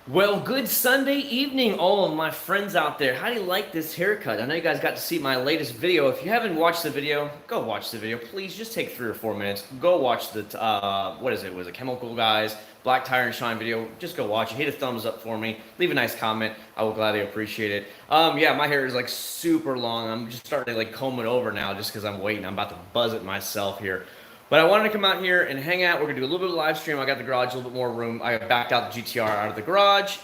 Well, good Sunday evening, all of my friends out there. How do you like this haircut? I know you guys got to see my latest video. If you haven't watched the video, go watch the video. Please just take 3 or 4 minutes. Go watch the, what is it? Was it Chemical Guys, Black Tire and Shine video? Just go watch it. Hit a thumbs up for me. Leave a nice comment. I will gladly appreciate it. Yeah, my hair is like super long. I'm just starting to like comb it over now just because I'm waiting. I'm about to buzz it myself here. But I wanted to come out here and hang out. We're going to do a little bit of live stream. I got the garage, a little bit more room. I backed out the GTR out of the garage.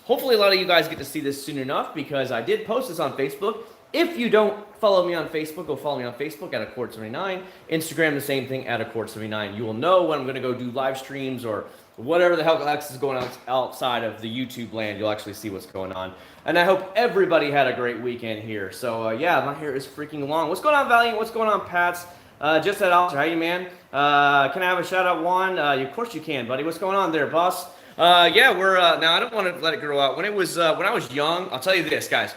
Hopefully a lot of you guys get to see this soon enough because I did post this on Facebook. If you don't follow me on Facebook, go follow me on Facebook at Acc0rd79. Instagram, the same thing at Acc0rd79. You will know when I'm going to go do live streams or whatever the hell else is going on outside of the YouTube land. You'll actually see what's going on. And I hope everybody had a great weekend here. So, yeah, my hair is freaking long. What's going on, Valiant? What's going on, Pats? Just that officer, how you, man? Can I have a shout out, Juan? Of course you can, buddy. What's going on there, boss? Yeah, we're now. I don't want to let it grow out. When I was young, I'll tell you this, guys.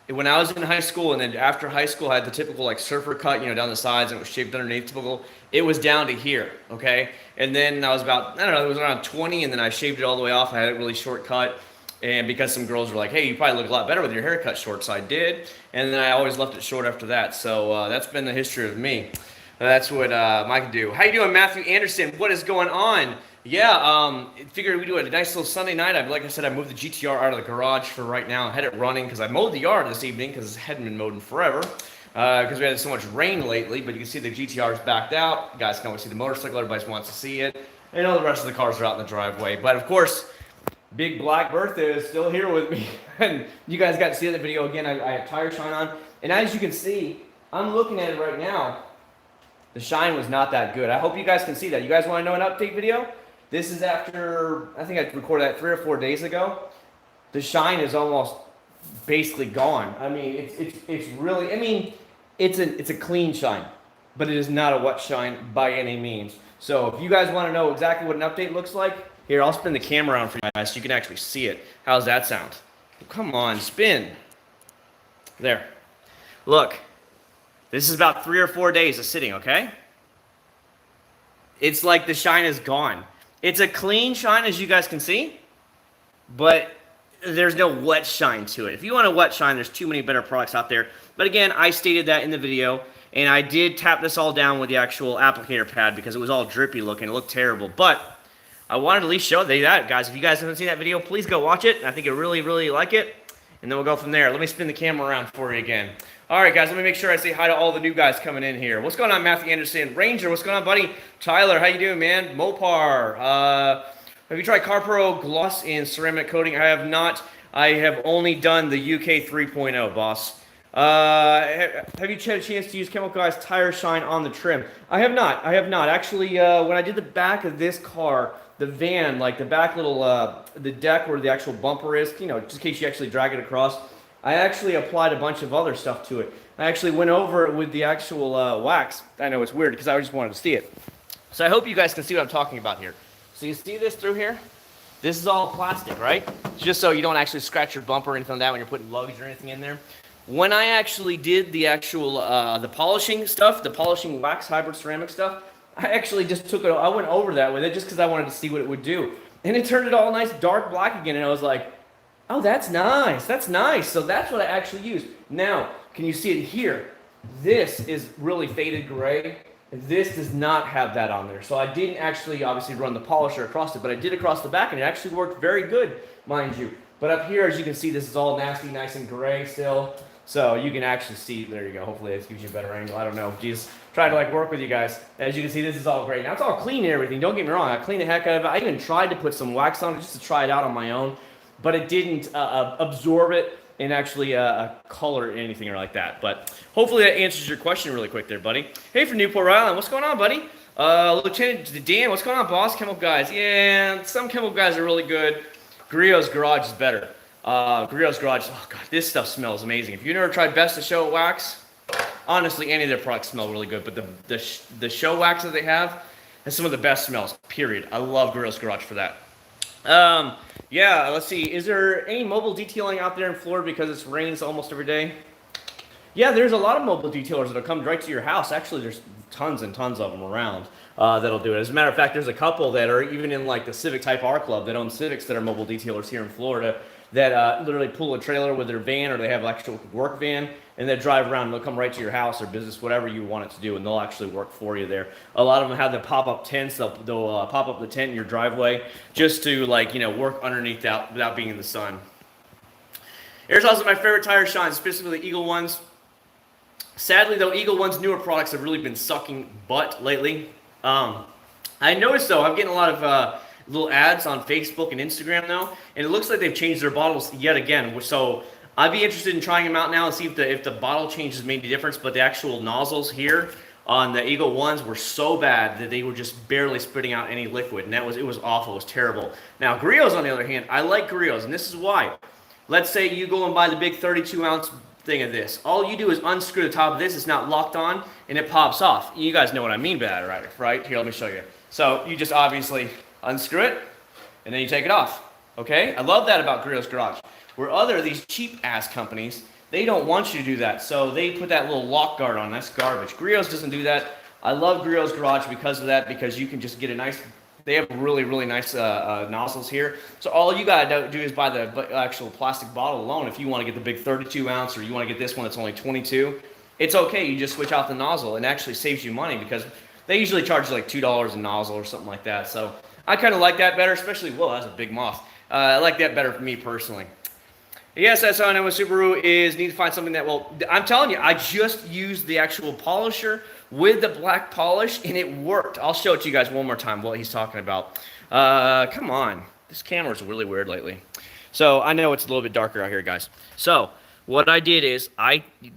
When I was in high school and then after high school, I had the typical like surfer cut, you know, down the sides and it was shaped underneath. Typical. It was down to here, okay. And then I was about, I don't know, it was around 20, and then I shaved it all the way off. I had it really short cut. And because some girls were like, hey, you probably look a lot better with your haircut short, so I did. And then I always left it short after that. So that's been the history of me. That's what Mike can do. How you doing, Matthew Anderson? What is going on? Yeah, figured we'd do a nice little Sunday night. Like I said, I moved the GTR out of the garage for right now. I had it running because I mowed the yard this evening because it hadn't been mowed in forever because we had so much rain lately. But you can see the GTR is backed out. You guys can always see the motorcycle. Everybody wants to see it. And all the rest of the cars are out in the driveway. But, of course, Big Black Bertha is still here with me. And you guys got to see the video again. I have tire shine on. And as you can see, I'm looking at it right now. The shine was not that good. I hope you guys can see that. You guys want to know an update video? This is after, I think I recorded that 3 or 4 days ago. The shine is almost basically gone. I mean, it's really, I mean, it's a clean shine, but it is not a wet shine by any means. So if you guys want to know exactly what an update looks like, here, I'll spin the camera around for you guys so you can actually see it. How's that sound? Come on, spin. There. Look. This is about 3 or 4 days of sitting, okay? It's like the shine is gone. It's a clean shine, as you guys can see, but there's no wet shine to it. If you want a wet shine, there's too many better products out there. But again, I stated that in the video, and I did tap this all down with the actual applicator pad because it was all drippy looking. It looked terrible. But I wanted to at least show you that, guys. If you guys haven't seen that video, please go watch it. I think you really, really like it. And then we'll go from there. Let me spin the camera around for you again. All right, guys, let me make sure I say hi to all the new guys coming in here. What's going on, Matthew Anderson? Ranger, what's going on, buddy? Tyler, how you doing, man? Mopar, have you tried CarPro gloss and ceramic coating? I have not. I have only done the UK 3.0, boss. Have you had a chance to use Chemical Guys tire shine on the trim? I have not. I have not. Actually, when I did the back of this car, the van, like the back little, the deck where the actual bumper is, you know, just in case you actually drag it across, I actually applied a bunch of other stuff to it. I actually went over it with the actual wax. I know it's weird because I just wanted to see it. So I hope you guys can see what I'm talking about here. So you see this through here? This is all plastic, right? Just so you don't actually scratch your bumper or anything like that when you're putting lugs or anything in there. When I actually did the actual, the polishing stuff, the polishing wax hybrid ceramic stuff, I actually just took it, I went over that with it just because I wanted to see what it would do. And it turned it all nice dark black again, and I was like, oh, that's nice. That's nice. So that's what I actually used. Now, can you see it here? This is really faded gray. This does not have that on there. So I didn't actually obviously run the polisher across it, but I did across the back, and it actually worked very good, mind you. But up here, as you can see, this is all nasty, nice and gray still. So you can actually see, there you go. Hopefully this gives you a better angle. I don't know. Just try to like work with you guys. As you can see, this is all great. Now it's all clean and everything. Don't get me wrong. I cleaned the heck out of it. I even tried to put some wax on it just to try it out on my own. But it didn't absorb it and actually color anything or like that. But hopefully that answers your question really quick there, buddy. Hey, from Newport, Rhode Island, what's going on, buddy? Lieutenant Dan, what's going on, boss? Chemical Guys. Yeah, some Chemical Guys are really good. Griot's Garage is better. Griot's Garage, oh god, this stuff smells amazing. If you've never tried Best of Show wax, honestly, any of their products smell really good. But the show wax that they have has some of the best smells, period. I love Griot's Garage for that. Yeah, let's see. Is there any mobile detailing out there in Florida because it rains almost every day? Yeah, there's a lot of mobile detailers that'll come right to your house. Actually, there's tons and tons of them around. that'll do it. As a matter of fact, there's a couple that are even in like the Civic Type R Club that own Civics that are mobile detailers here in Florida that literally pull a trailer with their van, or they have actual work van, and they drive around and they'll come right to your house or business, whatever you want it to do, and they'll actually work for you there. A lot of them have the pop-up tents. They'll pop up the tent in your driveway just to, like, you know, work underneath that without being in the sun. Here's also my favorite tire shines, specifically the Eagle ones. Sadly, though, Eagle One's newer products have really been sucking butt lately. I noticed, though, I'm getting a lot of little ads on Facebook and Instagram now, and it looks like they've changed their bottles yet again. So I'd be interested in trying them out now and see if the bottle changes made a difference. But the actual nozzles here on the Eagle ones were so bad that they were just barely spitting out any liquid, and it was awful. It was terrible. Now Griot's, on the other hand, I like Griot's, and this is why. Let's say you go and buy the big 32-ounce thing of this. All you do is unscrew the top of this. It's not locked on, and it pops off. You guys know what I mean by that, right? Here, let me show you. So you just obviously unscrew it, and then you take it off. Okay? I love that about Griot's Garage. Where these cheap-ass companies, they don't want you to do that. So they put that little lock guard on. That's garbage. Griot's doesn't do that. I love Griot's Garage because of that, because you can just get a nice... They have really, really nice nozzles here. So all you got to do is buy the actual plastic bottle alone. If you want to get the big 32-ounce, or you want to get this one that's only 22, it's okay. You just switch out the nozzle, and it actually saves you money because they usually charge like $2 a nozzle or something like that. So I kind of like that better, especially, whoa, that's a big moth. I like that better for me personally. Yes, that's how I know what Subaru is. Need to find something that will... I'm telling you, I just used the actual polisher with the black polish, and it worked. I'll show it to you guys one more time what he's talking about. Come on. This camera's really weird lately. So I know it's a little bit darker out here, guys. So what I did is,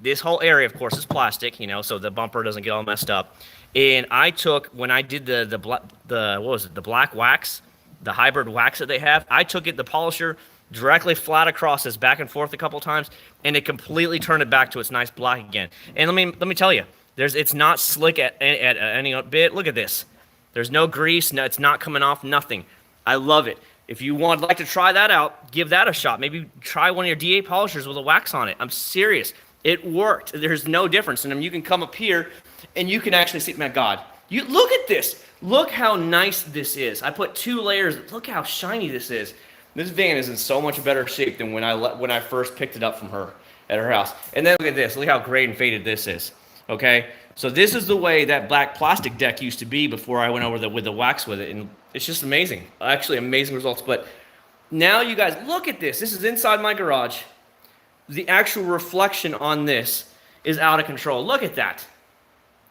this whole area, of course, is plastic, you know, so the bumper doesn't get all messed up. And I took, when I did the black wax, the hybrid wax that they have, I took the polisher directly flat across this, back and forth a couple times, and it completely turned it back to its nice black again. And let me tell you, it's not slick at any bit. Look at this. There's no grease. No, it's not coming off. Nothing. I love it. If you would like to try that out, give that a shot. Maybe try one of your DA polishers with a wax on it. I'm serious. It worked. There's no difference. And then you can come up here, and you can actually see. My God, you look at this. Look how nice this is. I put 2 layers. Look how shiny this is. This van is in so much better shape than when I first picked it up from her at her house. And then look at this. Look how gray and faded this is. Okay, so this is the way that black plastic deck used to be before I went over with the wax with it, and it's just amazing. Actually, amazing results. But now you guys, look at this. This is inside my garage. The actual reflection on this is out of control. Look at that.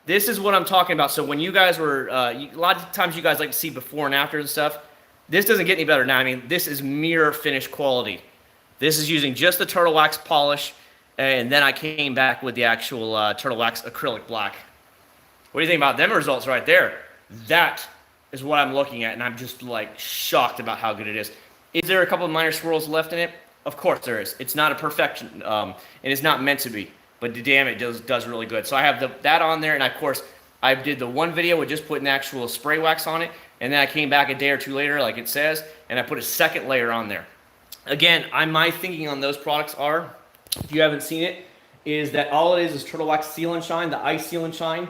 This is what I'm talking about. So when you guys were, a lot of times you guys like to see before and after and stuff. This doesn't get any better now. I mean, this is mirror finish quality. This is using just the Turtle Wax polish, and then I came back with the actual Turtle Wax acrylic black. What do you think about them results right there? That is what I'm looking at, and I'm just like shocked about how good it is. Is there a couple of minor swirls left in it? Of course there is. It's not a perfection, and it's not meant to be. But damn, it does really good. So I have that on there, and of course I did the one video with just putting actual spray wax on it, and then I came back a day or 2 later, like it says, and I put a second layer on there. Again, my thinking on those products are, if you haven't seen it, is that all it is Turtle Wax Seal and Shine, the Ice Seal and Shine,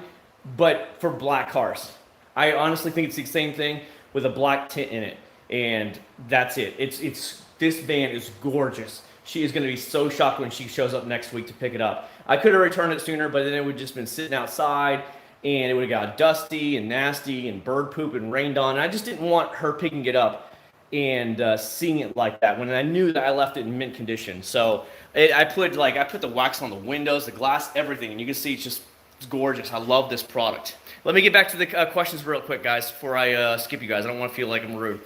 but for black cars. I honestly think it's the same thing with a black tint in it, and that's it. This van is gorgeous. She is going to be so shocked when she shows up next week to pick it up. I could have returned it sooner, but then it would have just been sitting outside, and it would have got dusty and nasty and bird poop and rained on. And I just didn't want her picking it up and seeing it like that when I knew that I left it in mint condition. So I put the wax on the windows, the glass, everything, and you can see it's gorgeous. I love this product. Let me get back to the questions real quick, guys, before I skip you guys. I don't want to feel like I'm rude.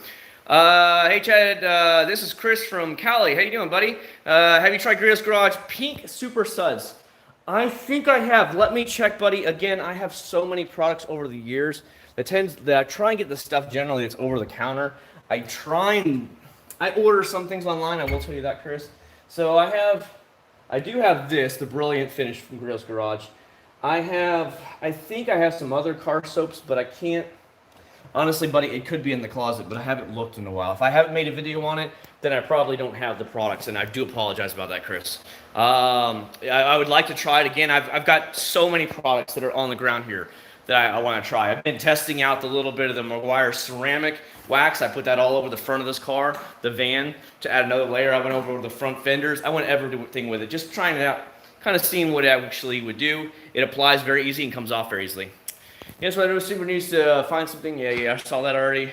Hey Chad, this is Chris from Cali. How you doing, buddy? Have you tried Griot's Garage Pink Super Suds? I think I have. Let me check, buddy. Again, I have so many products over the years that I try and get the stuff generally that's over the counter. I order some things online. I will tell you that, Chris. So I do have this, the Brilliant Finish from Griot's Garage. I think I have some other car soaps, but I can't. Honestly, buddy, it could be in the closet, but I haven't looked in a while. If I haven't made a video on it, then I probably don't have the products, and I do apologize about that, Chris. I would like to try it again. I've got so many products that are on the ground here. that I want to try. I've been testing out the little bit of the Meguiar ceramic wax. I put that all over the front of this car, the van, to add another layer. I went over the front fenders. I went everything with it, just trying it out, kind of seeing what it actually would do. It applies very easy and comes off very easily. Yes, what I do super needs to find something. Yeah, I saw that already.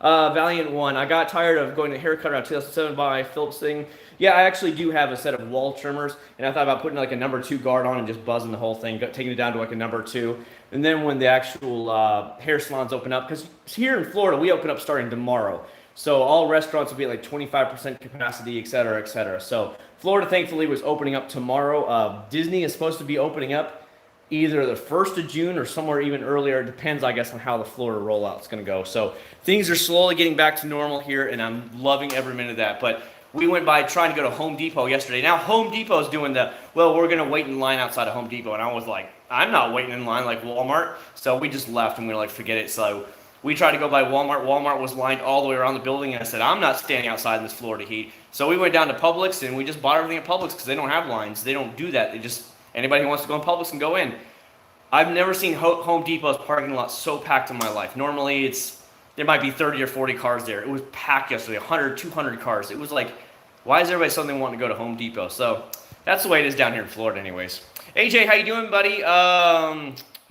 Valiant 1. I got tired of going to haircut around 2007 by Phillips thing. Yeah, I actually do have a set of wall trimmers, and I thought about putting like a number 2 guard on and just buzzing the whole thing, taking it down to like a number 2. And then when the actual hair salons open up, because here in Florida, we open up starting tomorrow. So all restaurants will be at like 25% capacity, et cetera, et cetera. So Florida, thankfully, was opening up tomorrow. Disney is supposed to be opening up either the 1st of June or somewhere even earlier. It depends, I guess, on how the Florida rollout is going to go. So things are slowly getting back to normal here, and I'm loving every minute of that. But we went by trying to go to Home Depot yesterday. Now Home Depot's doing well, we're going to wait in line outside of Home Depot. And I was like, I'm not waiting in line like Walmart. So we just left, and we were like, forget it. So we tried to go by Walmart. Walmart was lined all the way around the building, and I said, I'm not standing outside in this Florida heat. So we went down to Publix, and we just bought everything at Publix because they don't have lines. They don't do that. They just, anybody who wants to go in Publix can go in. I've never seen Home Depot's parking lot so packed in my life. Normally, there might be 30 or 40 cars there. It was packed yesterday, 100, 200 cars. It was like, why is everybody suddenly wanting to go to Home Depot? So that's the way it is down here in Florida anyways. AJ, how you doing, buddy?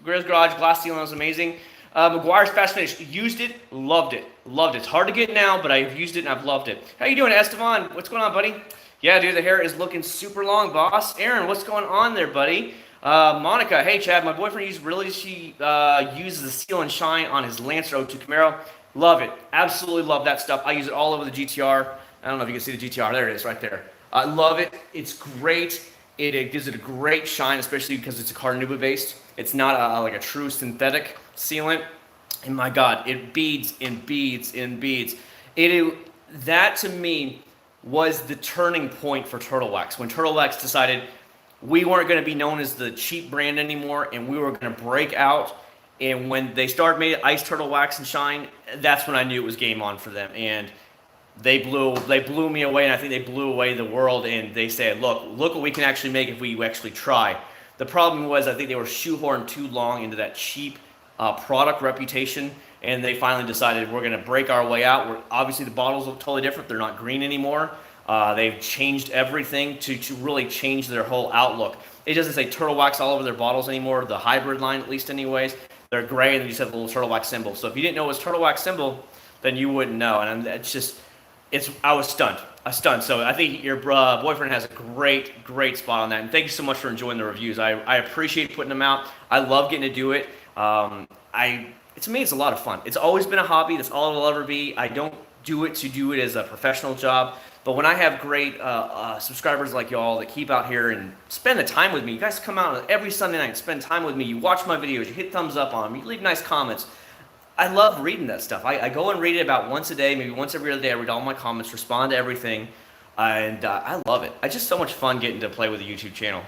Grizz Garage, glass ceiling was amazing. Meguiar's Fast Finish, used it, loved it. Loved it. It's hard to get now, but I've used it and I've loved it. How you doing, Esteban? What's going on, buddy? Yeah, dude, the hair is looking super long, boss. Aaron, what's going on there, buddy? Monica, hey Chad, my boyfriend uses the Seal and Shine on his Lancer 02 Camaro. Love it. Absolutely love that stuff. I use it all over the GTR. I don't know if you can see the GTR. There it is right there. I love it. It's great. It gives it a great shine, especially because it's a Carnauba based. It's not like a true synthetic sealant. And my God, it beads and beads and beads. That to me was the turning point for Turtle Wax. When Turtle Wax decided we weren't going to be known as the cheap brand anymore, and we were going to break out. And when they started making Ice Turtle Wax and Shine, that's when I knew it was game on for them. And they blew me away, and I think they blew away the world. And they said, look what we can actually make if we actually try. The problem was I think they were shoehorned too long into that cheap product reputation, and they finally decided we're going to break our way out. Obviously, the bottles look totally different. They're not green anymore. They've changed everything to really change their whole outlook. It doesn't say Turtle Wax all over their bottles anymore, the hybrid line at least anyways. They're gray and they just have the little Turtle Wax symbol. So if you didn't know it was Turtle Wax symbol, then you wouldn't know. And I was stunned. So I think your boyfriend has a great spot on that. And thank you so much for enjoying the reviews. I appreciate putting them out. I love getting to do it. To me, it's a lot of fun. It's always been a hobby. That's all it'll ever be. I don't do it as a professional job. But when I have great subscribers like y'all that keep out here and spend the time with me, you guys come out every Sunday night and spend time with me. You watch my videos, you hit thumbs up on them, you leave nice comments. I love reading that stuff. I go and read it about once a day, maybe once every other day. I read all my comments, respond to everything, and I love it. It's just so much fun getting to play with the YouTube channel.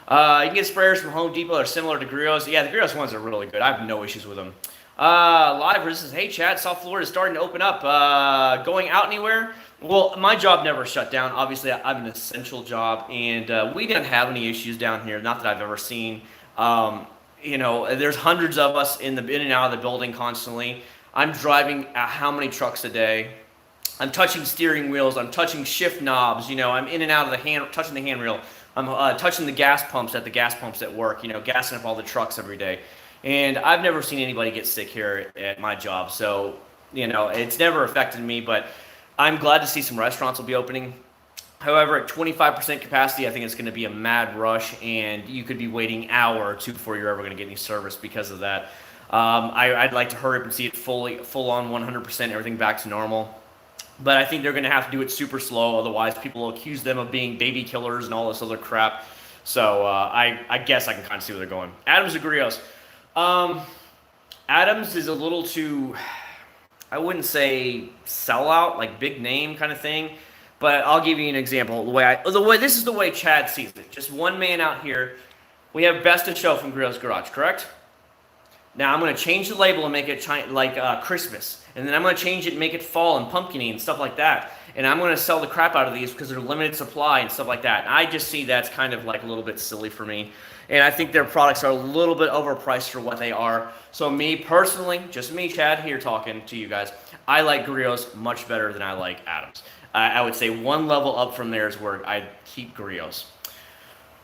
You can get sprayers from Home Depot. They're similar to Grillos. Yeah, the Grillos ones are really good. I have no issues with them. Live, this is, hey Chad, South Florida is starting to open up. Going out anywhere? Well, my job never shut down. Obviously, I have an essential job, and we didn't have any issues down here, not that I've ever seen. There's hundreds of us in and out of the building constantly. I'm driving how many trucks a day? I'm touching steering wheels. I'm touching shift knobs. I'm in and out of touching the handrail. I'm touching the gas pumps at work, gassing up all the trucks every day. And I've never seen anybody get sick here at my job. So, it's never affected me, but I'm glad to see some restaurants will be opening. However, at 25% capacity, I think it's going to be a mad rush, and you could be waiting an hour or two before you're ever going to get any service because of that. I'd like to hurry up and see it full on 100%, everything back to normal. But I think they're going to have to do it super slow, otherwise people will accuse them of being baby killers and all this other crap. So I guess I can kind of see where they're going. Adams Agrios. Adams is a little too, I wouldn't say sellout, like big name kind of thing. But I'll give you an example. This is the way Chad sees it. Just one man out here. We have Best in Show from Grills Garage, correct? Now I'm going to change the label and make it like Christmas. And then I'm going to change it and make it fall and pumpkin-y and stuff like that. And I'm going to sell the crap out of these because they're limited supply and stuff like that. And I just see that's kind of like a little bit silly for me. And I think their products are a little bit overpriced for what they are. So me personally, just me, Chad, here talking to you guys, I like Grillos much better than I like Adams. I would say one level up from there is where I keep Grillos.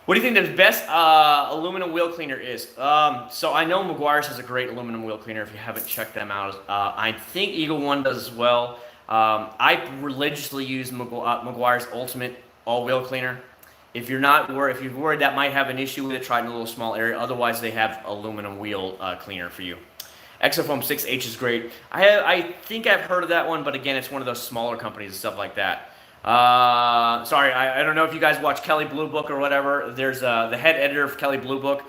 What do you think the best aluminum wheel cleaner is? So I know Meguiar's has a great aluminum wheel cleaner if you haven't checked them out. I think Eagle One does as well. I religiously use Meguiar's Ultimate all-wheel cleaner. If you're worried that might have an issue with it, try it in a little small area. Otherwise, they have aluminum wheel cleaner for you. Exofoam 6H is great. I think I've heard of that one, but again, it's one of those smaller companies and stuff like that. Sorry, I don't know if you guys watch Kelly Blue Book or whatever. There's the head editor of Kelly Blue Book.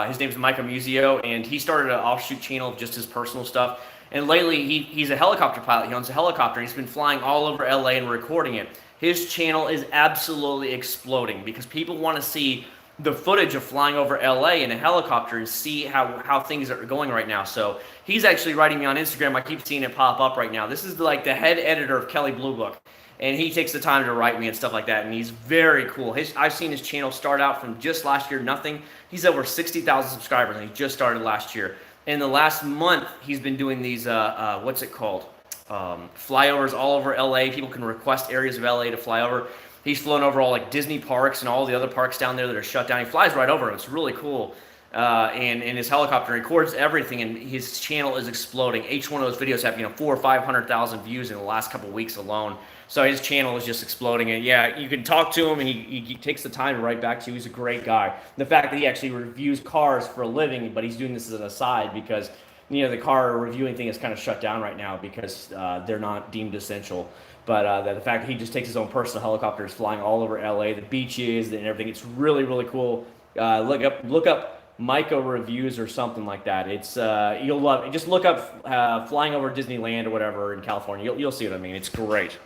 His name's Micah Musio, and he started an offshoot channel of just his personal stuff. And lately, he's a helicopter pilot. He owns a helicopter. He's been flying all over LA and recording it. His channel is absolutely exploding because people want to see the footage of flying over LA in a helicopter and see how things are going right now. So he's actually writing me on Instagram. I keep seeing it pop up right now. This is like the head editor of Kelly Blue Book. And he takes the time to write me and stuff like that, and he's very cool. I've seen his channel start out from just last year, nothing. He's over 60,000 subscribers, and he just started last year. In the last month, he's been doing these, what's it called? Flyovers all over LA. People can request areas of LA to fly over. He's flown over all like Disney parks and all the other parks down there that are shut down. He flies right over them. It's really cool. And in his helicopter, records everything, and his channel is exploding. Each one of those videos have 400,000 or 500,000 views in the last couple of weeks alone. So his channel is just exploding, and yeah, you can talk to him, and he takes the time to write back to you. He's a great guy. The fact that he actually reviews cars for a living, but he's doing this as an aside because the car reviewing thing is kind of shut down right now because they're not deemed essential. But the fact that he just takes his own personal helicopters flying all over LA, the beaches and everything, it's really, really cool. Look up Micah Reviews or something like that. It's you'll love it. Just look up flying over Disneyland or whatever in California. You'll see what I mean. It's great.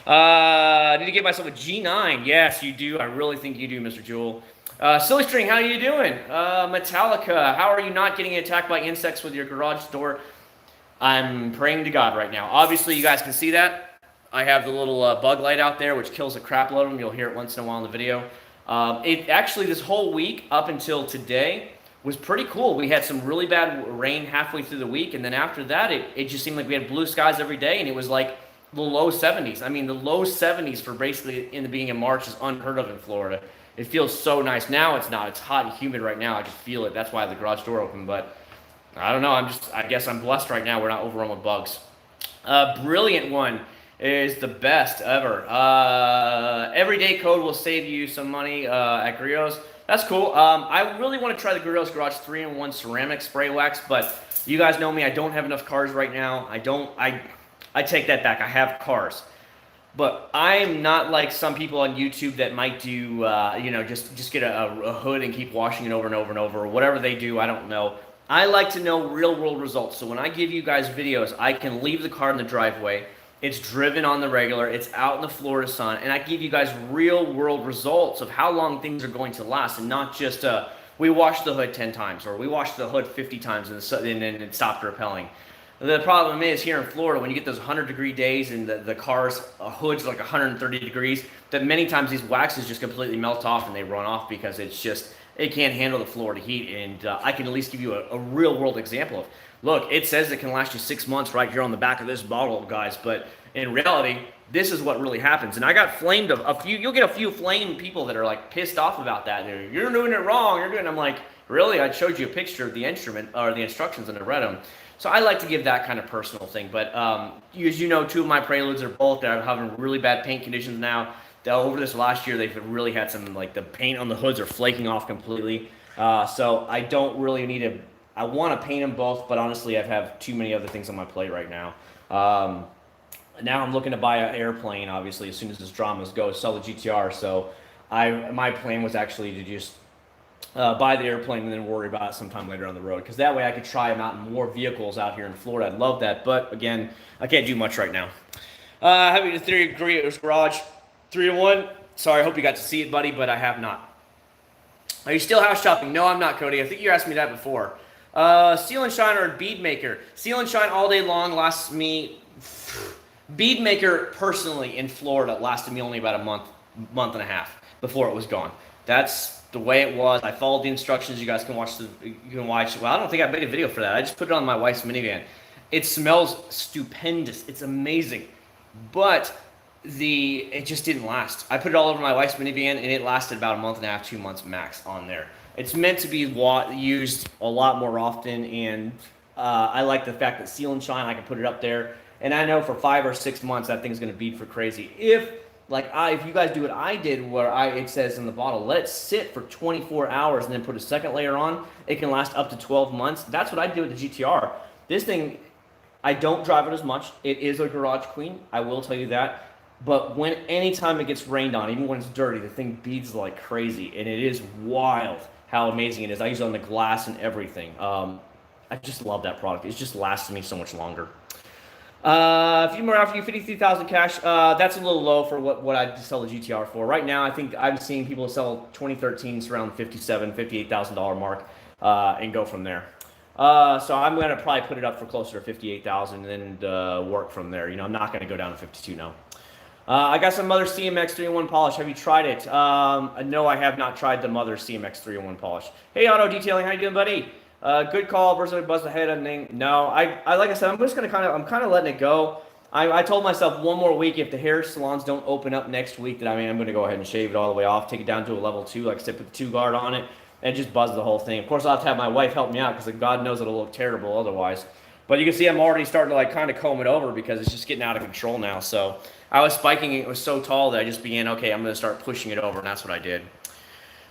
I need to get myself a G9. Yes, you do. I really think you do, Mr. Jewel. Silly String, how are you doing? Metallica, how are you not getting attacked by insects with your garage door? I'm praying to God right now. Obviously, you guys can see that. I have the little bug light out there, which kills a crap load of them. You'll hear it once in a while in the video. It actually, this whole week up until today was pretty cool. We had some really bad rain halfway through the week, and then after that, it just seemed like we had blue skies every day, and it was like the low 70s. I mean, the low 70s for basically in the beginning of March is unheard of in Florida. It feels so nice. Now it's not. It's hot and humid right now. I can feel it. That's why I have the garage door open. But I don't know. I guess I'm blessed right now. We're not overrun with bugs. Brilliant one is the best ever. Everyday code will save you some money at Grillos. That's cool. I really want to try the Grillos Garage 3-in-1 ceramic spray wax, but you guys know me. I don't have enough cars right now. I take that back. I have cars. But I'm not like some people on YouTube that might do, just get a hood and keep washing it over and over and over, or whatever they do, I don't know. I like to know real-world results. So when I give you guys videos, I can leave the car in the driveway. It's driven on the regular. It's out in the Florida sun. And I give you guys real-world results of how long things are going to last, and not just, we washed the hood 10 times, or we washed the hood 50 times and then it stopped repelling. The problem is here in Florida, when you get those 100-degree days and the car's hood's like 130 degrees, that many times these waxes just completely melt off and they run off because it can't handle the Florida heat. And I can at least give you a real-world example of, look, it says it can last you 6 months right here on the back of this bottle, guys, but in reality, this is what really happens. And I got flamed a few. You'll get a few flamed people that are like pissed off about that. You're doing it wrong. I'm like, really? I showed you a picture of the instrument or the instructions and I read them. So I like to give that kind of personal thing. But as you know, two of my Preludes are both that are having really bad paint conditions now. Over this last year, they've really had some, like the paint on the hoods are flaking off completely. So I don't really need to, I want to paint them both, but honestly, I have too many other things on my plate right now. Now I'm looking to buy an airplane, obviously, as soon as this dramas go, sell the GTR. So my plan was actually to just buy the airplane and then worry about it sometime later on the road, because that way I could try them out in more vehicles out here in Florida. I'd love that, but again, I can't do much right now. Having the theory garage 3-in-1. Sorry, I hope you got to see it, buddy, but I have not. Are you still house shopping? No, I'm not, Cody. I think you asked me that before. Seal and Shine or Bead Maker. Seal and Shine all day long lasts me. Bead Maker personally in Florida lasted me only about a month and a half before it was gone. That's the way it was. I followed the instructions. You guys can watch Well, I don't think I made a video for that. I just put it on my wife's minivan. It smells stupendous. It's amazing, but it just didn't last. I put it all over my wife's minivan, and it lasted about a month and a half, 2 months max on there. It's meant to be used a lot more often, and I like the fact that Seal and Shine, I can put it up there, and I know for 5 or 6 months that thing's going to bead for crazy. If you guys do what I did, where it says in the bottle, let it sit for 24 hours and then put a second layer on, it can last up to 12 months. That's what I did with the GTR. This thing, I don't drive it as much. It is a garage queen, I will tell you that. But anytime it gets rained on, even when it's dirty, the thing beads like crazy, and it is wild how amazing it is. I use it on the glass and everything. I just love that product. It's just lasted me so much longer. A few more after you, 53,000 cash. That's a little low for what I'd sell the GTR for. Right now, I think I'm seeing people sell 2013s around the $57,000, $58,000 mark, and go from there. So I'm going to probably put it up for closer to 58,000 and then work from there. I'm not going to go down to 52 now. I got some Mother CMX 3-in-1 polish. Have you tried it? No, I have not tried the Mother CMX 3-in-1 polish. Hey, Auto Detailing, how you doing, buddy? Good call. Person buzz ahead of thing. No, I like I said, I'm just gonna I'm kind of letting it go. I told myself one more week. If the hair salons don't open up next week, then I'm gonna go ahead and shave it all the way off, take it down to a level 2, like I said, put the 2 guard on it, and just buzz the whole thing. Of course, I'll have to have my wife help me out because God knows it'll look terrible otherwise. But you can see I'm already starting to kind of comb it over because it's just getting out of control now. So I was spiking it. It was so tall that I just began, okay, I'm going to start pushing it over, and that's what I did.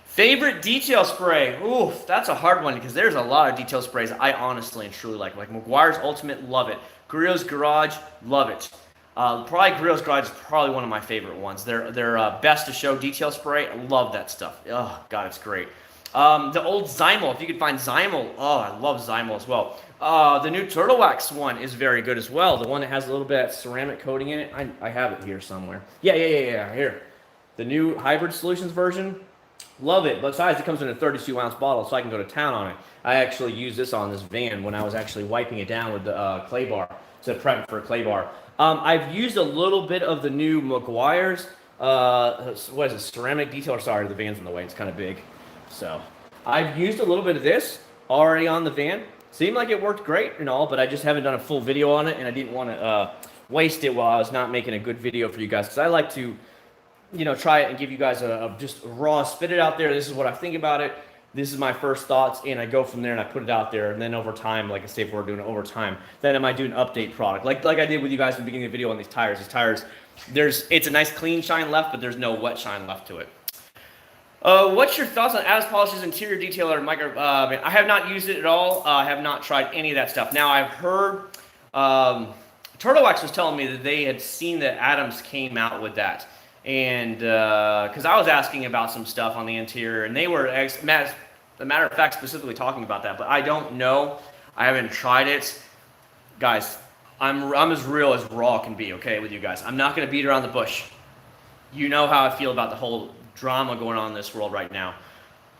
Favorite detail spray? Ooh, that's a hard one because there's a lot of detail sprays I honestly and truly like. Like Meguiar's Ultimate, love it. Grillo's Garage, love it. Probably Grillo's Garage is probably one of my favorite ones. Their Best to Show detail spray, I love that stuff. Oh, God, it's great. The old Zaino, if you could find Zaino, oh, I love Zaino as well. The new Turtle Wax one is very good as well. The one that has a little bit of ceramic coating in it. I have it here somewhere. Yeah, here. The new Hybrid Solutions version, love it. Besides, it comes in a 32-ounce bottle, so I can go to town on it. I actually used this on this van when I was actually wiping it down with the clay bar to prep for a clay bar. I've used a little bit of the new Meguiar's, what is it, ceramic detail. Sorry, the van's in the way. It's kind of big. So I've used a little bit of this already on the van. Seemed like it worked great and all, but I just haven't done a full video on it, and I didn't want to waste it while I was not making a good video for you guys, because I like to, try it and give you guys just raw, spit it out there. This is what I think about it. This is my first thoughts, and I go from there and I put it out there, and then over time, like I say, if we're doing it over time, then I might do an update product, like I did with you guys in the beginning of the video on these tires. These tires, it's a nice clean shine left, but there's no wet shine left to it. What's your thoughts on Addis Polish's interior detailer micro? I have not used it at all. I have not tried any of that stuff. Now, I've heard Turtle Wax was telling me that they had seen that Adams came out with that. And because I was asking about some stuff on the interior, and they were, as a matter of fact, specifically talking about that. But I don't know. I haven't tried it. Guys, I'm as real as raw can be, okay, with you guys. I'm not going to beat around the bush. You know how I feel about the whole drama going on in this world right now.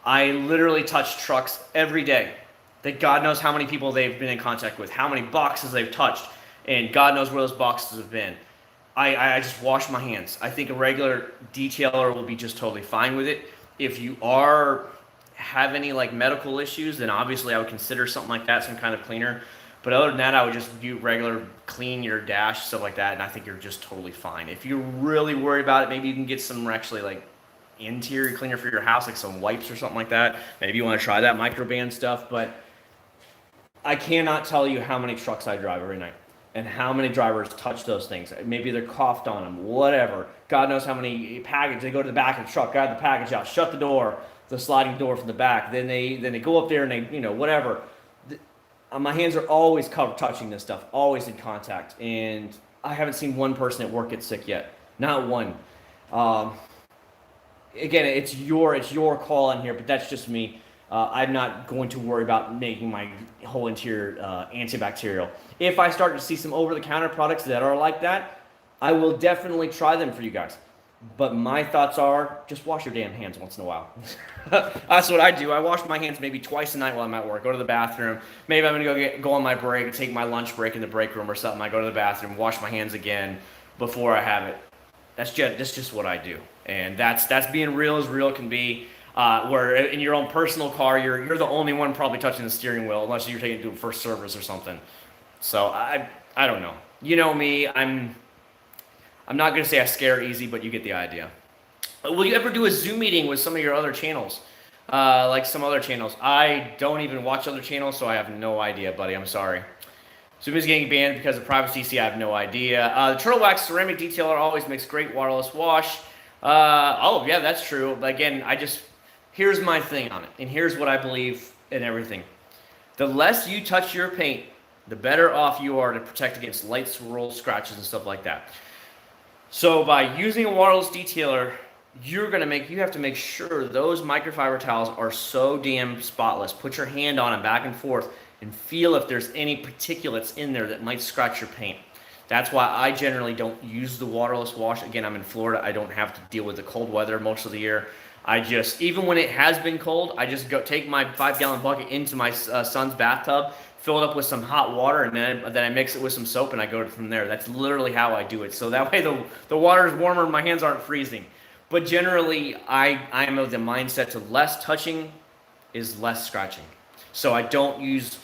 I literally touch trucks every day. That God knows how many people they've been in contact with, how many boxes they've touched, and God knows where those boxes have been. I just wash my hands. I think a regular detailer will be just totally fine with it. If you have any medical issues, then obviously I would consider something like that, some kind of cleaner. But other than that, I would just do regular clean your dash, stuff like that, and I think you're just totally fine. If you're really worried about it, maybe you can get some actually interior cleaner for your house, like some wipes or something like that. Maybe you want to try that microban stuff, but I cannot tell you how many trucks I drive every night and how many drivers touch those things. Maybe they're coughed on them, whatever. God knows how many packages. They go to the back of the truck, grab the package out, shut the door, the sliding door from the back. Then they go up there and they, whatever. My hands are always touching this stuff, always in contact. And I haven't seen one person at work get sick yet. Not one. Again, it's your call in here, but that's just me. I'm not going to worry about making my whole interior antibacterial. If I start to see some over-the-counter products that are like that, I will definitely try them for you guys. But my thoughts are just wash your damn hands once in a while. That's what I do. I wash my hands maybe twice a night while I'm at work. Go to the bathroom. Maybe I'm going to go on my break, take my lunch break in the break room or something. I go to the bathroom, wash my hands again before I have it. That's just what I do. And that's being real as real can be. Where in your own personal car, you're the only one probably touching the steering wheel unless you're taking it to a first service or something. So I don't know. You know me. I'm not going to say I scare easy, but you get the idea. Will you ever do a Zoom meeting with some of your other channels? Like some other channels. I don't even watch other channels, so I have no idea, buddy. I'm sorry. Zoom is getting banned because of privacy. See, I have no idea. The Turtle Wax ceramic detailer always makes great waterless wash. Oh, yeah, that's true. But again, here's my thing on it, and here's what I believe in everything. The less you touch your paint, the better off you are to protect against light swirls, scratches, and stuff like that. So by using a waterless detailer, you have to make sure those microfiber towels are so damn spotless. Put your hand on them back and forth and feel if there's any particulates in there that might scratch your paint. That's why I generally don't use the waterless wash. Again, I'm in Florida. I don't have to deal with the cold weather most of the year. Even when it has been cold, I just take my 5-gallon bucket into my son's bathtub, fill it up with some hot water, and then I mix it with some soap, and I go from there. That's literally how I do it. So that way the water is warmer and my hands aren't freezing. But generally, I am of the mindset to less touching is less scratching. So I don't use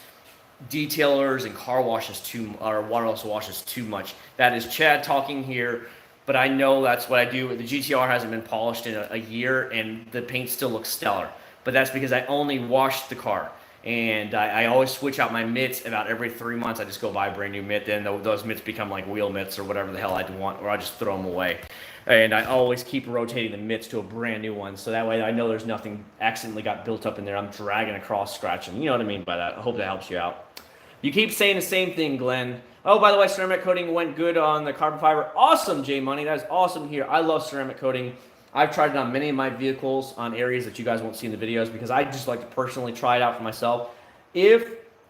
detailers and car washes or waterless washes too much. That is Chad talking here, but I know that's what I do. The GTR hasn't been polished in a year, and the paint still looks stellar. But that's because I only washed the car. And I always switch out my mitts about every 3 months. I just go buy a brand new mitt. Then those mitts become like wheel mitts or whatever the hell I want, or I just throw them away. And I always keep rotating the mitts to a brand new one. So that way I know there's nothing accidentally got built up in there. I'm dragging across, scratching. You know what I mean by that. I hope that helps you out. You keep saying the same thing, Glenn. Oh, by the way, ceramic coating went good on the carbon fiber. Awesome, J Money. That is awesome here. I love ceramic coating. I've tried it on many of my vehicles on areas that you guys won't see in the videos because I just like to personally try it out for myself. If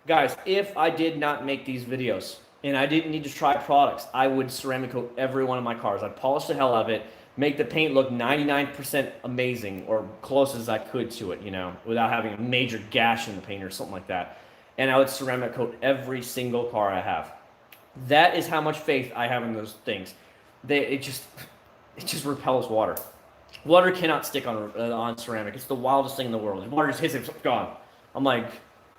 I did not make these videos and I didn't need to try products, I would ceramic coat every one of my cars. I'd polish the hell out of it, make the paint look 99% amazing or close as I could to it, without having a major gash in the paint or something like that. And I would ceramic coat every single car I have. That is how much faith I have in those things. It just repels water. Water cannot stick on ceramic. It's the wildest thing in the world. Water just hits it, it's gone. I'm like,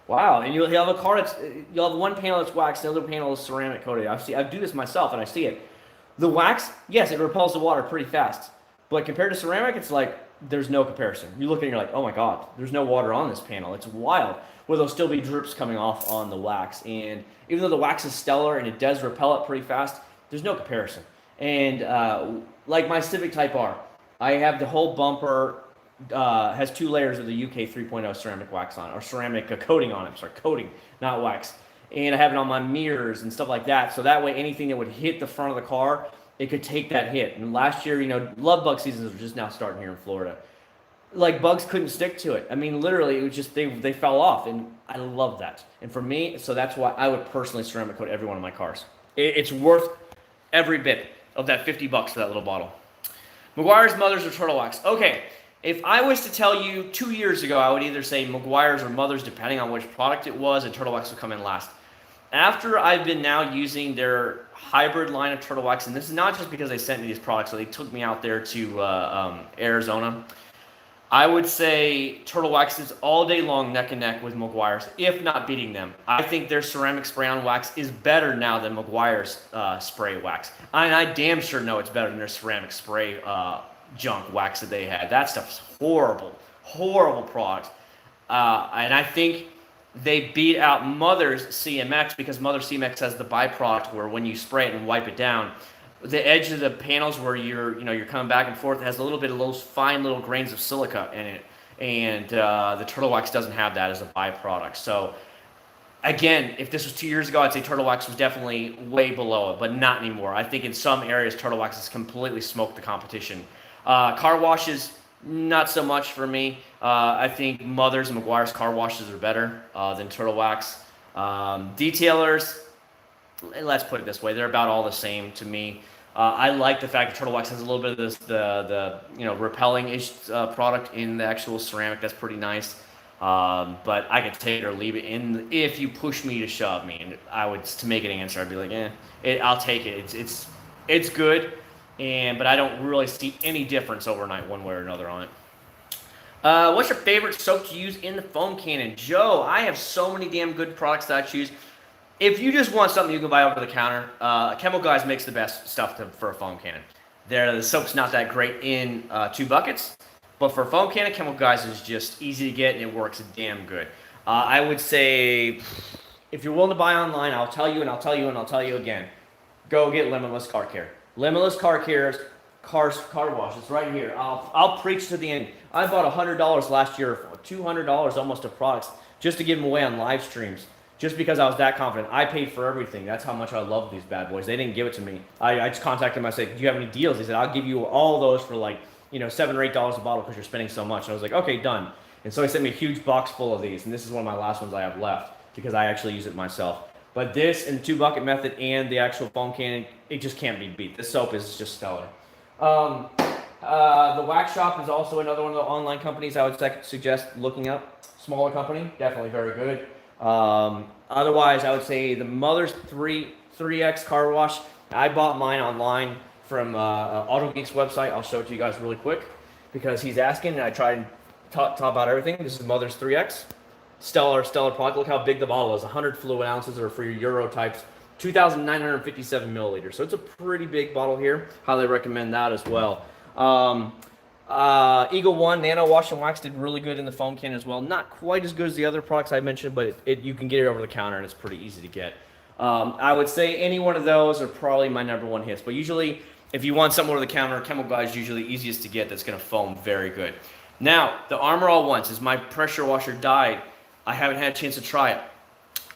wow. And you'll have a car you'll have one panel that's waxed, the other panel is ceramic coated. I do this myself and I see it. The wax, yes, it repels the water pretty fast. But compared to ceramic, it's like there's no comparison. You look at it and you're like, oh my God, there's no water on this panel. It's wild. Where there'll still be drips coming off on the wax. And even though the wax is stellar and it does repel it pretty fast, there's no comparison. And like my Civic Type R, I have the whole bumper has 2 layers of the UK 3.0 ceramic wax on it, or ceramic coating on it. Sorry, coating, not wax. And I have it on my mirrors and stuff like that. So that way, anything that would hit the front of the car, it could take that hit. And last year, love bug seasons are just now starting here in Florida. Like bugs couldn't stick to it. I mean, literally, it was just they fell off, and I love that. And for me, so that's why I would personally ceramic coat every one of my cars. It's worth every bit of that $50 for that little bottle. Meguiar's, Mothers, or Turtle Wax. Okay, if I was to tell you 2 years ago, I would either say Meguiar's or Mothers, depending on which product it was, and Turtle Wax would come in last. After I've been now using their hybrid line of Turtle Wax, and this is not just because they sent me these products, so they took me out there to Arizona. I would say Turtle Wax is all day long neck and neck with Meguiar's, if not beating them. I think their ceramic spray-on wax is better now than Meguiar's spray wax. And I damn sure know it's better than their ceramic spray junk wax that they had. That stuff's horrible, horrible product. And I think they beat out Mother's CMX because Mother's CMX has the byproduct where when you spray it and wipe it down, the edge of the panels where you're coming back and forth has a little bit of those fine little grains of silica in it, and the Turtle Wax doesn't have that as a byproduct. So again, if this was 2 years ago, I'd say Turtle Wax was definitely way below it, but not anymore. I think in some areas Turtle Wax has completely smoked the competition. Car washes, not so much for me. I think Mother's and Meguiar's car washes are better than Turtle Wax. Detailers, let's put it this way, they're about all the same to me. I like the fact that Turtle Wax has a little bit of this, the repelling-ish product in the actual ceramic. That's pretty nice. But I could take it or leave it in if you push me to shove me. And I would, to make an answer, I'd be like, I'll take it. It's good, but I don't really see any difference overnight one way or another on it. What's your favorite soap to use in the foam cannon? Joe, I have so many damn good products that I choose. If you just want something you can buy over the counter, Chemical Guys makes the best stuff for a foam cannon. The soap's not that great in 2 buckets, but for a foam cannon, Chemical Guys is just easy to get and it works damn good. I would say, if you're willing to buy online, I'll tell you and I'll tell you and I'll tell you again, go get Limitless Car Care. Limitless Car Care's car wash. It's right here. I'll preach to the end. I bought $100 last year, $200 almost of products just to give them away on live streams. Just because I was that confident. I paid for everything. That's how much I love these bad boys. They didn't give it to me. I just contacted them. I said, do you have any deals? He said, I'll give you all those for like, $7 or $8 a bottle because you're spending so much. And I was like, okay, done. And so he sent me a huge box full of these. And this is one of my last ones I have left because I actually use it myself. But this and the 2-bucket method and the actual foam cannon, it just can't be beat. This soap is just stellar. The Wax Shop is also another one of the online companies I would suggest looking up. Smaller company, definitely very good. Otherwise, I would say the Mother's 3X car wash. I bought mine online from Auto Geek's website. I'll show it to you guys really quick because he's asking, and I tried and talk about everything. This is Mother's 3X. Stellar product. Look how big the bottle is. 100 fluid ounces, or for your Euro types, 2,957 milliliters. So it's a pretty big bottle here. Highly recommend that as well. Eagle One Nano Wash and Wax did really good in the foam can as well. Not quite as good as the other products I mentioned, but you can get it over the counter and it's pretty easy to get. I would say any one of those are probably my #1 hits. But usually, if you want something over the counter, Chemical Guys is usually easiest to get. That's going to foam very good. Now, the Armor All Once is my pressure washer died. I haven't had a chance to try it.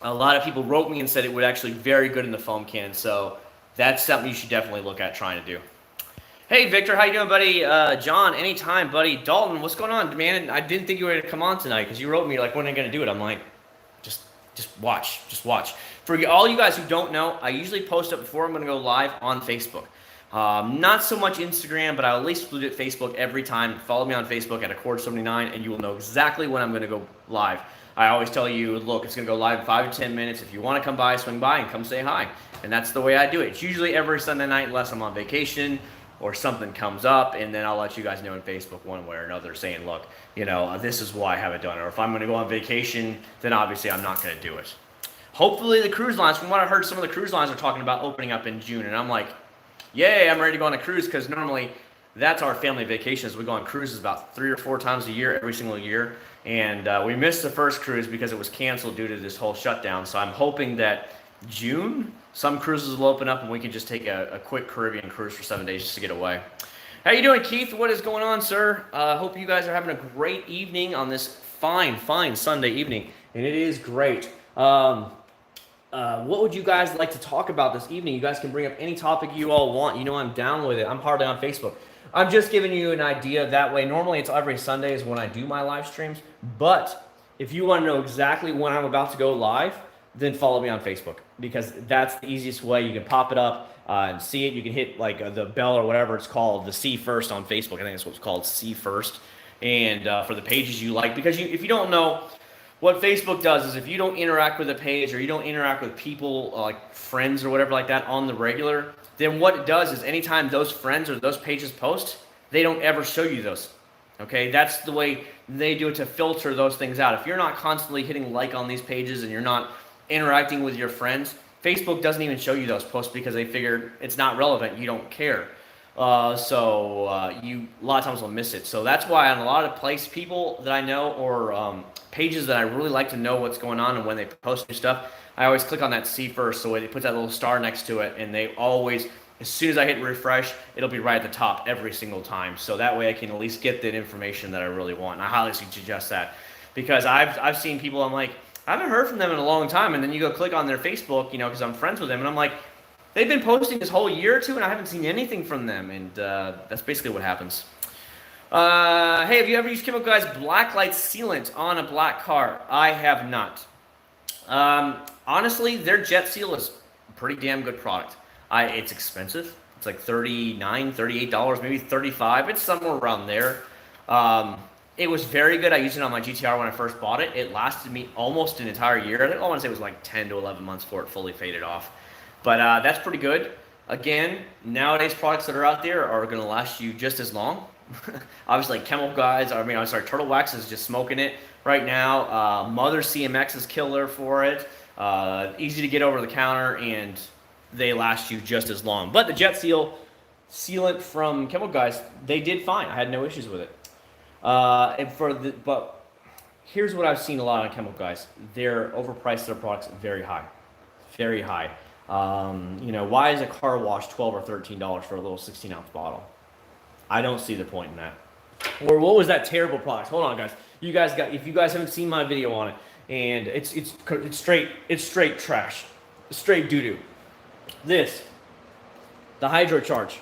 A lot of people wrote me and said it would actually very good in the foam can. So that's something you should definitely look at trying to do. Hey, Victor, how you doing, buddy? John, anytime, buddy. Dalton, what's going on, man? I didn't think you were going to come on tonight because you wrote me, like, when are you going to do it? I'm like, just watch. For all you guys who don't know, I usually post up before I'm going to go live on Facebook. Not so much Instagram, but I'll at least do it Facebook every time. Follow me on Facebook at Acc0rd79, and you will know exactly when I'm going to go live. I always tell you, look, it's going to go live in 5 to 10 minutes. If you want to come by, swing by and come say hi. And that's the way I do it. It's usually every Sunday night unless I'm on vacation or something comes up, and then I'll let you guys know on Facebook one way or another saying, look, this is why I haven't done it. Or if I'm going to go on vacation, then obviously I'm not going to do it. Hopefully the cruise lines, from what I heard, some of the cruise lines are talking about opening up in June, and I'm like, yay, I'm ready to go on a cruise, because normally that's our family vacations. We go on cruises about 3 or 4 times a year, every single year, and we missed the first cruise because it was canceled due to this whole shutdown. So I'm hoping that June, some cruises will open up and we can just take a quick Caribbean cruise for 7 days just to get away. How you doing, Keith? What is going on, sir? Hope you guys are having a great evening on this fine Sunday evening, and it is great. What would you guys like to talk about this evening? You guys can bring up any topic you all want. I'm down with it. I'm hardly on Facebook. I'm just giving you an idea that way. Normally it's every Sunday is when I do my live streams, but if you want to know exactly when I'm about to go live, then follow me on Facebook, because that's the easiest way. You can pop it up and see it. You can hit like the bell or whatever it's called, the See First on Facebook. I think that's what it's called, See First. And for the pages you like, because if you don't know, what Facebook does is if you don't interact with a page or you don't interact with people like friends or whatever like that on the regular, then what it does is anytime those friends or those pages post, they don't ever show you those. Okay, that's the way they do it to filter those things out. If you're not constantly hitting like on these pages and you're not interacting with your friends, Facebook doesn't even show you those posts because they figure it's not relevant. You don't care. So you a lot of times will miss it. So that's why on a lot of people that I know or pages that I really like to know what's going on and when they post new stuff, I always click on that See First, so it puts that little star next to it, and they always, as soon as I hit refresh, it'll be right at the top every single time. So that way I can at least get the information that I really want. And I highly suggest that, because I've seen people, I'm like, I haven't heard from them in a long time, and then you go click on their Facebook, because I'm friends with them, and I'm like, they've been posting this whole year or two, and I haven't seen anything from them, and that's basically what happens. Hey, have you ever used Chemical Guys blacklight sealant on a black car? I have not. Honestly, their jet seal is a pretty damn good product. It's expensive. It's like $39, $38, maybe $35. It's somewhere around there. It was very good. I used it on my GTR when I first bought it. It lasted me almost an entire year. I want to say it was like 10 to 11 months before it fully faded off. But that's pretty good. Again, nowadays products that are out there are going to last you just as long. Obviously, like Chemical Guys, Turtle Wax is just smoking it right now. Mother CMX is killer for it. Easy to get over the counter, and they last you just as long. But the Jet Seal sealant from Chemical Guys, they did fine. I had no issues with it. But here's what I've seen a lot on Chemical Guys. They're overpriced their products very high, very high. Why is a car wash $12 or $13 for a little 16-ounce bottle? I don't see the point in that. Or what was that terrible product? Hold on, guys. If you guys haven't seen my video on it, and it's straight trash, straight doo doo. The Hydro Charge.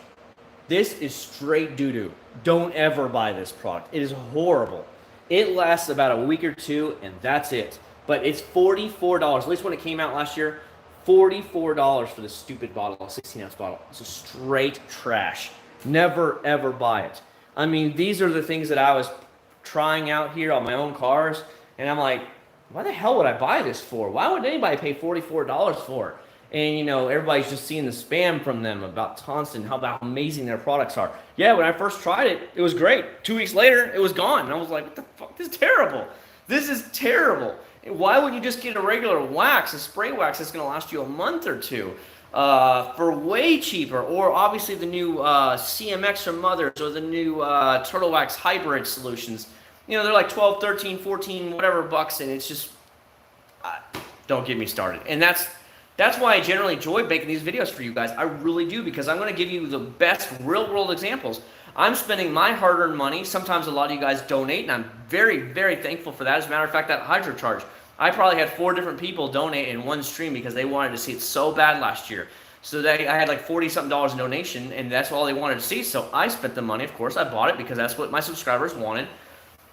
This is straight doo doo. Don't ever buy this product. It is horrible. It lasts about a week or two, and that's it. But it's $44. At least when it came out last year, $44 for this stupid bottle, a 16-ounce bottle. It's a straight trash. Never, ever buy it. I mean, these are the things that I was trying out here on my own cars, and I'm like, why the hell would I buy this for? Why would anybody pay $44 for it? And, everybody's just seeing the spam from them about Tonston, how amazing their products are. Yeah, when I first tried it, it was great. 2 weeks later, it was gone. And I was like, what the fuck? This is terrible. This is terrible. Why wouldn't you just get a regular wax, a spray wax that's going to last you a month or two for way cheaper? Or obviously the new CMX from Mothers, or the new Turtle Wax hybrid solutions. They're like 12, 13, 14, whatever bucks, and it's just, don't get me started. And that's why I generally enjoy making these videos for you guys. I really do, because I'm going to give you the best real-world examples. I'm spending my hard-earned money. Sometimes a lot of you guys donate, and I'm very, very thankful for that. As a matter of fact, that Hydro Charge, I probably had 4 different people donate in one stream because they wanted to see it so bad last year. So I had like $40-something in donation, and that's all they wanted to see. So I spent the money, of course. I bought it because that's what my subscribers wanted.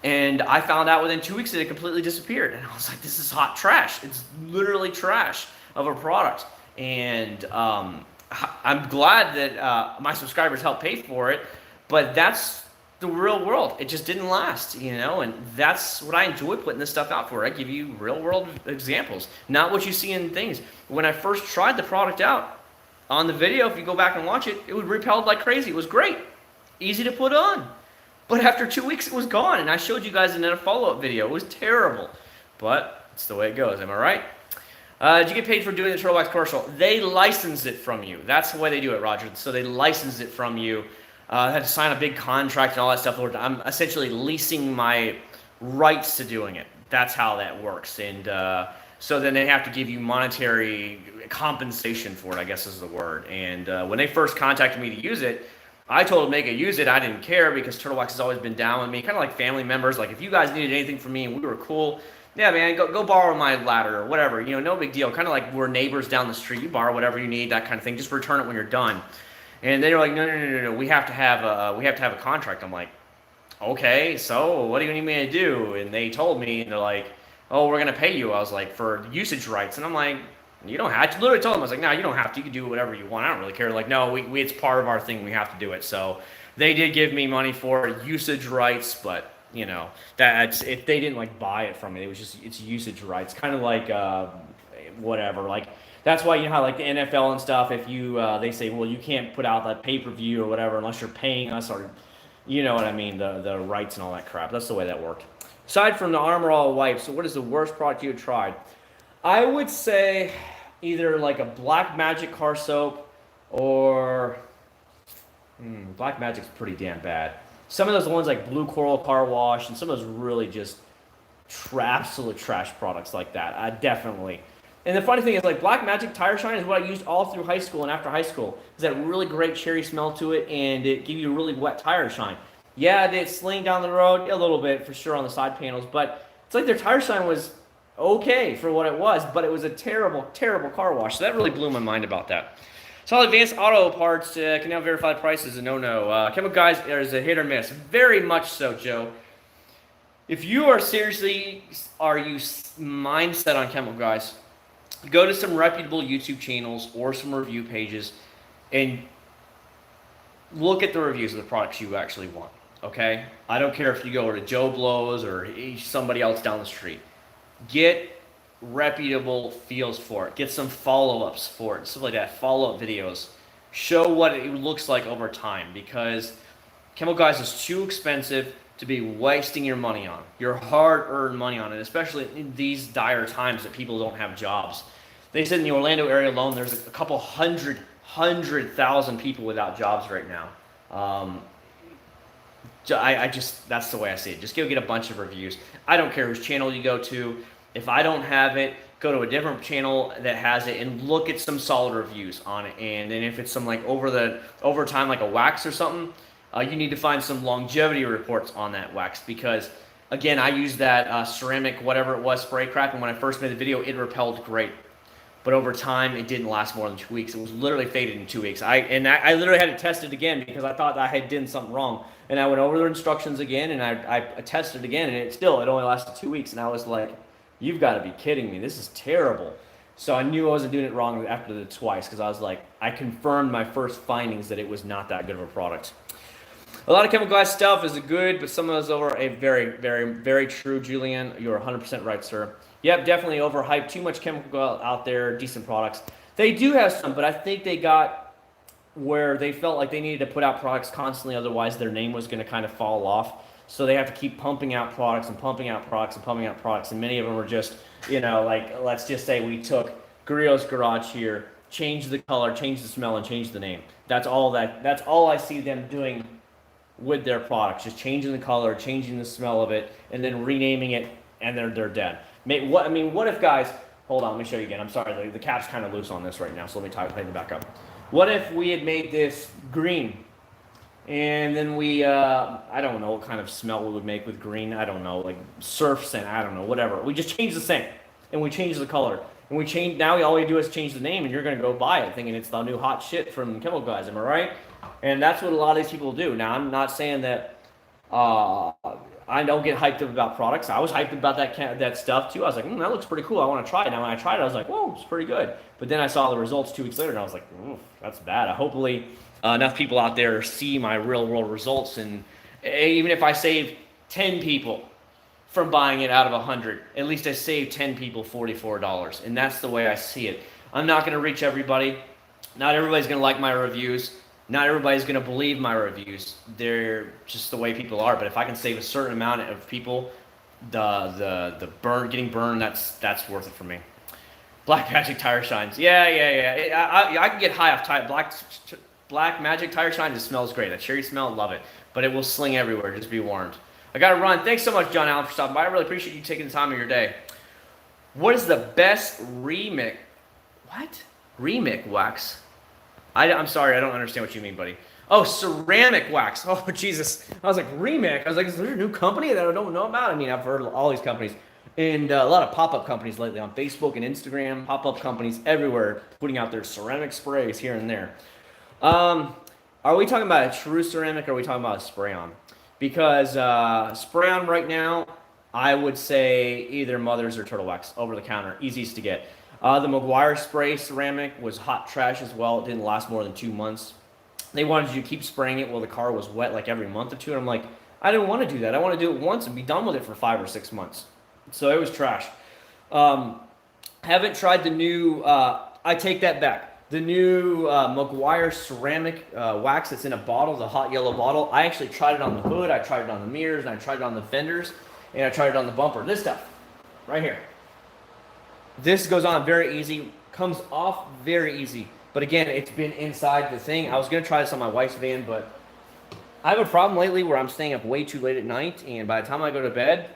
And I found out within 2 weeks that it completely disappeared. And I was like, this is hot trash. It's literally trash of a product. And I'm glad that my subscribers helped pay for it, but that's the real world. It just didn't last, and that's what I enjoy putting this stuff out for. I give you real world examples, not what you see in things. When I first tried the product out on the video, if you go back and watch it, it was repelled like crazy. It was great, easy to put on. But after 2 weeks, it was gone, and I showed you guys in a follow-up video. It was terrible, but it's the way it goes. Am I right? Did you get paid for doing the Turtle Wax commercial? They licensed it from you. That's the way they do it, Roger. So they licensed it from you. I had to sign a big contract and all that stuff. I'm essentially leasing my rights to doing it. That's how that works. And so then they have to give you monetary compensation for it, I guess is the word. And when they first contacted me to use it, I told them they could use it. I didn't care because Turtle Wax has always been down with me, kind of like family members. Like, if you guys needed anything from me and we were cool, yeah, man, go borrow my ladder or whatever. No big deal. Kind of like we're neighbors down the street. You borrow whatever you need, that kind of thing. Just return it when you're done. And they were like, no. We have to have a contract. I'm like, okay, so what do you need me to do? And they told me, and they're like, oh, we're gonna pay you. I was like, for usage rights. And I'm like, you don't have to. Literally told them, I was like, no, you don't have to. You can do whatever you want. I don't really care. Like, no, it's part of our thing. We have to do it. So they did give me money for usage rights, but that's, if they didn't like buy it from me, it was just, it's usage rights. Kind of like whatever. Like, that's why, how like the NFL and stuff, if you they say, well, you can't put out that pay-per-view or whatever unless you're paying us, or you know what I mean, the rights and all that crap. That's the way that worked. Aside from the Armor All wipes, so what is the worst product you have tried? I would say either like a Black Magic car soap, or Black Magic's pretty damn bad. Some of those ones like Blue Coral Car Wash, and some of those really just absolute trash products like that. Definitely. And the funny thing is, like, Black Magic Tire Shine is what I used all through high school and after high school. It's that really great cherry smell to it, and it gives you a really wet tire shine. Yeah, it did sling down the road a little bit for sure on the side panels, but it's like their tire shine was okay for what it was, but it was a terrible, terrible car wash. So that really blew my mind about that. Solid Advanced Auto Parts can now verify the price is a no-no. Chemical Guys is a hit or miss. Very much so, Joe. If you are seriously, mindset on Chemical Guys, go to some reputable YouTube channels or some review pages and look at the reviews of the products you actually want, okay? I don't care if you go to Joe Blow's or somebody else down the street. Get reputable feels for it. Get some follow-ups for it, stuff like that, follow-up videos. Show what it looks like over time, because Chemical Guys is too expensive to be wasting your money on, your hard-earned money on it, especially in these dire times that people don't have jobs. They said in the Orlando area alone, there's a couple hundred thousand people without jobs right now. I just, that's the way I see it. Just go get a bunch of reviews. I don't care whose channel you go to. If I don't have it, go to a different channel that has it and look at some solid reviews on it. And then if it's some like over time, like a wax or something, you need to find some longevity reports on that wax, because again, I used that ceramic, whatever it was, spray crap. And when I first made the video, it repelled great. But over time, it didn't last more than 2 weeks. It was literally faded in 2 weeks. I literally had to test it again because I thought I had done something wrong. And I went over the instructions again, and I tested it again, and it only lasted 2 weeks. And I was like, you've got to be kidding me. This is terrible. So I knew I wasn't doing it wrong after the twice, because I was like, I confirmed my first findings that it was not that good of a product. A lot of Chemical Guys stuff is good, but some of those over a very, very, very true, Julian. You're 100% right, sir. Yep, definitely overhyped. Too much chemical out there, decent products. They do have some, but I think they got where they felt like they needed to put out products constantly, otherwise their name was going to kind of fall off. So they have to keep pumping out products and pumping out products and pumping out products. And many of them are just, like, let's just say we took Grillo's Garage here, changed the color, changed the smell, and changed the name. That's all I see them doing with their products, just changing the color, changing the smell of it, and then renaming it, and they're dead. What if, guys, hold on, let me show you again. I'm sorry, the cap's kind of loose on this right now, so let me tighten it back up. What if we had made this green, and then we, I don't know what kind of smell we would make with green. I don't know, like surf scent, I don't know, whatever. We just changed the scent, and we changed the color. And now all we do is change the name, and you're going to go buy it thinking it's the new hot shit from Chemical Guys, am I right? And that's what a lot of these people do. Now, I'm not saying that I don't get hyped up about products. I was hyped about that stuff too. I was like, that looks pretty cool. I want to try it. Now, when I tried it, I was like, whoa, it's pretty good. But then I saw the results 2 weeks later, and I was like, that's bad. Hopefully, enough people out there see my real-world results. And even if I save 10 people from buying it out of 100, at least I saved 10 people $44. And that's the way I see it. I'm not going to reach everybody. Not everybody's going to like my reviews. Not everybody's going to believe my reviews. They're just the way people are. But if I can save a certain amount of people, getting burned, that's worth it for me. Black Magic Tire Shines. Yeah. I can get high off Black Magic Tire Shines. It smells great. That cherry smell, love it. But it will sling everywhere. Just be warned. I got to run. Thanks so much, John Allen, for stopping by. I really appreciate you taking the time of your day. What is the best remix? What? Remix wax? I'm sorry, I don't understand what you mean, buddy. Oh, ceramic wax. Oh, Jesus. I was like, remix? I was like, is there a new company that I don't know about? I mean, I've heard of all these companies. And a lot of pop-up companies lately on Facebook and Instagram. Pop-up companies everywhere putting out their ceramic sprays here and there. Are we talking about a true ceramic, or are we talking about a spray-on? Because spray-on right now, I would say either Mother's or Turtle Wax, over the counter, easiest to get. The McGuire spray ceramic was hot trash as well. It didn't last more than 2 months. They wanted you to keep spraying it while the car was wet like every month or two. And I'm like, I didn't want to do that. I want to do it once and be done with it for 5 or 6 months. So it was trash. Haven't tried the new, I take that back. The new McGuire ceramic wax that's in a bottle, the hot yellow bottle. I actually tried it on the hood. I tried it on the mirrors, and I tried it on the fenders, and I tried it on the bumper. This stuff right here. This goes on very easy, comes off very easy. But again, it's been inside the thing. I was going to try this on my wife's van, but I have a problem lately where I'm staying up way too late at night, and by the time I go to bed,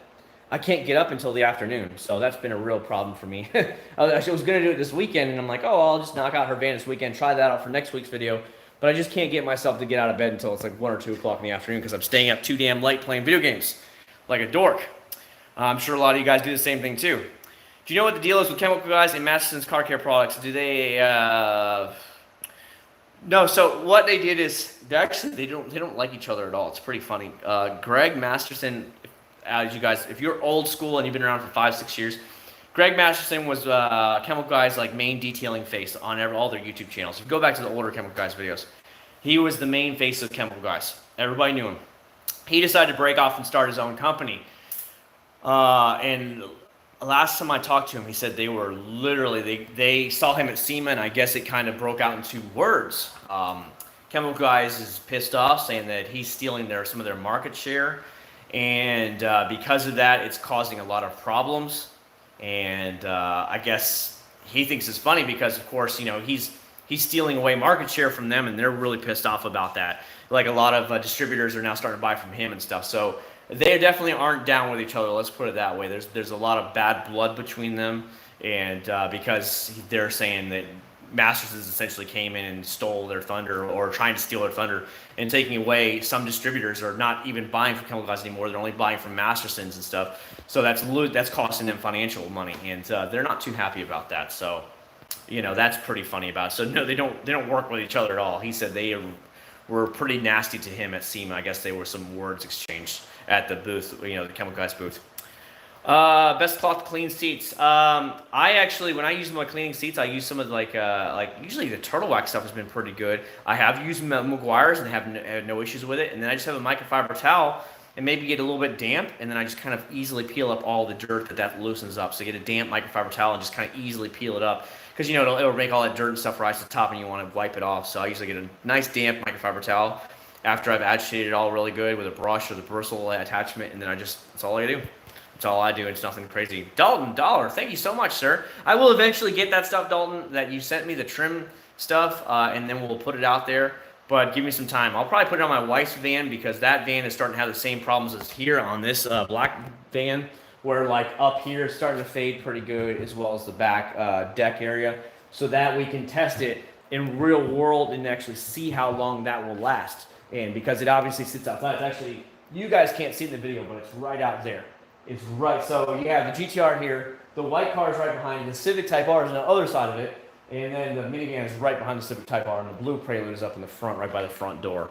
I can't get up until the afternoon. So that's been a real problem for me. I was going to do it this weekend, and I'm like, I'll just knock out her van this weekend, try that out for next week's video. But I just can't get myself to get out of bed until it's like 1 or 2 o'clock in the afternoon because I'm staying up too damn late playing video games like a dork. I'm sure a lot of you guys do the same thing too. Do you know what the deal is with Chemical Guys and Masterson's car care products? Do they, no, so what they did is, they don't like each other at all. It's pretty funny. Greg Masterson, as you guys, if you're old school and you've been around for 5-6 years, Greg Masterson was Chemical Guys' like main detailing face on all their YouTube channels. If you go back to the older Chemical Guys videos, He was the main face of Chemical Guys. Everybody knew him. He decided to break off and start his own company. And last time I talked to him, he said they were literally, they saw him at SEMA, and I guess it kind of broke out into words. Chemical Guys is pissed off, saying that he's stealing some of their market share. And because of that, it's causing a lot of problems. And I guess he thinks it's funny because, of course, he's stealing away market share from them, and they're really pissed off about that. Like a lot of distributors are now starting to buy from him and stuff. So they definitely aren't down with each other. Let's put it that way. There's a lot of bad blood between them, and because they're saying that Mastersons essentially came in and stole their thunder, or trying to steal their thunder, and taking away. Some distributors are not even buying from Chemical Guys anymore. They're only buying from Mastersons and stuff. So that's costing them financial money, and they're not too happy about that. So that's pretty funny about it. So no, they don't work with each other at all. He said they were pretty nasty to him at SEMA. I guess there were some words exchanged at the booth, the Chemical Guys booth. Best cloth to clean seats. I actually, when I use my cleaning seats, I use some of like usually the turtle wax stuff has been pretty good. I have used Maguire's and have no issues with it. And then I just have a microfiber towel and maybe get a little bit damp, and then I just kind of easily peel up all the dirt that loosens up. So get a damp microfiber towel and just kind of easily peel it up, because it'll make all that dirt and stuff rise to the top, and you want to wipe it off. So I usually get a nice damp microfiber towel after I've agitated it all really good with a brush or the bristle attachment, and then that's all I do. That's all I do. It's nothing crazy. Dalton, $1. Thank you so much, sir. I will eventually get that stuff, Dalton, that you sent me, the trim stuff, and then we'll put it out there. But give me some time. I'll probably put it on my wife's van, because that van is starting to have the same problems as here on this black van, where like up here it's starting to fade pretty good, as well as the back deck area, so that we can test it in real world and actually see how long that will last. And because it obviously sits outside, it's actually, you guys can't see it in the video, but it's right out there. It's right, so you have the GTR here, the white car is right behind, the Civic Type R is on the other side of it, and then the minivan is right behind the Civic Type R, and the blue Prelude is up in the front, right by the front door.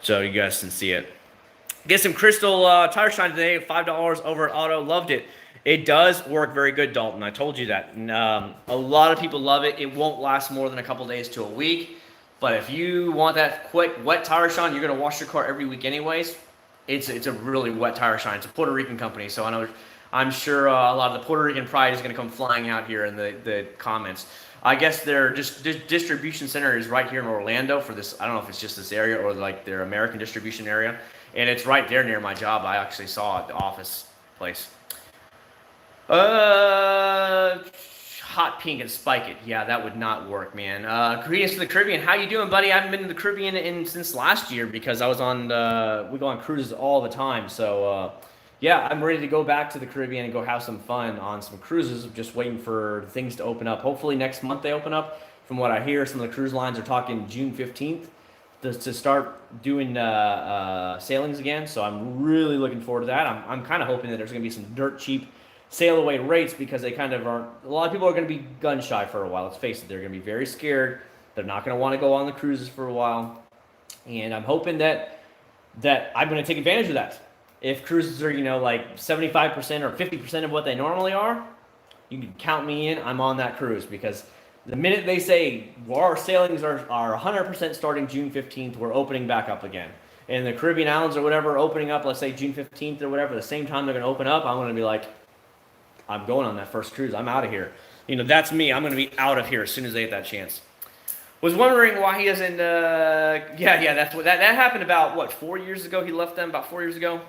So you guys can see it. Get some Crystal tire shine today, $5 over at Auto. Loved it. It does work very good, Dalton. I told you that. And, a lot of people love it. It won't last more than a couple days to a week. But if you want that quick, wet tire shine, you're going to wash your car every week anyways. It's a really wet tire shine. It's a Puerto Rican company, so I'm sure a lot of the Puerto Rican pride is going to come flying out here in the comments. I guess their distribution center is right here in Orlando for this. I don't know if it's just this area or like their American distribution area. And it's right there near my job. I actually saw it, the office place. Hot pink and spike it. Yeah, that would not work, man. Greetings to the Caribbean. How you doing, buddy? I haven't been to the Caribbean since last year, because I was we go on cruises all the time. So, yeah, I'm ready to go back to the Caribbean and go have some fun on some cruises. Just waiting for things to open up. Hopefully next month they open up. From what I hear, some of the cruise lines are talking June 15th to start doing sailings again. So I'm really looking forward to that. I'm kind of hoping that there's going to be some dirt cheap sail away rates, because they kind of aren't. A lot of people are going to be gun shy for a while. Let's face it, they're going to be very scared. They're not going to want to go on the cruises for a while, and I'm hoping that I'm going to take advantage of that. If cruises are like 75% or 50% of what they normally are, you can count me in. I'm on that cruise, because the minute they say our sailings are 100% starting June 15th, we're opening back up again. And the Caribbean islands or whatever are opening up, let's say June 15th or whatever, the same time they're going to open up, I'm going to be like, I'm going on that first cruise. I'm out of here. That's me. I'm going to be out of here as soon as they get that chance. Was wondering why he doesn't, that's what, that happened about, 4 years ago? He left them about 4 years ago?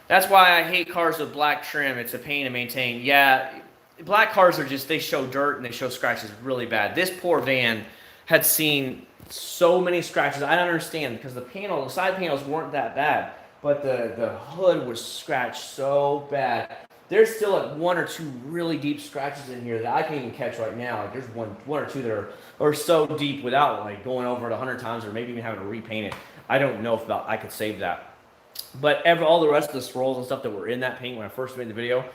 That's why I hate cars with black trim. It's a pain to maintain. Yeah, black cars are just, they show dirt and they show scratches really bad. This poor van had seen so many scratches. I don't understand, because the side panels weren't that bad, but the hood was scratched so bad. There's still like one or two really deep scratches in here that I can't even catch right now. Like there's one or two that are so deep without like going over it 100 times or maybe even having to repaint it. I don't know if I could save that. But all the rest of the swirls and stuff that were in that paint when I first made the video,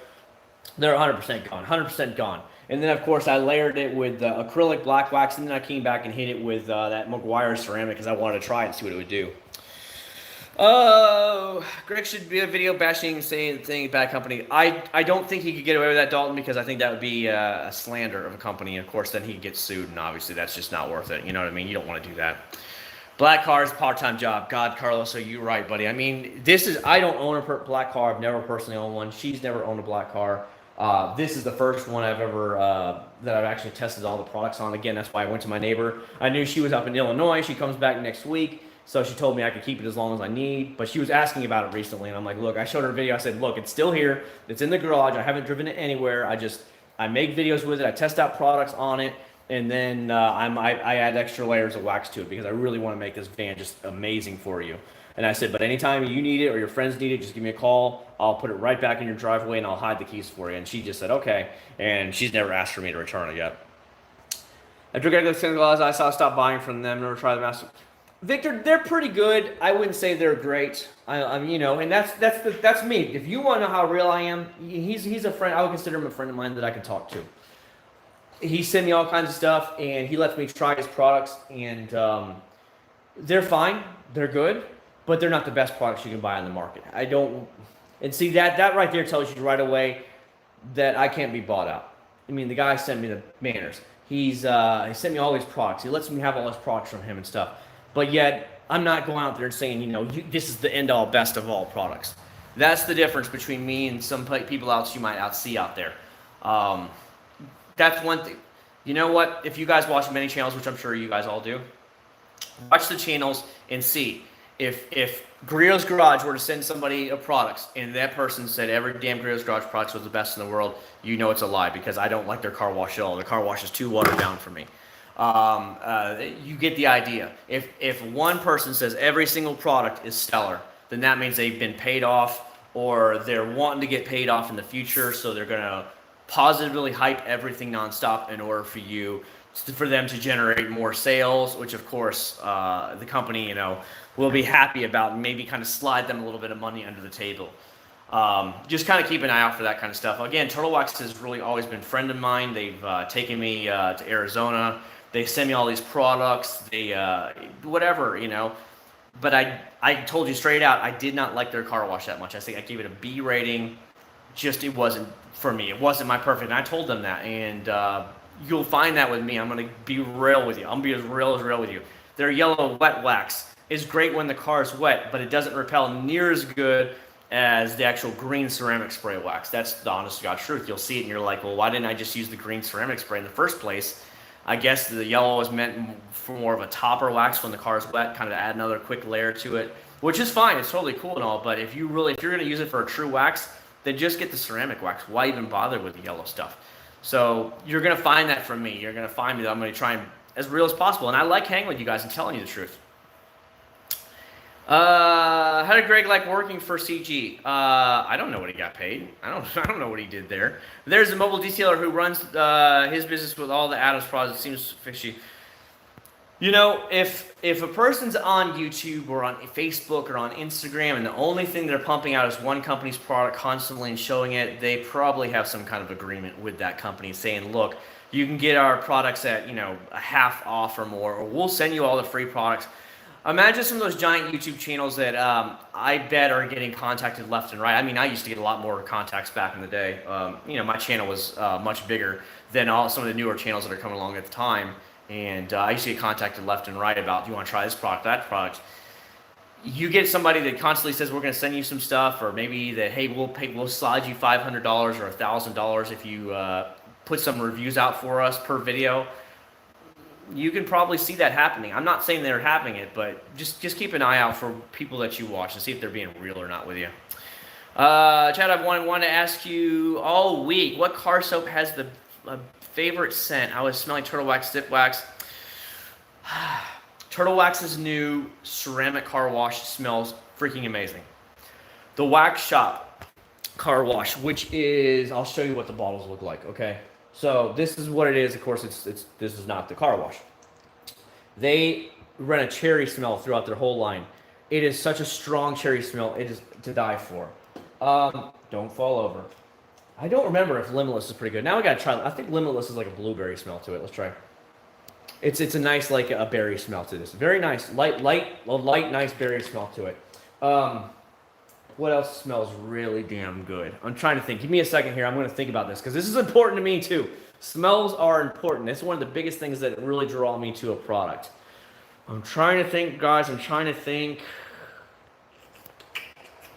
they're 100% gone, 100% gone. And then of course I layered it with acrylic black wax, and then I came back and hit it with that Maguire ceramic because I wanted to try it and see what it would do. Oh, Greg should be a video bashing, saying bad company. I don't think he could get away with that, Dalton, because I think that would be a slander of a company. And of course, then he'd get sued, and obviously that's just not worth it. You know what I mean? You don't want to do that. Black car is a part-time job. God, Carlos, are you right, buddy? I mean, I don't own a black car. I've never personally owned one. She's never owned a black car. This is the first one I've ever, that I've actually tested all the products on. Again, that's why I went to my neighbor. I knew she was up in Illinois. She comes back next week. So she told me I could keep it as long as I need. But she was asking about it recently. And I'm like, look, I showed her a video. I said, look, it's still here. It's in the garage. I haven't driven it anywhere. I make videos with it. I test out products on it. And then I add extra layers of wax to it because I really want to make this van just amazing for you. And I said, but anytime you need it or your friends need it, just give me a call. I'll put it right back in your driveway and I'll hide the keys for you. And she just said, okay. And she's never asked for me to return it yet. After getting the sunglasses, I saw stop buying from them. Never tried them. Victor, they're pretty good. I wouldn't say they're great. I'm and that's me. If you want to know how real I am, he's a friend. I would consider him a friend of mine that I can talk to. He sent me all kinds of stuff, and he lets me try his products, and they're fine. They're good, but they're not the best products you can buy on the market. And see, that right there tells you right away that I can't be bought out. I mean, the guy sent me the manners. He sent me all these products. He lets me have all his products from him and stuff. But yet, I'm not going out there and saying, this is the end-all, best of all products. That's the difference between me and some people else you might see out there. That's one thing. You know what? If you guys watch many channels, which I'm sure you guys all do, watch the channels and see if Grillo's Garage were to send somebody a products and that person said every damn Grillo's Garage products was the best in the world, you know it's a lie because I don't like their car wash at all. Their car wash is too watered down for me. You get the idea. If one person says every single product is stellar, then that means they've been paid off or they're wanting to get paid off in the future, so they're going to positively hype everything nonstop in order for them to generate more sales, which of course the company will be happy about and maybe kind of slide them a little bit of money under the table. Just kind of keep an eye out for that kind of stuff. Again, Turtle Wax has really always been a friend of mine. They've taken me to Arizona. They send me all these products. They whatever. But I told you straight out, I did not like their car wash that much. I think I gave it a B rating. Just it wasn't for me. It wasn't my perfect. And I told them that. And you'll find that with me. I'm going to be real with you. I'm going to be as real with you. Their yellow wet wax is great when the car is wet, but it doesn't repel near as good as the actual green ceramic spray wax. That's the honest to God truth. You'll see it and you're like, well, why didn't I just use the green ceramic spray in the first place? I guess the yellow is meant for more of a topper wax when the car is wet, kind of add another quick layer to it, which is fine. It's totally cool and all, but if you're going to use it for a true wax, then just get the ceramic wax. Why even bother with the yellow stuff? So you're going to find that from me. You're going to find me that I'm going to try and as real as possible. And I like hanging with you guys and telling you the truth. How did Greg like working for CG? I don't know what he got paid. I don't know what he did there. There's a mobile detailer who runs his business with all the Adams products. It seems fishy. If a person's on YouTube or on Facebook or on Instagram and the only thing they're pumping out is one company's product constantly and showing it, they probably have some kind of agreement with that company saying, look, you can get our products at, a half off or more, or we'll send you all the free products. Imagine some of those giant YouTube channels that I bet are getting contacted left and right. I mean, I used to get a lot more contacts back in the day. My channel was much bigger than some of the newer channels that are coming along at the time. And I used to get contacted left and right about, do you want to try this product, that product? You get somebody that constantly says, we're going to send you some stuff, or maybe that, hey, we'll slide you $500 or $1,000 if you put some reviews out for us per video. You can probably see that happening. I'm not saying they're having it, but just keep an eye out for people that you watch and see if they're being real or not with you. Chad, I've wanted to ask you all week, what car soap has the favorite scent? I was smelling Turtle Wax, Stiff Wax. Turtle Wax's new ceramic car wash smells freaking amazing. The Wax Shop car wash, which is, I'll show you what the bottles look like, okay? So this is what it is. Of course, this is not the car wash. They run a cherry smell throughout their whole line. It is such a strong cherry smell. It is to die for. Don't fall over. I don't remember if Limitless is pretty good. Now we gotta try. I think Limitless is like a blueberry smell to it. Let's try. It's a nice like a berry smell to this. Very nice, light, nice berry smell to it. What else smells really damn good? I'm trying to think. Give me a second here. I'm going to think about this because this is important to me too. Smells are important. It's one of the biggest things that really draw me to a product. I'm trying to think, guys. I'm trying to think.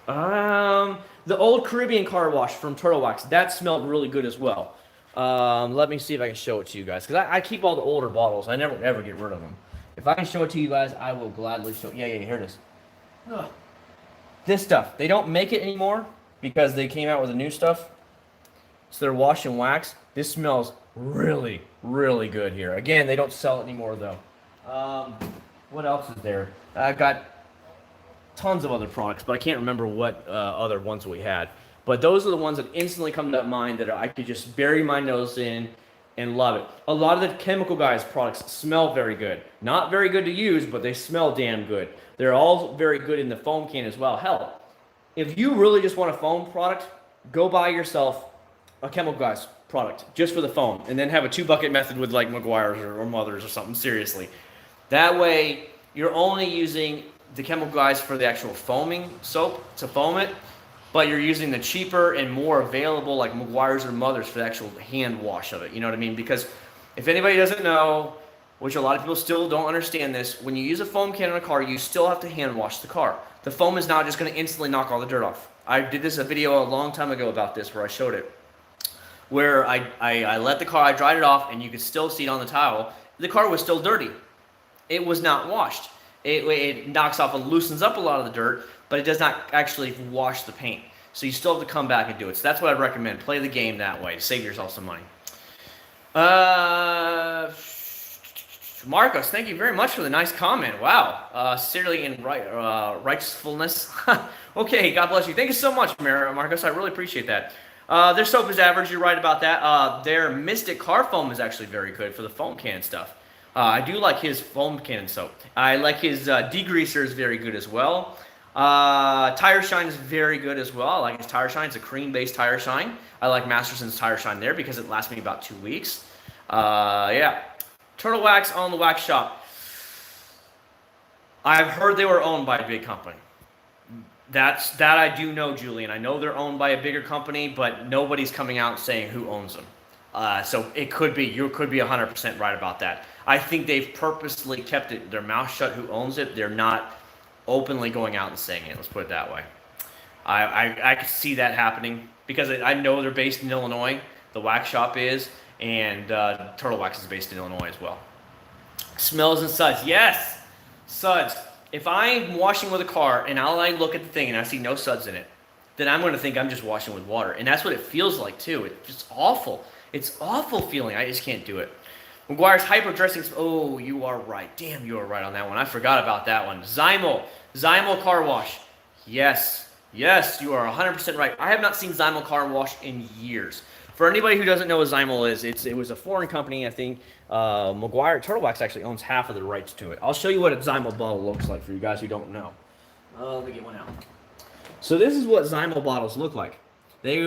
The old Caribbean car wash from Turtle Wax, that smelled really good as well. Let me see if I can show it to you guys, because I keep all the older bottles. I never ever get rid of them. If I can show it to you guys, I will gladly show. Yeah, here it is. Ugh. This stuff, they don't make it anymore because they came out with the new stuff. So they're wash and wax. This smells really, really good here. Again, they don't sell it anymore though. What else is there? I got tons of other products, but I can't remember what other ones we had. But those are the ones that instantly come to mind that I could just bury my nose in and love it. A lot of the Chemical Guys products smell very good. Not very good to use, but they smell damn good. They're all very good in the foam can as well. Hell, if you really just want a foam product, go buy yourself a Chemical Guys product just for the foam, and then have a 2-bucket method with like McGuire's or Mother's or something, seriously. That way, you're only using the Chemical Guys for the actual foaming soap to foam it, but you're using the cheaper and more available like McGuire's or Mother's for the actual hand wash of it. You know what I mean? Because if anybody doesn't know, which a lot of people still don't understand this, when you use a foam can in a car, you still have to hand wash the car. The foam is not just going to instantly knock all the dirt off. I did a video a long time ago about this where I showed it, where I let the car, I dried it off, and you could still see it on the towel. The car was still dirty. It was not washed. It knocks off and loosens up a lot of the dirt, but it does not actually wash the paint. So you still have to come back and do it. So that's what I'd recommend. Play the game that way to save yourself some money. Marcos, thank you very much for the nice comment. Wow. Sincerely in rightfulness. Okay, God bless you. Thank you so much, Marcos. I really appreciate that. Their soap is average. You're right about that. Their Mystic car foam is actually very good for the foam can stuff. I do like his foam can soap. I like his degreaser is very good as well. Tire Shine is very good as well. I like his Tire Shine. It's a cream-based Tire Shine. I like Masterson's Tire Shine there because it lasts me about 2 weeks. Yeah. Turtle Wax on the Wax Shop. I've heard they were owned by a big company. That I do know, Julian. I know they're owned by a bigger company, but nobody's coming out saying who owns them. So it could be, you could be 100% right about that. I think they've purposely kept their mouth shut who owns it. They're not openly going out and saying it. Let's put it that way. I could see that happening because I know they're based in Illinois. The wax shop is, and Turtle Wax is based in Illinois as well. Smells and suds. Yes, suds. If I'm washing with a car and I look at the thing and I see no suds in it, then I'm going to think I'm just washing with water. And that's what it feels like too. It's just awful. It's awful feeling. I just can't do it. McGuire's Hyper Dressing. Oh, you are right. Damn, you are right on that one. I forgot about that one. Zaino Car Wash. Yes, you are 100% right. I have not seen Zaino Car Wash in years. For anybody who doesn't know what Zaino is, it was a foreign company. I think Turtle Wax actually owns half of the rights to it. I'll show you what a Zaino bottle looks like for you guys who don't know. Let me get one out. So this is what Zaino bottles look like. They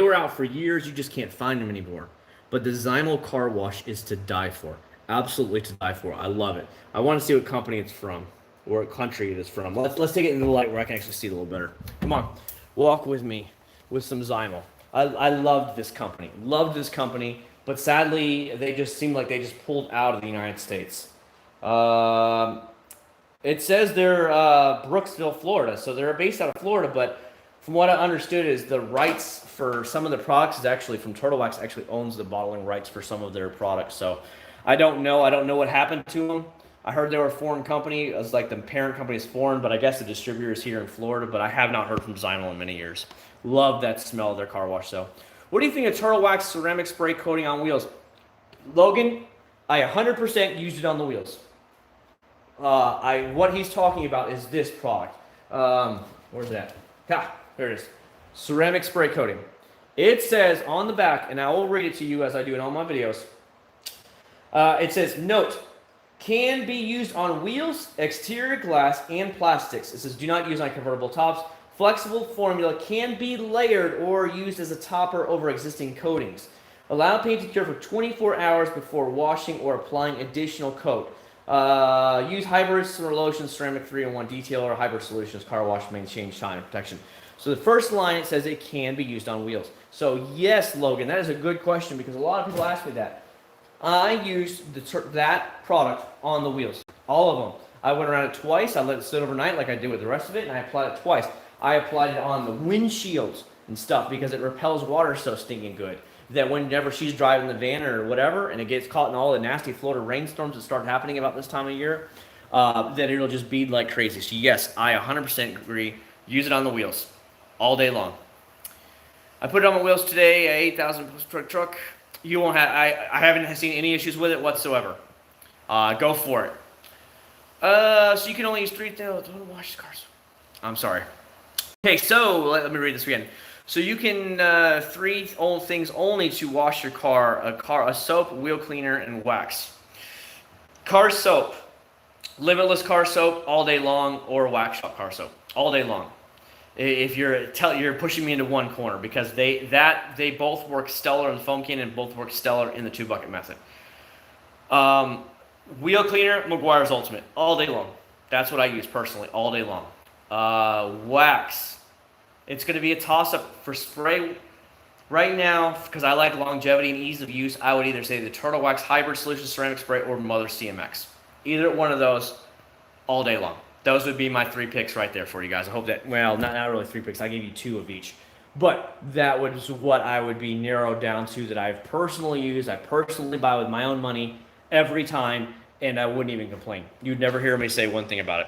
were out for years. You just can't find them anymore. But the Zaino Car Wash is to die for. Absolutely to die for. I love it. I want to see what company it's from, or what country it is from. Let's take it into the light where I can actually see it a little better. Come on, walk with me with some Zaino. I loved this company. But sadly, they just seem like they just pulled out of the United States. It says they're Brooksville, Florida, so they're based out of Florida, but from what I understood is the rights for some of the products is actually from Turtle Wax actually owns the bottling rights for some of their products. So I don't know what happened to them. I heard they were a foreign company. It was like the parent company is foreign, but I guess the distributor is here in Florida, but I have not heard from Zaino in many years. Love that smell of their car wash though. What do you think of Turtle Wax ceramic spray coating on wheels? Logan, I 100% used it on the wheels. What he's talking about is this product. Where's that? There it is. Ceramic spray coating. It says on the back, and I will read it to you as I do in all my videos. It says, note, can be used on wheels, exterior glass, and plastics. It says, do not use on convertible tops. Flexible formula can be layered or used as a topper over existing coatings. Allow paint to cure for 24 hours before washing or applying additional coat. Use hybrid solutions, ceramic 3-in-1 detail, or hybrid solutions, car wash, maintain shine and protection. So the first line, it says it can be used on wheels. So yes, Logan, that is a good question because a lot of people ask me that. I use that product on the wheels. all of them. I went around it twice. I let it sit overnight like I did with the rest of it, and I applied it twice. I applied it on the windshields and stuff because it repels water so stinking good that whenever she's driving the van or whatever and it gets caught in all the nasty Florida rainstorms that start happening about this time of year, that it'll just bead like crazy. So yes, I 100% agree. Use it on the wheels all day long. I put it on my wheels today, a 8,000 truck. You won't have. I haven't seen any issues with it whatsoever. Go for it. So you can only use 3,000. Don't wash cars. I'm sorry. Okay, so let me read this again. So you can 3 old things only to wash your car: a soap, wheel cleaner, and wax. Car soap, limitless car soap all day long, or wax shop car soap all day long. If you're pushing me into one corner, because they both work stellar in the foam can and both work stellar in the 2-bucket method. Wheel cleaner, Meguiar's Ultimate, all day long. That's what I use personally, all day long. Wax, it's going to be a toss-up for spray. Right now, because I like longevity and ease of use, I would either say the Turtle Wax Hybrid Solution Ceramic Spray or Mother CMX. Either one of those, all day long. Those would be my 3 picks right there for you guys. I hope that, well, not really 3 picks. I gave you 2 of each. But that was what I would be narrowed down to that I've personally used. I personally buy with my own money every time, and I wouldn't even complain. You'd never hear me say one thing about it.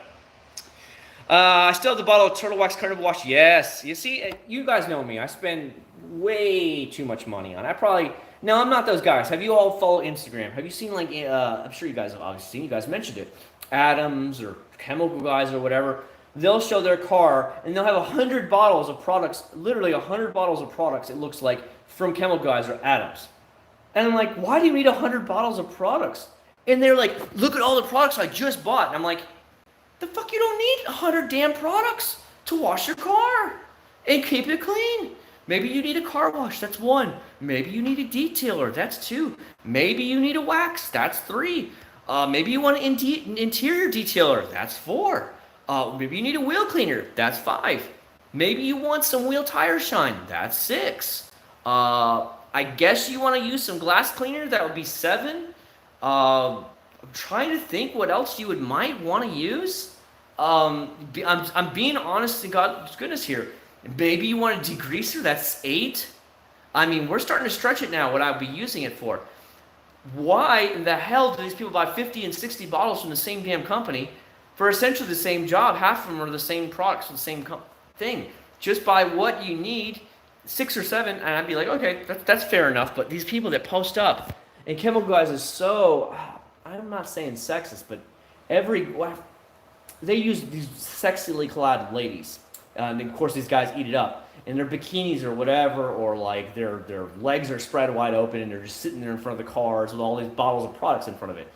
I still have the bottle of Turtle Wax Carnival Wash. Yes. You see, you guys know me. I spend way too much money on it. Now, I'm not those guys. Have you all followed Instagram? Have you seen, like, I'm sure you guys have obviously seen, you guys mentioned it, Adams or Chemical Guys or whatever. They'll show their car, and they'll have 100 bottles of products, literally 100 bottles of products, it looks like, from Chemical Guys or Adams. And I'm like, why do you need 100 bottles of products? And they're like, look at all the products I just bought. And I'm like, the fuck, you don't need 100 damn products to wash your car and keep it clean. Maybe you need a car wash, that's 1. Maybe you need a detailer, that's 2. Maybe you need a wax, that's 3. Maybe you want an interior detailer, that's 4. Maybe you need a wheel cleaner, that's 5. Maybe you want some wheel tire shine, that's 6. I guess you want to use some glass cleaner, that would be 7. I'm trying to think what else you might want to use. I'm being honest to God's goodness here. Maybe you want a degreaser, that's 8. I mean, we're starting to stretch it now, what I'd be using it for. Why in the hell do these people buy 50 and 60 bottles from the same damn company for essentially the same job? Half of them are the same products, the same thing. Just buy what you need, 6 or 7, and I'd be like, okay, that's fair enough. But these people that post up, and Chemical Guys is so, I'm not saying sexist, but they use these sexily clad ladies. And of course, these guys eat it up. And their bikinis or whatever, or like their legs are spread wide open and they're just sitting there in front of the cars with all these bottles of products in front of it.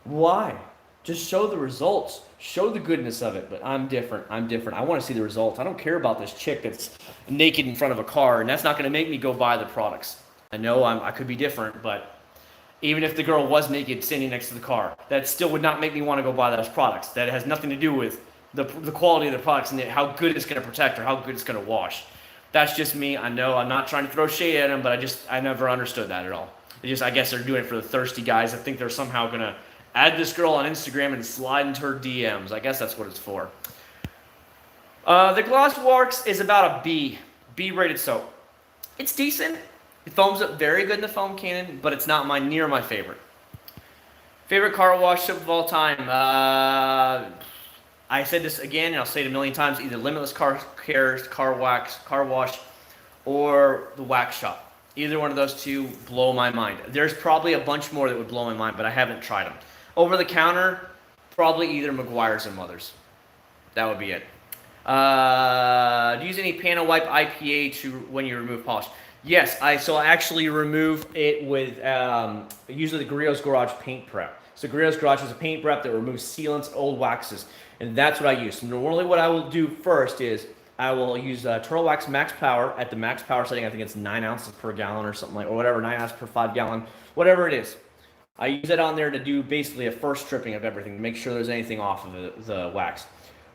Why? Just show the results. Show the goodness of it. But I'm different. I want to see the results. I don't care about this chick that's naked in front of a car, and that's not going to make me go buy the products. I know I could be different, but even if the girl was naked standing next to the car, that still would not make me want to go buy those products. That has nothing to do with the quality of the products and how good it's going to protect or how good it's going to wash. That's just me. I know I'm not trying to throw shade at them, but I never understood that at all. I guess they're doing it for the thirsty guys. I think they're somehow going to add this girl on Instagram and slide into her DMs. I guess that's what it's for. The Gloss Works is about a B-rated soap. It's decent. It foams up very good in the foam cannon, but it's not near my favorite. Favorite car wash soap of all time? I said this again, and I'll say it a million times, either Limitless Car Cares, Car Wash, or the Wax Shop. Either one of those 2 blow my mind. There's probably a bunch more that would blow my mind, but I haven't tried them. Over the counter, probably either Meguiar's or Mother's. That would be it. Do you use any panel wipe IPA when you remove polish? Yes, I actually remove it with usually the Grillo's Garage paint prep. So Grillo's Garage is a paint prep that removes sealants, old waxes, and that's what I use. So normally what I will do first is I will use Turtle Wax Max Power at the max power setting. I think it's 9 ounces per gallon or something or whatever, 9 ounces per 5 gallon, whatever it is. I use it on there to do basically a first stripping of everything to make sure there's anything off of the wax.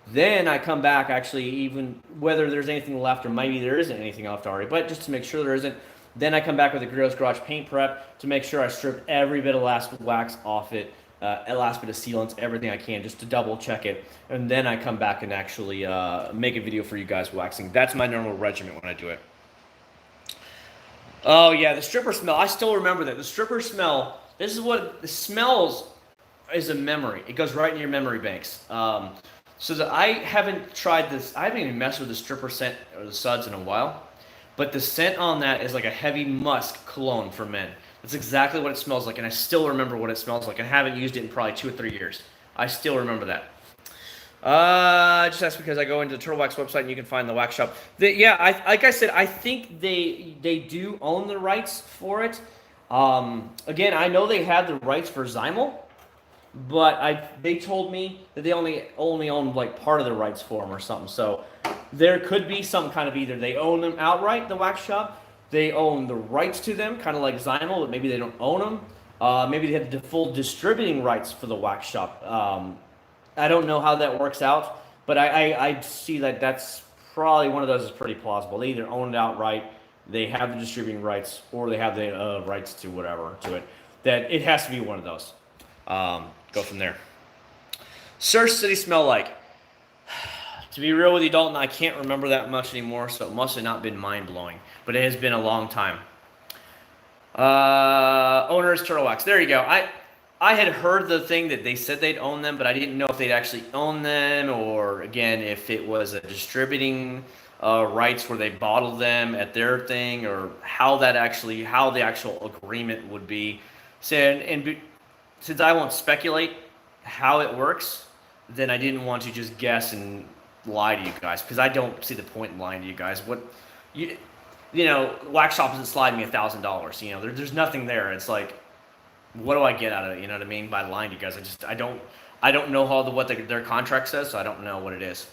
Then I come back, actually, even whether there's anything left or maybe there isn't anything left already, but just to make sure there isn't, then I come back with the Grillo's Garage paint prep to make sure I strip every bit of last wax off it last bit of sealants, everything I can just to double check it. And then I come back and actually make a video for you guys waxing. That's my normal regimen when I do it. Oh yeah, the stripper smell. I still remember that. The stripper smell, this is what, the smells is a memory. It goes right in your memory banks. So that I haven't tried this, I haven't even messed with the stripper scent or the suds in a while. But the scent on that is like a heavy musk cologne for men. That's exactly what it smells like, and I still remember what it smells like. I haven't used it in probably 2 or 3 years. I still remember that. Just that's because I go into the Turtle Wax website and you can find the wax shop. Yeah, like I said, I think they do own the rights for it. Again, I know they have the rights for Zaino, but they told me that they only own like part of the rights for them or something. So there could be some kind of either they own them outright, the wax shop, they own the rights to them, kind of like Zaino, but maybe they don't own them. Maybe they have the full distributing rights for the wax shop. I don't know how that works out, but I see that that's probably one of those is pretty plausible. They either own it outright, they have the distributing rights, or they have the rights to whatever to it. That it has to be one of those. Go from there. Surf City smell like. To be real with you, Dalton, I can't remember that much anymore, so it must have not been mind-blowing. But it has been a long time. Owners Turtle Wax. There you go. I had heard the thing that they said they'd own them, but I didn't know if they'd actually own them, or again, if it was a distributing rights where they bottled them at their thing, or how the actual agreement would be. So, and since I won't speculate how it works, then I didn't want to just guess and lie to you guys, because I don't see the point in lying to you guys. What you know, wax shop isn't sliding me $1,000. You know, there's nothing there. It's like, what do I get out of it? You know what I mean? By lying to you guys, I don't know what their contract says, so I don't know what it is.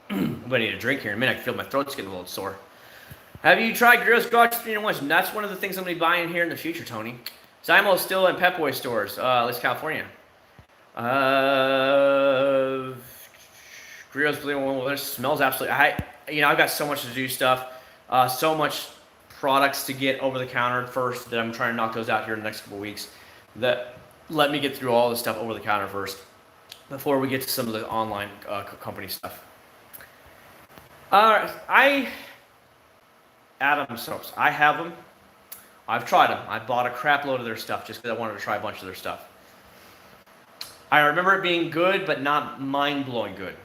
I'm gonna need a drink here in a minute. I can feel my throat's getting a little sore. Have you tried Grills Garage 3-in-1? That's one of the things I'm gonna be buying here in the future, Tony. Zaino is still in Pep Boy stores, at least California. Grills 3-in-1 smells absolutely. I've got so much to do stuff, so much products to get over the counter first that I'm trying to knock those out here in the next couple weeks. That let me get through all the stuff over the counter first before we get to some of the online company stuff. Adam soaps. I have them. I've tried them. I bought a crap load of their stuff just because I wanted to try a bunch of their stuff. I remember it being good, but not mind-blowing good.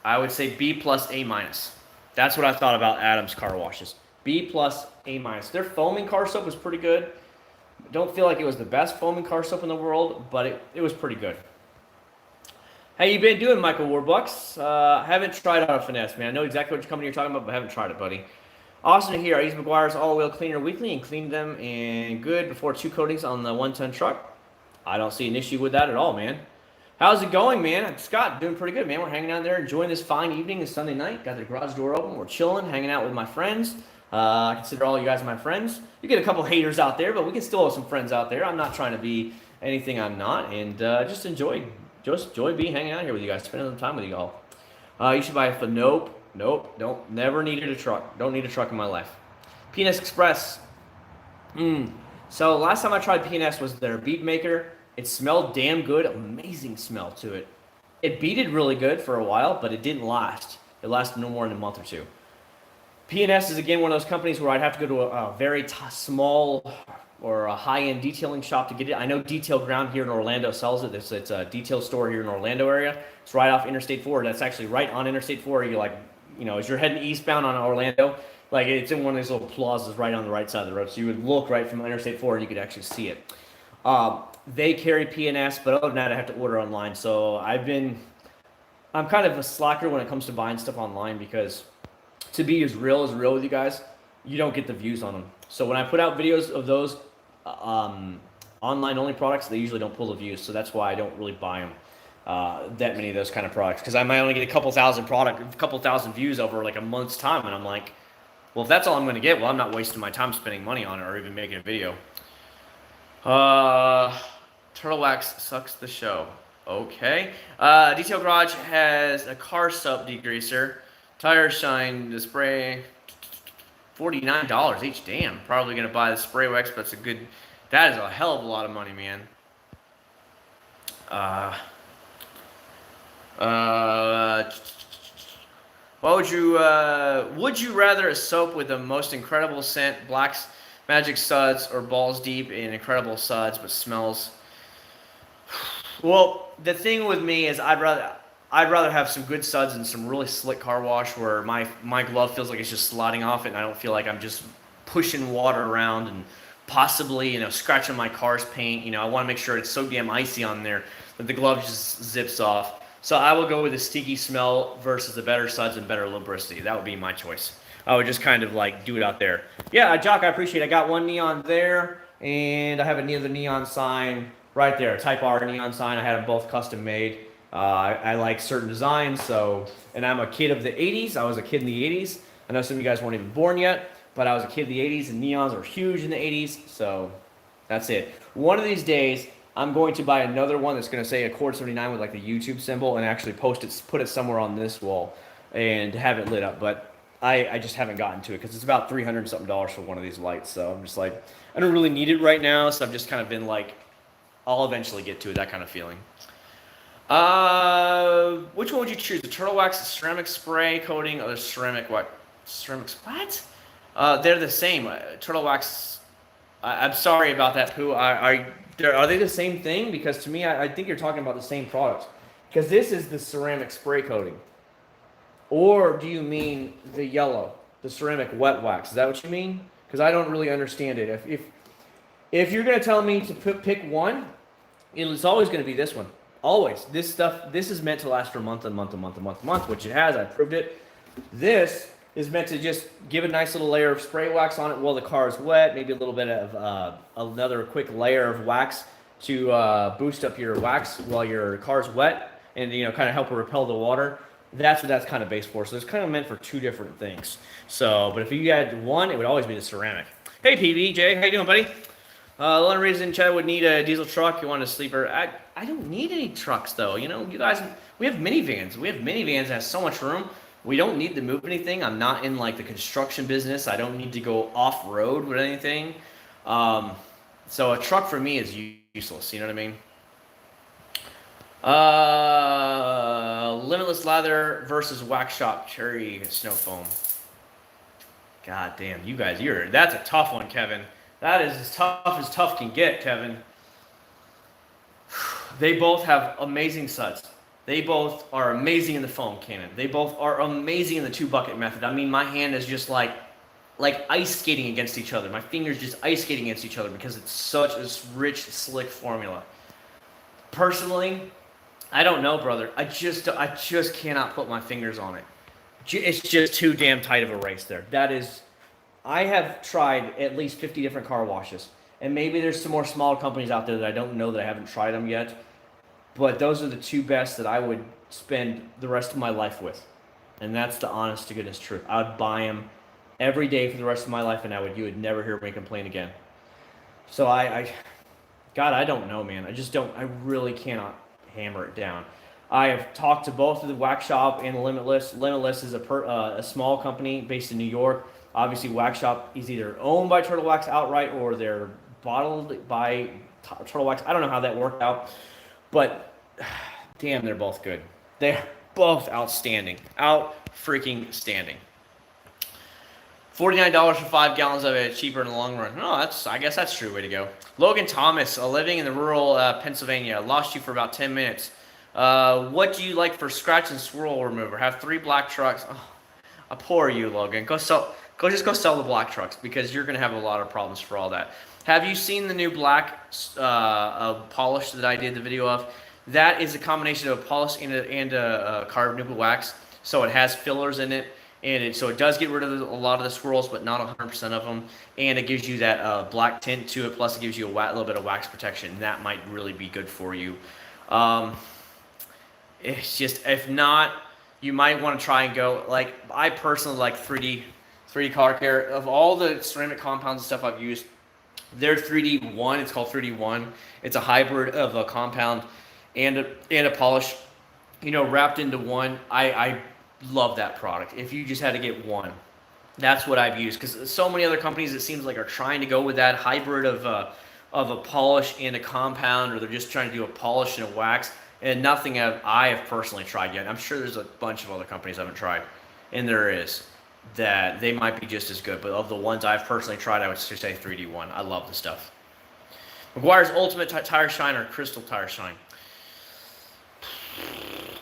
I would say B plus A minus. That's what I thought about Adam's car washes. B plus A minus. Their foaming car soap was pretty good. Don't feel like it was the best foaming car soap in the world, but it was pretty good. How you been doing, Michael Warbucks? Haven't tried out a Finesse, man. I know exactly which company you're talking about, but I haven't tried it, buddy. Austin here. I use McGuire's all-wheel cleaner weekly and clean them and good before 2 coatings on the 1-ton truck. I don't see an issue with that at all, man. How's it going, man? Scott, doing pretty good, man. We're hanging out there, enjoying this fine evening. It's Sunday night. Got the garage door open. We're chilling, hanging out with my friends. I consider all you guys my friends. You get a couple haters out there, but we can still have some friends out there. I'm not trying to be anything I'm not, and just enjoy being hanging out here with you guys, spending some time with you all. You should buy a nope. Don't never needed a truck. Don't need a truck in my life. PNS Express. So last time I tried PNS was their bead maker. It smelled damn good. Amazing smell to it. It beaded really good for a while, but it didn't last. It lasted no more than a month or two. PNS is again one of those companies where I'd have to go to a very small or a high-end detailing shop to get it. I know Detail Ground here in Orlando sells it. It's a detail store here in Orlando area. It's right off Interstate 4. That's actually right on Interstate 4. As you're heading eastbound on Orlando, like it's in one of these little plazas right on the right side of the road. So you would look right from Interstate 4 and you could actually see it. They carry PNS, but other than that, I have to order online. So I'm kind of a slacker when it comes to buying stuff online because to be as real with you guys, you don't get the views on them. So when I put out videos of those online only products, they usually don't pull the views. So that's why I don't really buy them that many of those kind of products, because I might only get a couple thousand views over like a month's time, and I'm like, well, if that's all I'm going to get, well, I'm not wasting my time spending money on it or even making a video. Turtle Wax sucks the show. Okay. Detail Garage has a car soap degreaser, tire shine, the spray, $49 each. Damn, probably gonna buy the spray wax, but that is a hell of a lot of money, man. Uh, uh, what would you rather a soap with the most incredible scent, Black's Magic Suds, or Balls Deep in incredible suds but smells? Well, the thing with me is I'd rather have some good suds and some really slick car wash where my glove feels like it's just sliding off it and I don't feel like I'm just pushing water around and possibly, scratching my car's paint. I want to make sure it's so damn icy on there that the glove just zips off. So I will go with a sticky smell versus the better suds and better lubricity. That would be my choice. I would just kind of like do it out there. Yeah, Jock, I appreciate it. I got one neon there, and I have another neon sign right there, Type R neon sign. I had them both custom made. I like certain designs, and I'm a kid of the 80s. I was a kid in the 80s. I know some of you guys weren't even born yet, but I was a kid in the 80s, and neons were huge in the 80s, so that's it. One of these days, I'm going to buy another one that's going to say Acc0rd79 with like the YouTube symbol and actually put it somewhere on this wall and have it lit up, but I just haven't gotten to it because it's about $300 something for one of these lights, so I'm just like, I don't really need it right now, so I've just kind of been like, I'll eventually get to it, that kind of feeling. Which one would you choose? The turtle wax, the ceramic spray coating, or the ceramic what? Ceramics? What? They're the same. Turtle wax. I'm sorry about that, Pooh. Are they the same thing? Because to me, I think you're talking about the same product. Because this is the ceramic spray coating. Or do you mean the yellow, the ceramic wet wax? Is that what you mean? Because I don't really understand it. If you're gonna tell me to pick one, it's always gonna be this one. Always. This is meant to last for a month, which it has. I proved it. This is meant to just give a nice little layer of spray wax on it while the car is wet. Maybe a little bit of another quick layer of wax to boost up your wax while your car's wet and kind of help it repel the water. That's what that's kind of based for. So it's kind of meant for two different things. So, but if you had one, it would always be the ceramic. Hey, PBJ, how you doing, buddy? The only reason Chad would need a diesel truck, you want a sleeper. I don't need any trucks, though. You guys, we have minivans. We have minivans that have so much room. We don't need to move anything. I'm not in, like, the construction business. I don't need to go off-road with anything. So a truck for me is useless. You know what I mean? Limitless Lather versus Wax Shop Cherry Snow Foam. God damn, you guys, that's a tough one, Kevin. That is as tough can get, Kevin. They both have amazing suds. They both are amazing in the foam cannon. They both are amazing in the 2-bucket method. I mean, my hand is just like ice skating against each other. My fingers just ice skating against each other because it's such a rich, slick formula. Personally, I don't know, brother. I just cannot put my fingers on it. It's just too damn tight of a race there. I have tried at least 50 different car washes. And maybe there's some more small companies out there that I don't know that I haven't tried them yet. But those are the two best that I would spend the rest of my life with. And that's the honest to goodness truth. I would buy them every day for the rest of my life, and you would never hear me complain again. So God, I don't know, man. I really cannot hammer it down. I have talked to both of the Wax Shop and Limitless. Limitless is a small company based in New York. Obviously, Wax Shop is either owned by Turtle Wax outright or they're bottled by Turtle Wax. I don't know how that worked out, but damn, they're both good. They're both outstanding. Out-freaking standing. $49 for 5 gallons of it, cheaper in the long run. No, I guess that's a true way to go. Logan Thomas, living in the rural Pennsylvania. Lost you for about 10 minutes. What do you like for scratch and swirl remover? Have 3 black trucks. Oh, poor you, Logan. Go sell the black trucks because you're going to have a lot of problems for all that. Have you seen the new black polish that I did the video of? That is a combination of a polish and a carved nickel wax. So it has fillers in it. So it does get rid of a lot of the swirls, but not 100% of them. And it gives you that black tint to it. Plus, it gives you a little bit of wax protection. That might really be good for you. It's just, if not, you might want to try and go, like, I personally like 3D car care. Of all the ceramic compounds and stuff I've used, their 3D1, it's called 3D1. It's a hybrid of a compound and a polish, wrapped into one. I love that product. If you just had to get one, that's what I've used. Because so many other companies, it seems like, are trying to go with that hybrid of of a polish and a compound, or they're just trying to do a polish and a wax, and nothing I have personally tried yet. I'm sure there's a bunch of other companies I haven't tried, and there is, that they might be just as good. But of the ones I've personally tried, I would just say 3D1. I love the stuff. Meguiar's Ultimate Tire Shine or Crystal Tire Shine.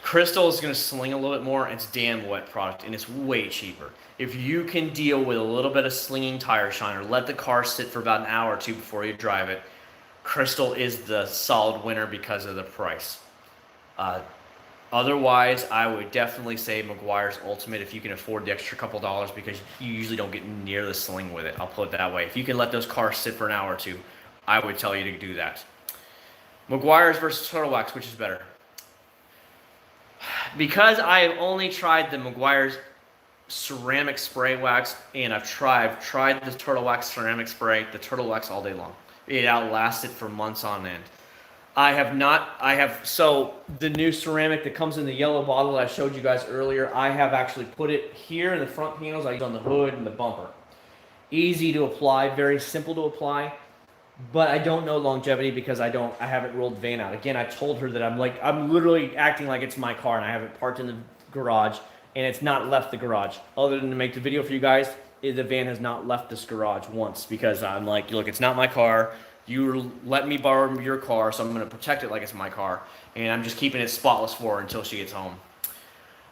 Crystal is going to sling a little bit more. It's damn wet product, and it's way cheaper. If you can deal with a little bit of slinging tire shine, or let the car sit for about an hour or two before you drive it, Crystal is the solid winner because of the price. Otherwise, I would definitely say Meguiar's Ultimate if you can afford the extra couple dollars, because you usually don't get near the sling with it. I'll put it that way. If you can let those cars sit for an hour or two, I would tell you to do that. Meguiar's versus Turtle Wax, which is better? Because I have only tried the Meguiar's ceramic spray wax, and I've tried the Turtle Wax ceramic spray, the Turtle Wax all day long. It outlasted for months on end. So the new ceramic that comes in the yellow bottle that I showed you guys earlier, I have actually put it here in the front panels. I use on the hood and the bumper. Easy to apply, very simple to apply, but I don't know longevity because I haven't rolled the van out. Again, I told her that I'm literally acting like it's my car, and I have it parked in the garage, and it's not left the garage. Other than to make the video for you guys, the van has not left this garage once, because I'm like, look, it's not my car. You let me borrow your car, so I'm going to protect it like it's my car, and I'm just keeping it spotless for her until she gets home.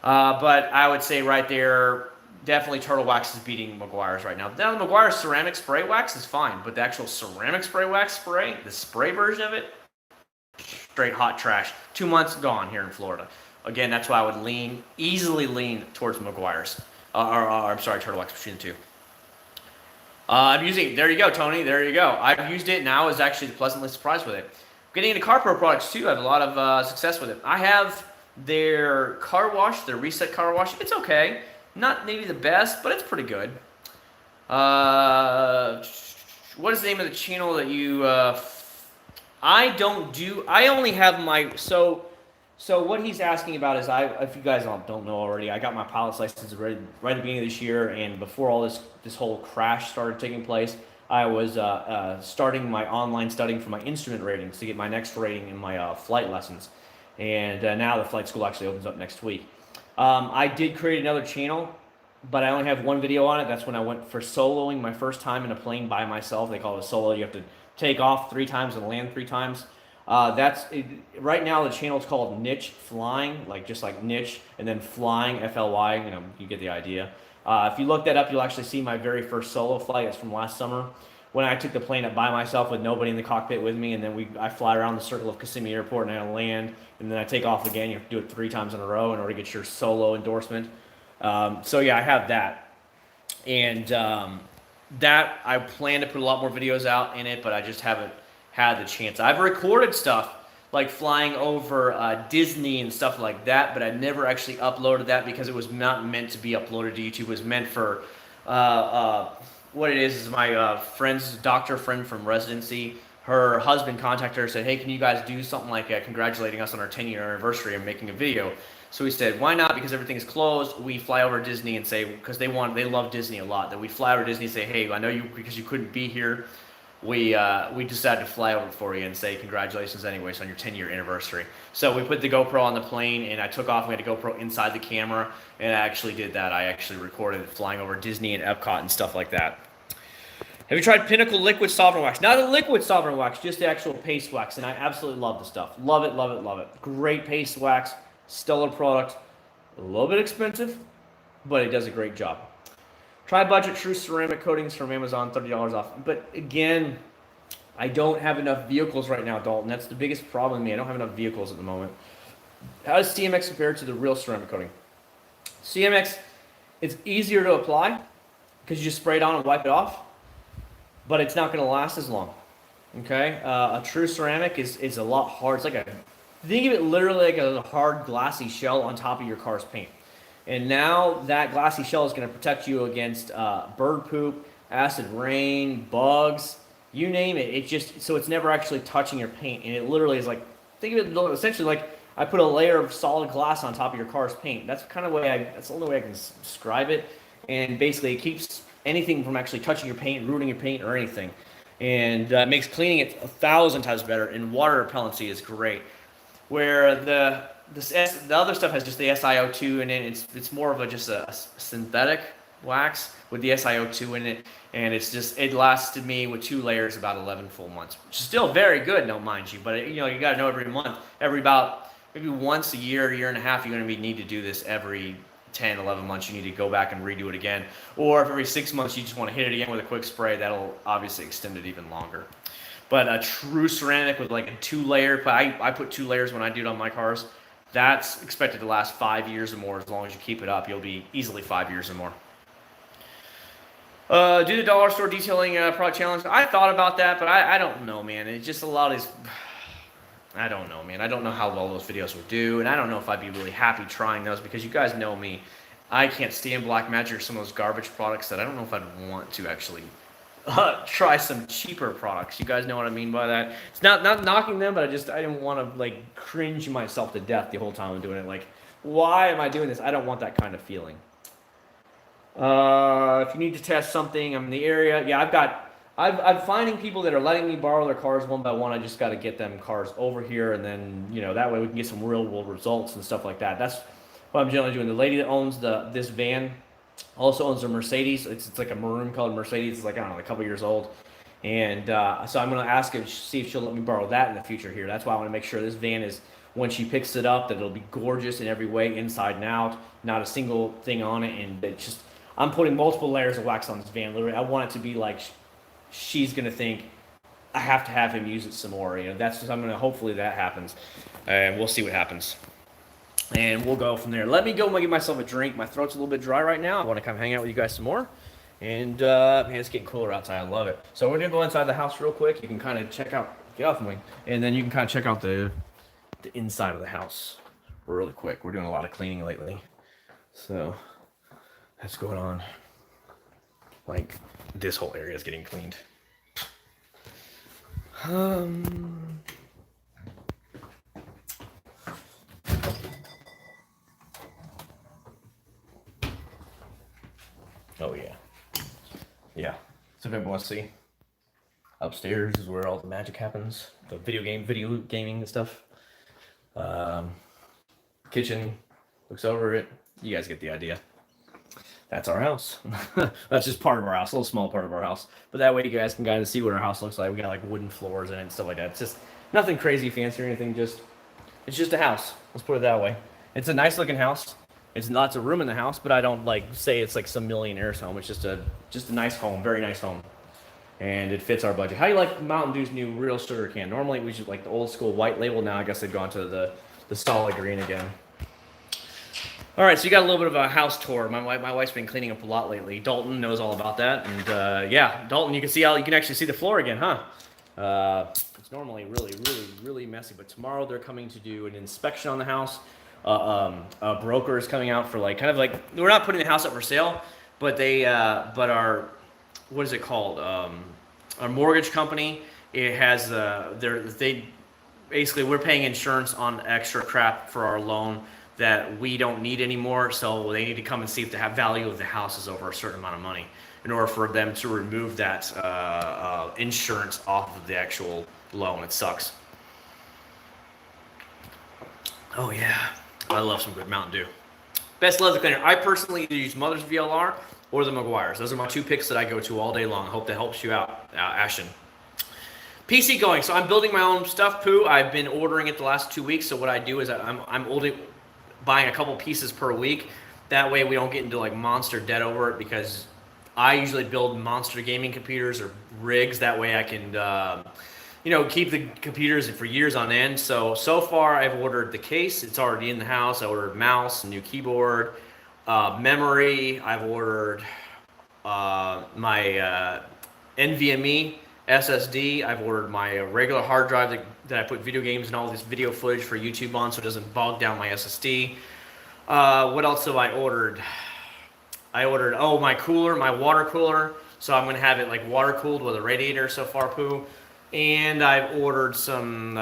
But I would say right there, definitely Turtle Wax is beating Meguiar's right now. Now, the Meguiar's ceramic spray wax is fine, but the actual ceramic spray wax spray, the spray version of it, straight hot trash. 2 months gone here in Florida. Again, that's why I would easily lean towards Meguiar's. I'm sorry, Turtle Wax between the two. I'm using, there you go, Tony, there you go. I've used it, and I was actually pleasantly surprised with it. Getting into CarPro products too, I have a lot of success with it. I have their car wash, their Reset car wash. It's okay. Not maybe the best, but it's pretty good. What is the name of the channel that you, I only have my, so what he's asking about is, if you guys don't know already, I got my pilot's license right at the beginning of this year, and before all this whole crash started taking place, I was starting my online studying for my instrument ratings to get my next rating in my flight lessons, and now the flight school actually opens up next week. I did create another channel, but I only have one video on it. That's when I went for soloing my first time in a plane by myself. They call it a solo. You have to take off 3 times and land 3 times. Right now the channel is called Niche Flying, just like niche and then flying, FLY. You get the idea. If you look that up, you'll actually see my very first solo flight. It's from last summer, when I took the plane up by myself with nobody in the cockpit with me, and then I fly around the circle of Kissimmee Airport, and I land, and then I take off again. You have to do it 3 times in a row in order to get your solo endorsement. So yeah, I have that, and that I plan to put a lot more videos out in it, but I just haven't had the chance. I've recorded stuff like flying over Disney and stuff like that, but I never actually uploaded that because it was not meant to be uploaded to YouTube. It was meant for what it is my doctor friend from residency. Her husband contacted her and said, hey, can you guys do something like congratulating us on our 10-year anniversary and making a video? So we said, why not? Because everything is closed. We fly over Disney and say, because they love Disney a lot, that we fly over Disney and say, hey, I know you, because you couldn't be here, we decided to fly over for you and say congratulations anyways on your 10-year anniversary. So we put the GoPro on the plane, and I took off. We had a GoPro inside the camera, and I actually did that. I actually recorded it flying over Disney and Epcot and stuff like that. Have you tried Pinnacle Liquid Sovereign Wax? Not the liquid Sovereign Wax, just the actual paste wax, and I absolutely love the stuff. Love it, love it, love it. Great paste wax, stellar product. A little bit expensive, but it does a great job. Try Budget True Ceramic Coatings from Amazon, $30 off. But again, I don't have enough vehicles right now, Dalton. That's the biggest problem with me. I don't have enough vehicles at the moment. How does CMX compare to the real ceramic coating? CMX, it's easier to apply because you just spray it on and wipe it off, but it's not going to last as long. Okay? A true ceramic is a lot hard. It's like think of it literally like a hard glassy shell on top of your car's paint. And now that glassy shell is going to protect you against bird poop, acid rain, bugs, you name it. So it's never actually touching your paint. And it literally is like, think of it essentially like I put a layer of solid glass on top of your car's paint. That's kind of that's the only way I can describe it. And basically it keeps anything from actually touching your paint, ruining your paint or anything. and makes cleaning it 1,000 times better. And water repellency is great. Where the other stuff has just the SiO2 in it. It's more of just a synthetic wax with the SiO2 in it, and it lasted me with 2 layers about 11 full months, which is still very good, no mind you. But you got to know every month, maybe once a year and a half, you're going to need to do this every 10, 11 months. You need to go back and redo it again, or if every 6 months you just want to hit it again with a quick spray, that'll obviously extend it even longer. But a true ceramic with like a 2-layer, but I put 2 layers when I do it on my cars. That's expected to last 5 years or more. As long as you keep it up, you'll be easily 5 years or more. Do the dollar store detailing product challenge. I thought about that, but I don't know, man. It's just a lot of these. I don't know, man. I don't know how well those videos would do, and I don't know if I'd be really happy trying those, because you guys know me. I can't stand Black Magic or some of those garbage products that I don't know if I'd want to actually try some cheaper products. You guys know what I mean by that. It's not knocking them, but I didn't want to like cringe myself to death the whole time I'm doing it. Like, why am I doing this? I don't want that kind of feeling. If you need to test something, I'm in the area. Yeah, I'm finding people that are letting me borrow their cars one by one. I just got to get them cars over here, and then that way we can get some real world results and stuff like that. That's what I'm generally doing. The lady that owns this van also owns a Mercedes. It's like a maroon colored Mercedes. It's like, I don't know, a couple years old. And so I'm going to ask her, see if she'll let me borrow that in the future here. That's why I want to make sure this van is, when she picks it up, that it'll be gorgeous in every way, inside and out, not a single thing on it. And it's just, I'm putting multiple layers of wax on this van. Literally, I want it to be like she's going to think, I have to have him use it some more. That's just, I'm going to, hopefully that happens. And we'll see what happens. And we'll go from there. Let me go and get myself a drink. My throat's a little bit dry right now. I want to come hang out with you guys some more. And, man, it's getting cooler outside. I love it. So we're going to go inside the house real quick. You can kind of check out, get off me, and then you can kind of check out the inside of the house really quick. We're doing a lot of cleaning lately. So that's going on. Like, this whole area is getting cleaned. Oh yeah. Yeah. So if everyone wants to see, upstairs is where all the magic happens. The video gaming and stuff. Kitchen looks over it. You guys get the idea. That's our house. That's just part of our house, a little small part of our house. But that way you guys can kind of see what our house looks like. We got like wooden floors in it and stuff like that. It's just nothing crazy fancy or anything. It's just a house. Let's put it that way. It's a nice looking house. It's lots of room in the house, but I don't like say it's like some millionaire's home. It's just a nice home, very nice home. And it fits our budget. How do you like Mountain Dew's new real sugar can? Normally we should like the old school white label. Now I guess they've gone to the solid green again. All right, so you got a little bit of a house tour. My wife's been cleaning up a lot lately. Dalton knows all about that, and yeah, Dalton, you can actually see the floor again, huh? It's normally really messy, but tomorrow they're coming to do an inspection on the house. A broker is coming out for we're not putting the house up for sale, but our what is it called? Our mortgage company. It has basically we're paying insurance on extra crap for our loan that we don't need anymore, so they need to come and see if the value of the house is over a certain amount of money in order for them to remove that insurance off of the actual loan. It sucks. Oh yeah, I love some good Mountain Dew. Best leather cleaner. I personally either use Mother's VLR or the Meguiar's. Those are my 2 picks that I go to all day long. I hope that helps you out, Ashton. PC going. So I'm building my own stuff, Pooh. I've been ordering it the last 2 weeks. So what I do is I'm buying a couple pieces per week. That way we don't get into like monster debt over it, because I usually build monster gaming computers or rigs. That way I can, keep the computers for years on end. So far I've ordered the case. It's already in the house. I ordered mouse, a new keyboard, memory. I've ordered my NVMe SSD. I've ordered my regular hard drive that I put video games and all this video footage for YouTube on, so it doesn't bog down my SSD. What else have I ordered? I ordered my cooler, my water cooler. So I'm gonna have it like water cooled with a radiator so far, Pooh. And I've ordered some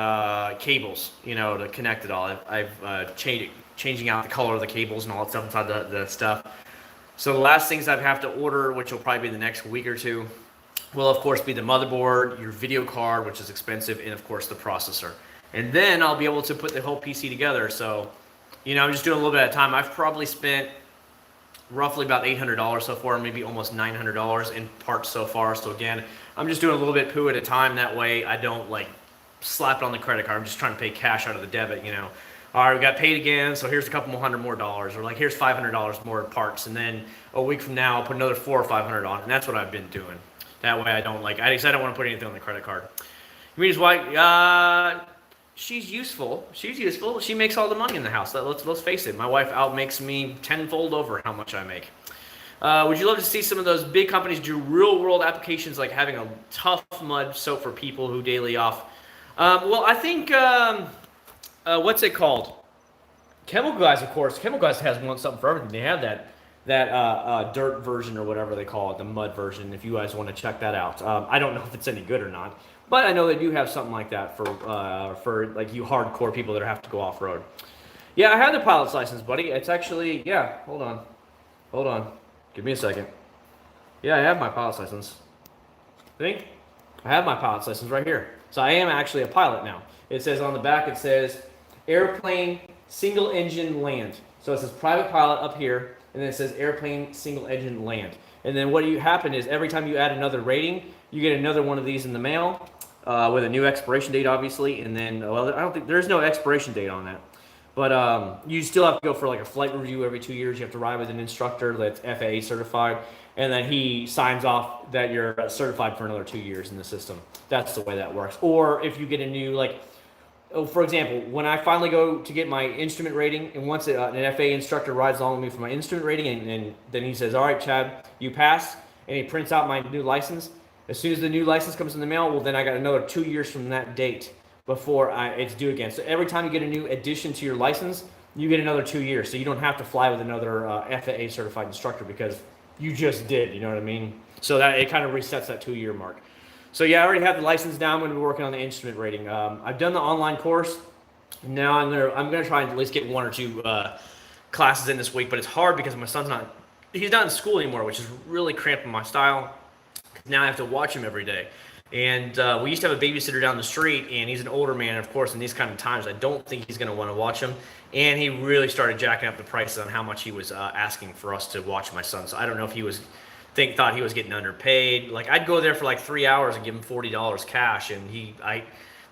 cables, to connect it all. I've changing out the color of the cables and all that stuff inside the stuff. So the last things I have to order, which will probably be the next week or two, will of course be the motherboard, your video card, which is expensive, and of course the processor. And then I'll be able to put the whole PC together. So, you know, I'm just doing a little bit at a time. I've probably spent roughly about $800 so far, maybe almost $900 in parts so far. So again, I'm just doing a little bit poo at a time. That way I don't like slap it on the credit card. I'm just trying to pay cash out of the debit, you know. All right, we got paid again, so here's a couple $100 more, or like here's $500 more parts, and then a week from now I'll put another $400 or $500 on, and that's what I've been doing. That way I don't like, I don't want to put anything on the credit card. Yamita's wife, she's useful. She's useful. She makes all the money in the house. Let's face it. My wife outmakes me tenfold over how much I make. Would you love to see some of those big companies do real world applications like having a tough mud soap for people who daily off? Well, I think, what's it called? Chemical Guys, of course. Chemical Guys has something for everything. They have that dirt version or whatever they call it, the mud version, if you guys want to check that out. I don't know if it's any good or not, but I know they do have something like that for like you hardcore people that have to go off-road. Yeah, I have the pilot's license, buddy. It's actually, yeah, hold on. Give me a second. Yeah, I have my pilot's license. Think? I have my pilot's license right here. So I am actually a pilot now. It says on the back, it says airplane single engine land. So it says private pilot up here, and then it says airplane single engine land. And then what happen is every time you add another rating, you get another one of these in the mail with a new expiration date, obviously. And then, well, I don't think there's no expiration date on that. But you still have to go for like a flight review every 2 years. You have to ride with an instructor that's FAA certified, and then he signs off that you're certified for another 2 years in the system. That's the way that works. Or if you get a new, like, for example, when I finally go to get my instrument rating, and once an FAA instructor rides along with me for my instrument rating, and then he says, all right, Chad, you pass, and he prints out my new license. As soon as the new license comes in the mail, well, then I got another 2 years from that date before it's due again. So every time you get a new addition to your license, you get another 2 years. So you don't have to fly with another FAA certified instructor because you just did, you know what I mean? So that it kind of resets that 2 year mark. So yeah, I already have the license down. I'm going to be working on the instrument rating. I've done the online course. Now I'm going to try and at least get 1 or 2 classes in this week, but it's hard because my son's he's not in school anymore, which is really cramping my style. Now I have to watch him every day. And we used to have a babysitter down the street, and he's an older man. And of course, in these kind of times, I don't think he's going to want to watch him. And he really started jacking up the prices on how much he was asking for us to watch my son. So I don't know if he thought he was getting underpaid. Like I'd go there for like 3 hours and give him $40 cash, and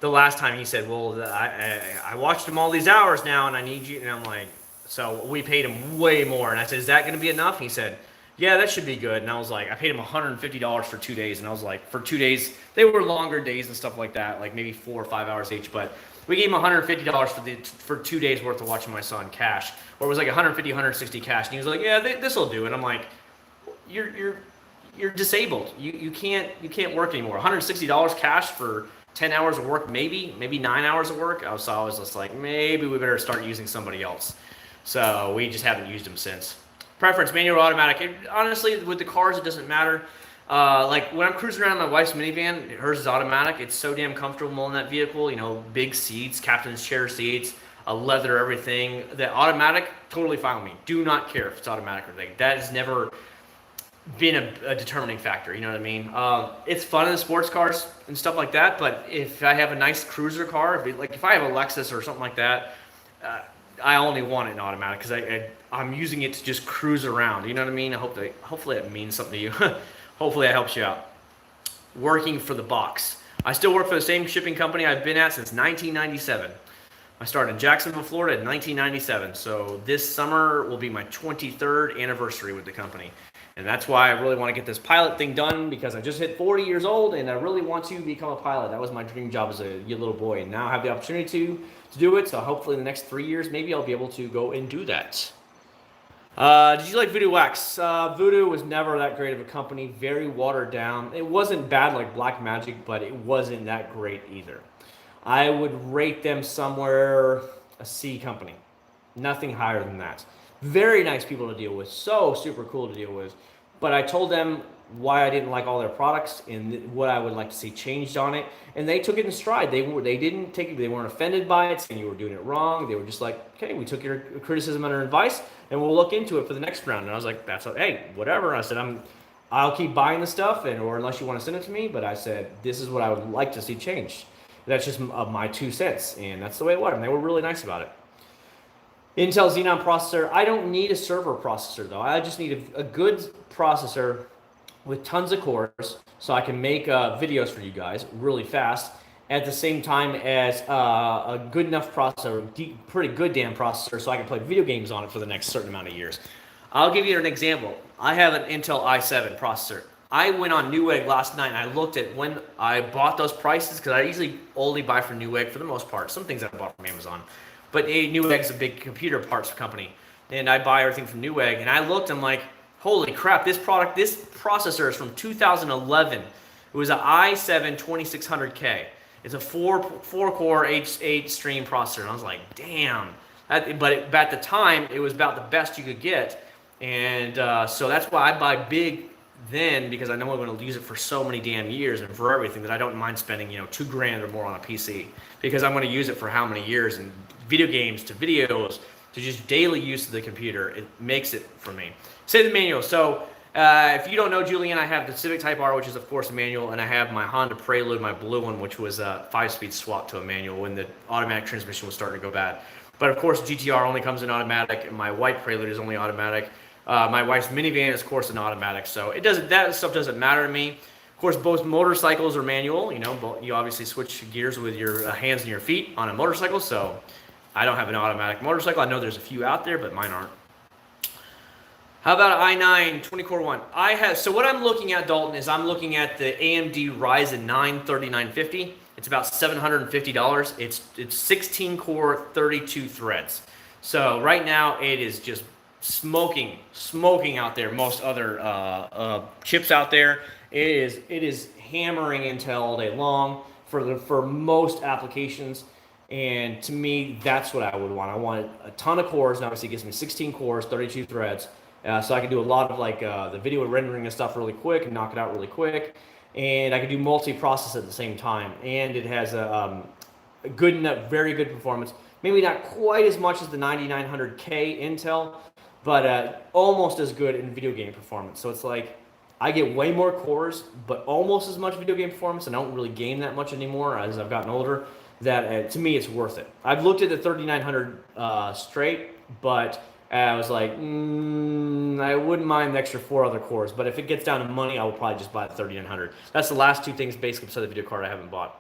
the last time he said, well, I watched him all these hours now, and I need you. And I'm like, so we paid him way more. And I said, is that going to be enough? He said, yeah, that should be good. And I was like, I paid him $150 for 2 days. And I was like, for 2 days, they were longer days and stuff like that, like maybe 4 or 5 hours each. But we gave him $150 for 2 days worth of watching my son cash. Or it was like $150, $160 cash. And he was like, yeah, this will do. And I'm like, you're disabled. You can't work anymore. $160 cash for 10 hours of work, maybe 9 hours of work. So I was just like, maybe we better start using somebody else. So we just haven't used him since. Preference, manual or automatic. Honestly, with the cars, it doesn't matter. Like when I'm cruising around in my wife's minivan, hers is automatic. It's so damn comfortable in that vehicle. You know, big seats, captain's chair seats, leather, everything. The automatic, totally fine with me. Do not care if it's automatic or anything. That has never been a determining factor. You know what I mean? It's fun in the sports cars and stuff like that. But if I have a nice cruiser car, if I have a Lexus or something like that, I only want it in automatic because I'm using it to just cruise around. You know what I mean? Hopefully that means something to you. Hopefully that helps you out. Working for the box. I still work for the same shipping company I've been at since 1997. I started in Jacksonville, Florida in 1997. So this summer will be my 23rd anniversary with the company. And that's why I really want to get this pilot thing done, because I just hit 40 years old and I really want to become a pilot. That was my dream job as a little boy. And now I have the opportunity to do it. So hopefully in the next 3 years, maybe I'll be able to go and do that. Did you like Voodoo Wax? Voodoo was never that great of a company. Very watered down. It wasn't bad like Black Magic, but it wasn't that great either. I would rate them somewhere a C company. Nothing higher than that. Very nice people to deal with. So super cool to deal with. But I told them why I didn't like all their products and what I would like to see changed on it. And they took it in stride. They didn't take it. They weren't offended by it, saying you were doing it wrong. They were just like, okay, we took your criticism under advice and we'll look into it for the next round. And I was like, hey, whatever. I said, I'll keep buying the stuff, or unless you want to send it to me. But I said this is what I would like to see changed. That's just my 2 cents, and that's the way it was. And they were really nice about it. Intel Xenon processor. I don't need a server processor though. I just need a good processor with tons of cores, so I can make videos for you guys really fast. At the same time as a good enough processor, pretty good damn processor, so I can play video games on it for the next certain amount of years. I'll give you an example. I have an Intel i7 processor. I went on Newegg last night and I looked at when I bought those prices, because I usually only buy from Newegg for the most part. Some things I bought from Amazon. But Newegg's a big computer parts company, and I buy everything from Newegg. And I looked, I'm like, holy crap, this processor is from 2011. It was an i7 2600K. It's a four-core H8 stream processor. And I was like, damn. But at the time, it was about the best you could get. And so that's why I buy big then, because I know I'm going to use it for so many damn years and for everything, that I don't mind spending, $2,000 or more on a PC, because I'm going to use it for how many years, and video games to videos to just daily use of the computer. It makes it for me. Say the manual. So if you don't know, Julian, I have the Civic Type R, which is of course a manual, and I have my Honda Prelude, my blue one, which was a 5-speed swap to a manual when the automatic transmission was starting to go bad. But of course, GTR only comes in automatic, and my white Prelude is only automatic. My wife's minivan is, of course, an automatic, so that stuff doesn't matter to me. Of course, both motorcycles are manual. You obviously switch gears with your hands and your feet on a motorcycle, so I don't have an automatic motorcycle. I know there's a few out there, but mine aren't. How about an i9 20-core one? So what I'm looking at, Dalton, is I'm looking at the AMD Ryzen 9 3950. It's about $750. It's 16-core, 32 threads. So right now it is just smoking out there. Most other chips out there, it is hammering Intel all day long for most applications. And to me, that's what I would want. I want a ton of cores, and obviously it gives me 16 cores, 32 threads, so I can do a lot of the video rendering and stuff really quick and knock it out really quick. And I can do multi-process at the same time. And it has a good enough, very good performance. Maybe not quite as much as the 9900K Intel, but almost as good in video game performance. So it's like I get way more cores, but almost as much video game performance, and I don't really game that much anymore as I've gotten older. That to me, it's worth it. I've looked at the 3900 straight, but I was like, I wouldn't mind the extra 4 other cores. But if it gets down to money, I will probably just buy the 3900. That's the last 2 things basically besides the video card I haven't bought.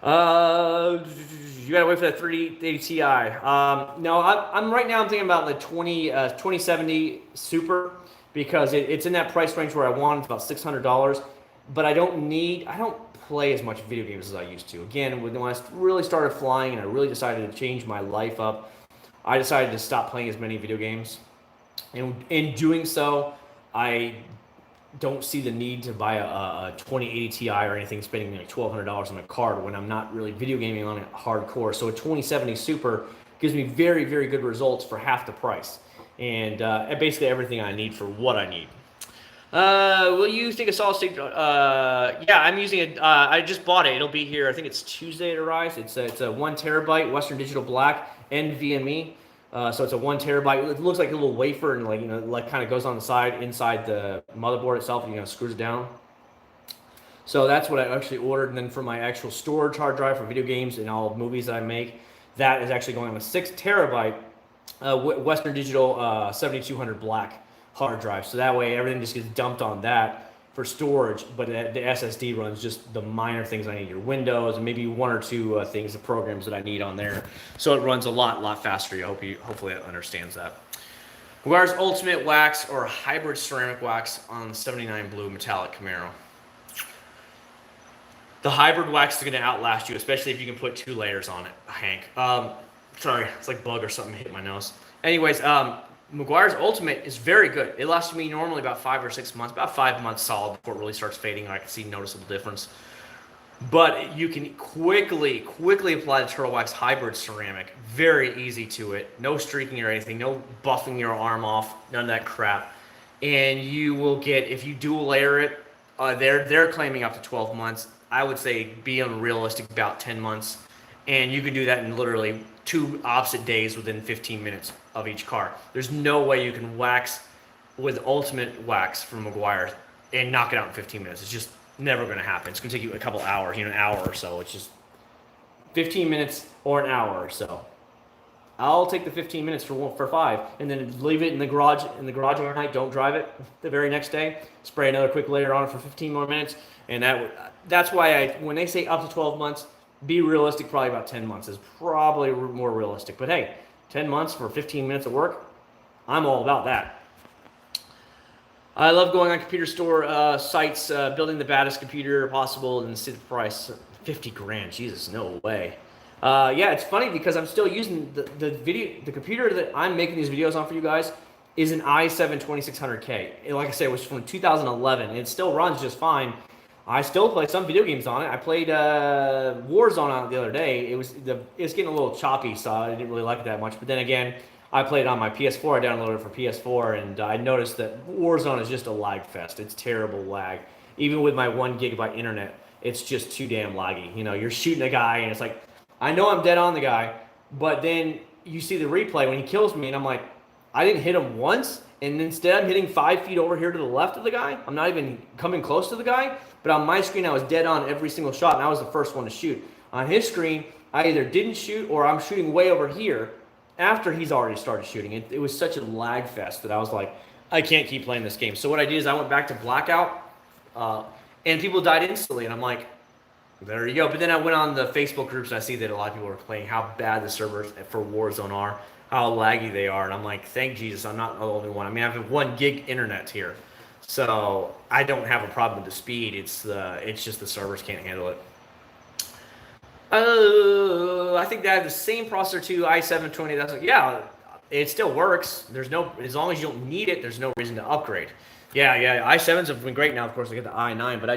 You gotta wait for that 3080 Ti. No, I'm right now. I'm thinking about the 2070 Super, because it's in that price range where I want. It's about $600, but I don't play as much video games as I used to. Again, when I really started flying and I really decided to change my life up, I decided to stop playing as many video games. And in doing so, I don't see the need to buy a 2080 Ti or anything, spending like $1,200 on a card when I'm not really video gaming on it hardcore. So a 2070 Super gives me very, very good results for half the price. And basically everything I need for what I need. Will you think a solid state? Yeah, I'm using it. I just bought it. It'll be here. I think it's Tuesday it arrives. It's a 1 terabyte Western Digital Black NVMe. So it's a 1 terabyte. It looks like a little wafer, and kind of goes on the side inside the motherboard itself, and screws it down. So that's what I actually ordered. And then for my actual storage hard drive for video games and all movies that I make, that is actually going on a 6 terabyte Western Digital 7200 Black hard drive. So that way everything just gets dumped on that for storage, but the SSD runs just the minor things I need, your Windows, and maybe 1 or 2 things, the programs that I need on there. So it runs a lot faster. Hopefully it understands that. Where's Ultimate Wax or Hybrid Ceramic Wax on the 79 Blue Metallic Camaro? The hybrid wax is going to outlast you, especially if you can put 2 layers on it, Hank. Sorry, it's like bug or something hit my nose. Anyways, Meguiar's Ultimate is very good. It lasts me normally about 5 or 6 months, about 5 months solid before it really starts fading, and I can see noticeable difference. But you can quickly apply the Turtle Wax Hybrid Ceramic. Very easy to it. No streaking or anything. No buffing your arm off. None of that crap. And you will get, if you dual layer it, they're claiming up to 12 months. I would say be unrealistic about 10 months. And you can do that in literally 2 opposite days within 15 minutes of each car. There's no way you can wax with ultimate wax from McGuire and knock it out in 15 minutes. It's just never going to happen. It's going to take you a couple hours, an hour or so. It's just 15 minutes or an hour or so. I'll take the 15 minutes for 5, and then leave it in the garage overnight. Don't drive it the very next day. Spray another quick layer on it for 15 more minutes, and that's why when they say up to 12 months, be realistic. Probably about 10 months is probably more realistic. But hey, 10 months for 15 minutes of work, I'm all about that. I love going on computer store sites, building the baddest computer possible, and see the price. 50 grand, Jesus, no way. Yeah, it's funny because I'm still using the computer that I'm making these videos on for you guys is an i7-2600K. And like I said, it was from 2011. It still runs just fine. I still play some video games on it. I played Warzone on it the other day. It's getting a little choppy, so I didn't really like it that much. But then again, I played it on my PS4. I downloaded it for PS4, and I noticed that Warzone is just a lag fest. It's terrible lag. Even with my 1 gigabyte internet, it's just too damn laggy. You're shooting a guy, and it's like, I know I'm dead on the guy, but then you see the replay when he kills me, and I'm like, I didn't hit him once, and instead I'm hitting 5 feet over here to the left of the guy. I'm not even coming close to the guy, but on my screen I was dead on every single shot, and I was the first one to shoot. On his screen, I either didn't shoot or I'm shooting way over here after he's already started shooting. It was such a lag fest that I was like, I can't keep playing this game. So what I did is I went back to Blackout, and people died instantly, and I'm like, there you go. But then I went on the Facebook groups, and I see that a lot of people are complaining how bad the servers for Warzone are, how laggy they are, and I'm like, thank Jesus, I'm not the only one. I mean, I have 1 gig internet here, so I don't have a problem with the speed. It's just the servers can't handle it. I think they have the same processor too, i7-20. That's like, yeah, it still works. As long as you don't need it, there's no reason to upgrade. Yeah, i7s have been great now. Of course, I get the i9, but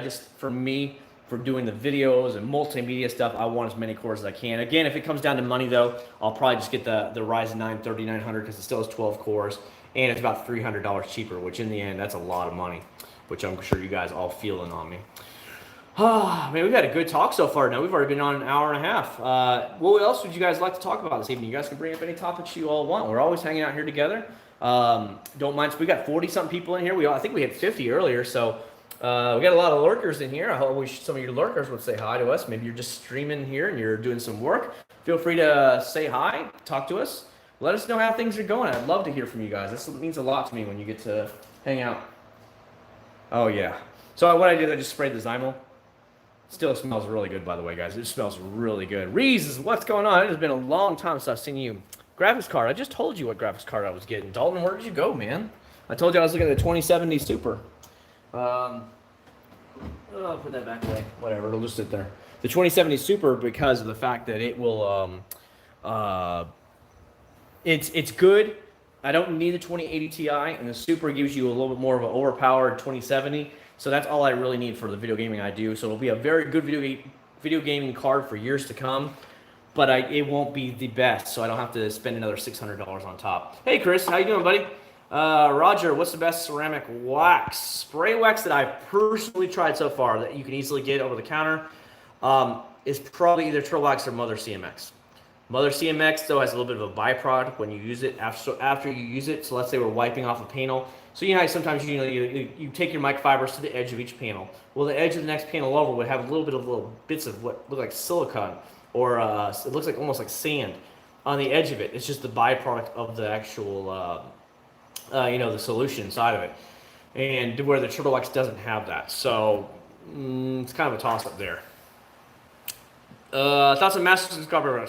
for doing the videos and multimedia stuff, I want as many cores as I can. Again, if it comes down to money though, I'll probably just get the Ryzen 9 3900 because it still has 12 cores and it's about $300 cheaper, which in the end, that's a lot of money, which I'm sure you guys all feeling on me. Man, we've had a good talk so far now. We've already been on an hour and a half. What else would you guys like to talk about this evening? You guys can bring up any topics you all want. We're always hanging out here together. Don't mind. We got 40-something people in here. I think we had 50 earlier, so we got a lot of lurkers in here. I wish some of your lurkers would say hi to us. Maybe you're just streaming here and you're doing some work. Feel free to say hi, talk to us. Let us know how things are going. I'd love to hear from you guys. This means a lot to me when you get to hang out. Oh, yeah. So what I did, I just sprayed the Zaino. Still smells really good, by the way, guys. It smells really good. Reese, what's going on? It has been a long time since I've seen you. Graphics card. I just told you what graphics card I was getting. Dalton, where did you go, man? I told you I was looking at the 2070 Super. I'll put that back away. Whatever, it'll just sit there. The 2070 Super, because of the fact that it will, it's good. I don't need the 2080 Ti, and the Super gives you a little bit more of an overpowered 2070. So that's all I really need for the video gaming I do. So it'll be a very good video gaming card for years to come. But it won't be the best, so I don't have to spend another $600 on top. Hey, Chris, how you doing, buddy? Roger, what's the best ceramic wax? Spray wax that I've personally tried so far that you can easily get over the counter is probably either Turtle Wax or Mother CMX. Mother CMX, though, has a little bit of a byproduct when you use it. After you use it, so let's say we're wiping off a panel. So you know how sometimes you take your microfibers to the edge of each panel. Well, the edge of the next panel over would have a little bit of little bits of what look like silicone, or it looks like almost like sand on the edge of it. It's just the byproduct of the actual, the solution inside of it, and where the Turtle Wax doesn't have that. So it's kind of a toss-up there. Thoughts on Masters and Scarborough?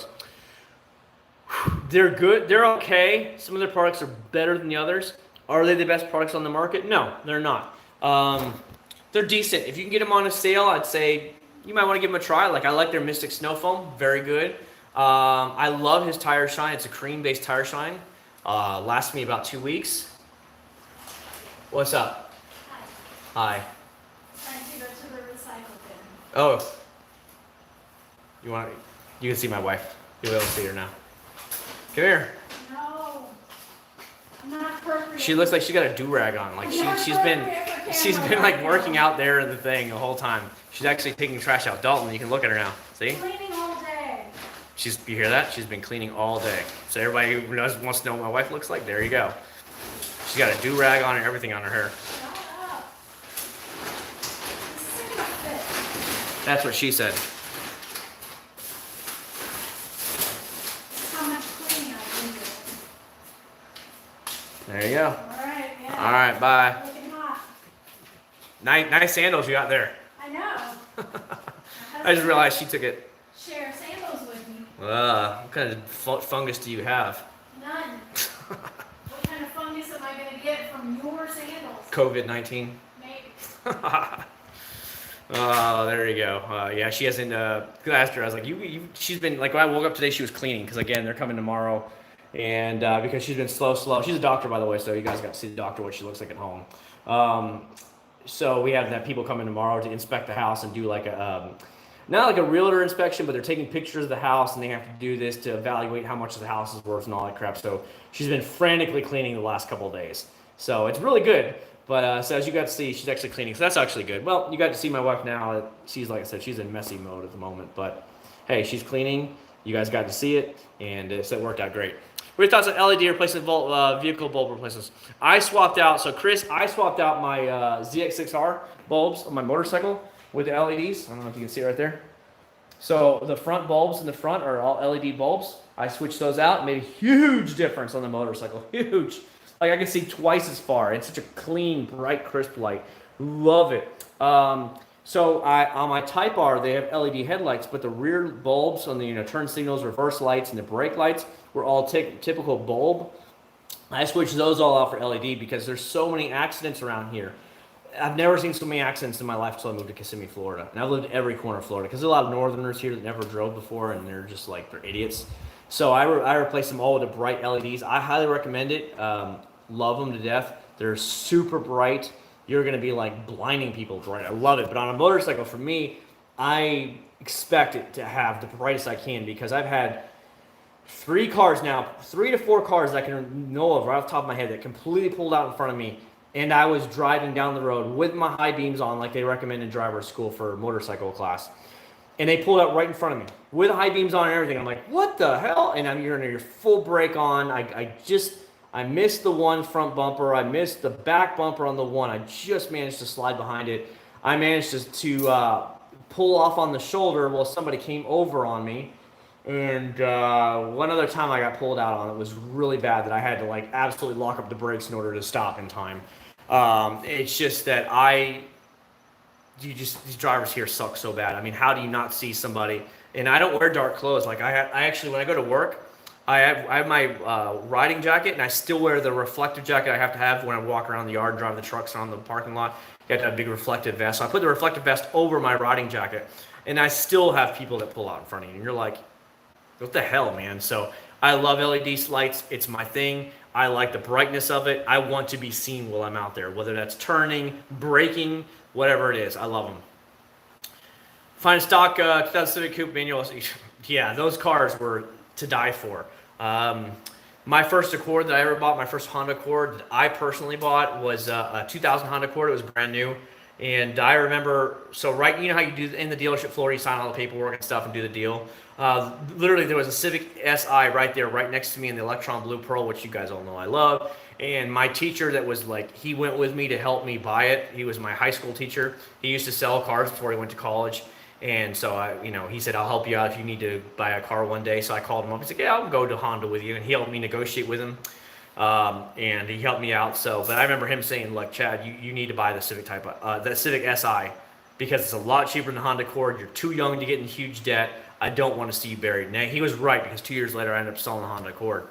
They're good. They're okay. Some of their products are better than the others. Are they the best products on the market? No, they're not. They're decent. If you can get them on a sale, I'd say you might want to give them a try. Like, I like their Mystic Snow Foam. Very good. I love his tire shine. It's a cream-based tire shine. Lasts me about 2 weeks. What's up? Hi. Trying to go to the recycle bin. Oh. You can see my wife. You'll be able to see her now. Come here. No. I'm not appropriate. She looks like she got a do-rag on. Like she's been like working out there in the thing the whole time. She's actually taking trash out. Dalton, you can look at her now. See? Cleaning all day. You hear that? She's been cleaning all day. So everybody who wants to know what my wife looks like, there you go. She's got a do-rag on and everything on her hair. Shut up. This isn't gonna fit. That's what she said. That's how much cleaning I've been doing. There you go. All right, yeah. All right, bye. Looking hot. Nice sandals you got there. I know. I just realized she took it. Share sandals with me. What kind of fungus do you have? None. What kind of fungus am I gonna get from your sandals? COVID-19. Maybe. Oh, there you go. Yeah, she hasn't. I asked her. I was like, she's been like. When I woke up today, she was cleaning because again, they're coming tomorrow, and because she's been slow. She's a doctor, by the way, so you guys got to see the doctor what she looks like at home. So we have that people coming tomorrow to inspect the house and do like a not like a realtor inspection, but they're taking pictures of the house and they have to do this to evaluate how much the house is worth and all that crap. So she's been frantically cleaning the last couple of days. So it's really good. But so as you got to see, she's actually cleaning. So that's actually good. Well, you got to see my wife now. She's, like I said, she's in messy mode at the moment. But hey, she's cleaning. You guys got to see it. And so it worked out great. We thoughts on LED replacement vehicle bulb replacements. I swapped out. So Chris, I swapped out my ZX6R bulbs on my motorcycle with the LEDs. I don't know if you can see it right there. So the front bulbs in the front are all LED bulbs. I switched those out. Made a huge difference on the motorcycle. Huge. Like I can see twice as far. It's such a clean, bright, crisp light. Love it. So on my Type R, they have LED headlights, but the rear bulbs on the turn signals, reverse lights, and the brake lights were all typical bulb. I switched those all out for LED because there's so many accidents around here. I've never seen so many accidents in my life until I moved to Kissimmee, Florida. And I've lived every corner of Florida because there's a lot of northerners here that never drove before and they're just like, they're idiots. So I replaced them all with the bright LEDs. I highly recommend it. Love them to death. They're super bright. You're going to be like blinding people bright. I love it. But on a motorcycle, for me, I expect it to have the brightest I can because I've had 3 to 4 cars that I can know of right off the top of my head that completely pulled out in front of me. And I was driving down the road with my high beams on like they recommend in driver's school for motorcycle class. And they pulled out right in front of me with high beams on and everything. I'm like, what the hell? And you're in your full brake on. I missed the one front bumper. I missed the back bumper on the one. I just managed to slide behind it. I managed to pull off on the shoulder while somebody came over on me. And one other time I got pulled out on it was really bad that I had to like absolutely lock up the brakes in order to stop in time. It's just that these drivers here suck so bad. I mean, how do you not see somebody? And I don't wear dark clothes. Like I actually, when I go to work, I have my riding jacket, and I still wear the reflective jacket I have to have when I walk around the yard and drive the trucks around the parking lot. You have to have a big reflective vest. So I put the reflective vest over my riding jacket, and I still have people that pull out in front of you. And you're like, what the hell, man? So I love LED lights. It's my thing. I like the brightness of it. I want to be seen while I'm out there, whether that's turning, braking, whatever it is. I love them. Fine stock 2000 Civic Coupe manual. Yeah, those cars were to die for. My first Accord that I ever bought, my first Honda Accord that I personally bought was a 2000 Honda Accord. It was brand new. And I remember, you know how you do in the dealership floor, you sign all the paperwork and stuff and do the deal. Literally, there was a Civic Si right there, right next to me in the Electron Blue Pearl, which you guys all know I love. And my teacher that was like, he went with me to help me buy it. He was my high school teacher. He used to sell cars before he went to college. And so, he said, I'll help you out if you need to buy a car one day. So I called him up. He's like, yeah, I'll go to Honda with you. And he helped me negotiate with him. And he helped me out. But I remember him saying, look, Chad, you need to buy the Civic the Civic Si because it's a lot cheaper than the Honda Accord. You're too young to get in huge debt. I don't want to see you buried. Now, he was right because 2 years later, I ended up selling the Honda Accord.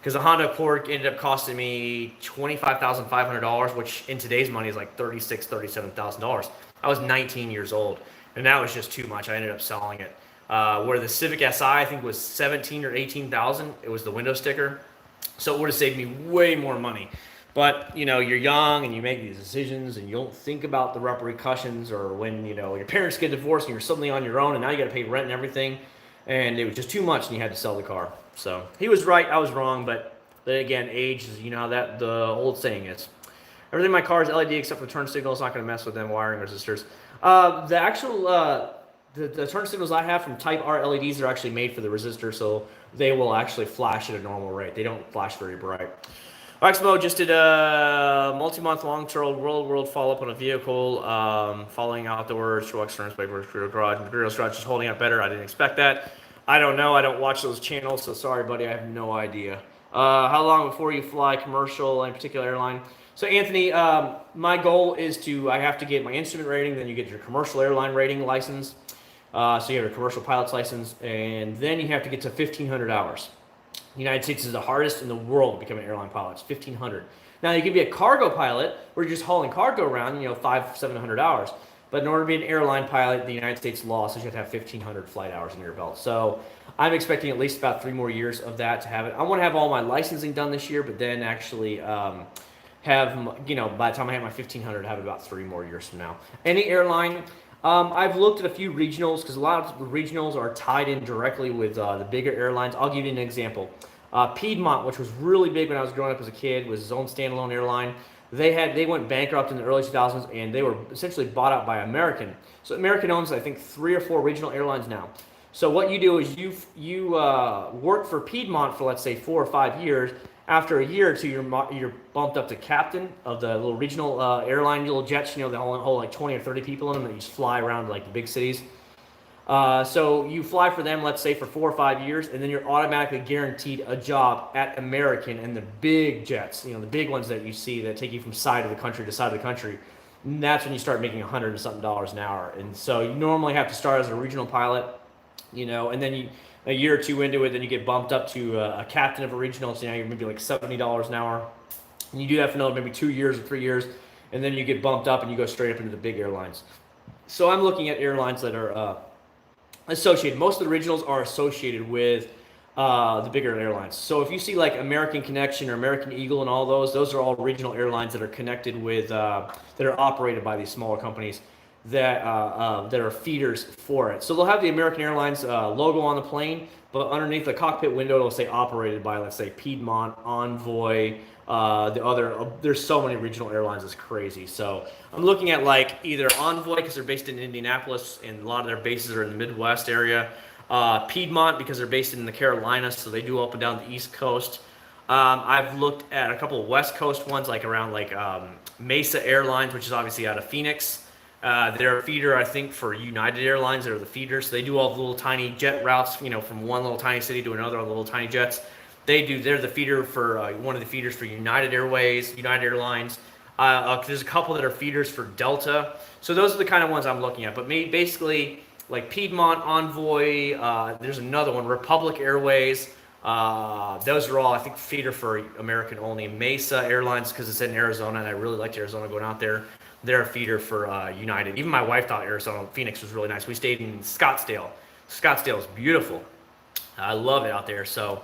Because the Honda Accord ended up costing me $25,500, which in today's money is like $36,000, $37,000. I was 19 years old. And that was just too much. I ended up selling it. Where the Civic Si, I think, was $17,000 or $18,000. It was the window sticker. So it would have saved me way more money. But, you're young and you make these decisions and you don't think about the repercussions or when, your parents get divorced and you're suddenly on your own and now you got to pay rent and everything. And it was just too much and you had to sell the car. So he was right. I was wrong. But then again, age is, how that the old saying is. Everything in my car is LED except for turn signals. Not going to mess with them wiring resistors. The actual the turn signals I have from Type R LEDs are actually made for the resistor, so they will actually flash at a normal rate. They don't flash very bright. Acc0rd just did a multi-month long-term world follow-up on a vehicle, following outdoors, truck turns, paper, garage, material garage is holding up better. I didn't expect that. I don't know. I don't watch those channels, so sorry, buddy. I have no idea. How long before you fly commercial, any particular airline? So, Anthony, my goal is I have to get my instrument rating, then you get your commercial airline rating license. So you have your commercial pilot's license, and then you have to get to 1,500 hours. The United States is the hardest in the world to become an airline pilot. It's 1,500. Now you can be a cargo pilot where you're just hauling cargo around, 700 hours. But in order to be an airline pilot, the United States law says you have to have 1,500 flight hours under your belt. So I'm expecting at least about 3 more years of that to have it. I want to have all my licensing done this year, but then actually by the time I have my 1,500, have it about 3 more years from now. Any airline. I've looked at a few regionals because a lot of the regionals are tied in directly with the bigger airlines. I'll give you an example. Piedmont, which was really big when I was growing up as a kid, was his own standalone airline. They went bankrupt in the early 2000s, and they were essentially bought out by American. So American owns, I think, 3 or 4 regional airlines now. So what you do is you work for Piedmont for, let's say, 4 or 5 years. After a year or two, you're bumped up to captain of the little regional airline, little jets, that hold like 20 or 30 people in them that you just fly around like the big cities. So you fly for them, let's say, for 4 or 5 years, and then you're automatically guaranteed a job at American and the big jets, the big ones that you see that take you from side of the country to side of the country. And that's when you start making $100 and something an hour. And so you normally have to start as a regional pilot, and then a year or two into it, then you get bumped up to a captain of a regional, so now you're maybe like $70 an hour. And you do that for another maybe 2 years or 3 years, and then you get bumped up and you go straight up into the big airlines. So I'm looking at airlines that are associated. Most of the regionals are associated with the bigger airlines. So if you see like American Connection or American Eagle and all those are all regional airlines that are connected with, that are operated by these smaller companies that are feeders for it. So they'll have the American Airlines logo on the plane, but underneath the cockpit window, it'll say operated by, let's say, Piedmont, Envoy, there's so many regional airlines, it's crazy. So I'm looking at like either Envoy because they're based in Indianapolis and a lot of their bases are in the Midwest area. Piedmont because they're based in the Carolinas, so they do up and down the East Coast. I've looked at a couple of West Coast ones, like around Mesa Airlines, which is obviously out of Phoenix. They're a feeder, I think, for United Airlines. They're the feeders. So they do all the little tiny jet routes, from one little tiny city to another, all the little tiny jets. They're the feeder for one of the feeders for United Airways, United Airlines. There's a couple that are feeders for Delta. So those are the kind of ones I'm looking at. But basically, like Piedmont, Envoy, there's another one, Republic Airways. Those are all, I think, feeder for American only. Mesa Airlines, because it's in Arizona, and I really liked Arizona going out there. They're a feeder for United. Even my wife thought Phoenix was really nice. We stayed in Scottsdale. Scottsdale is beautiful. I love it out there. So,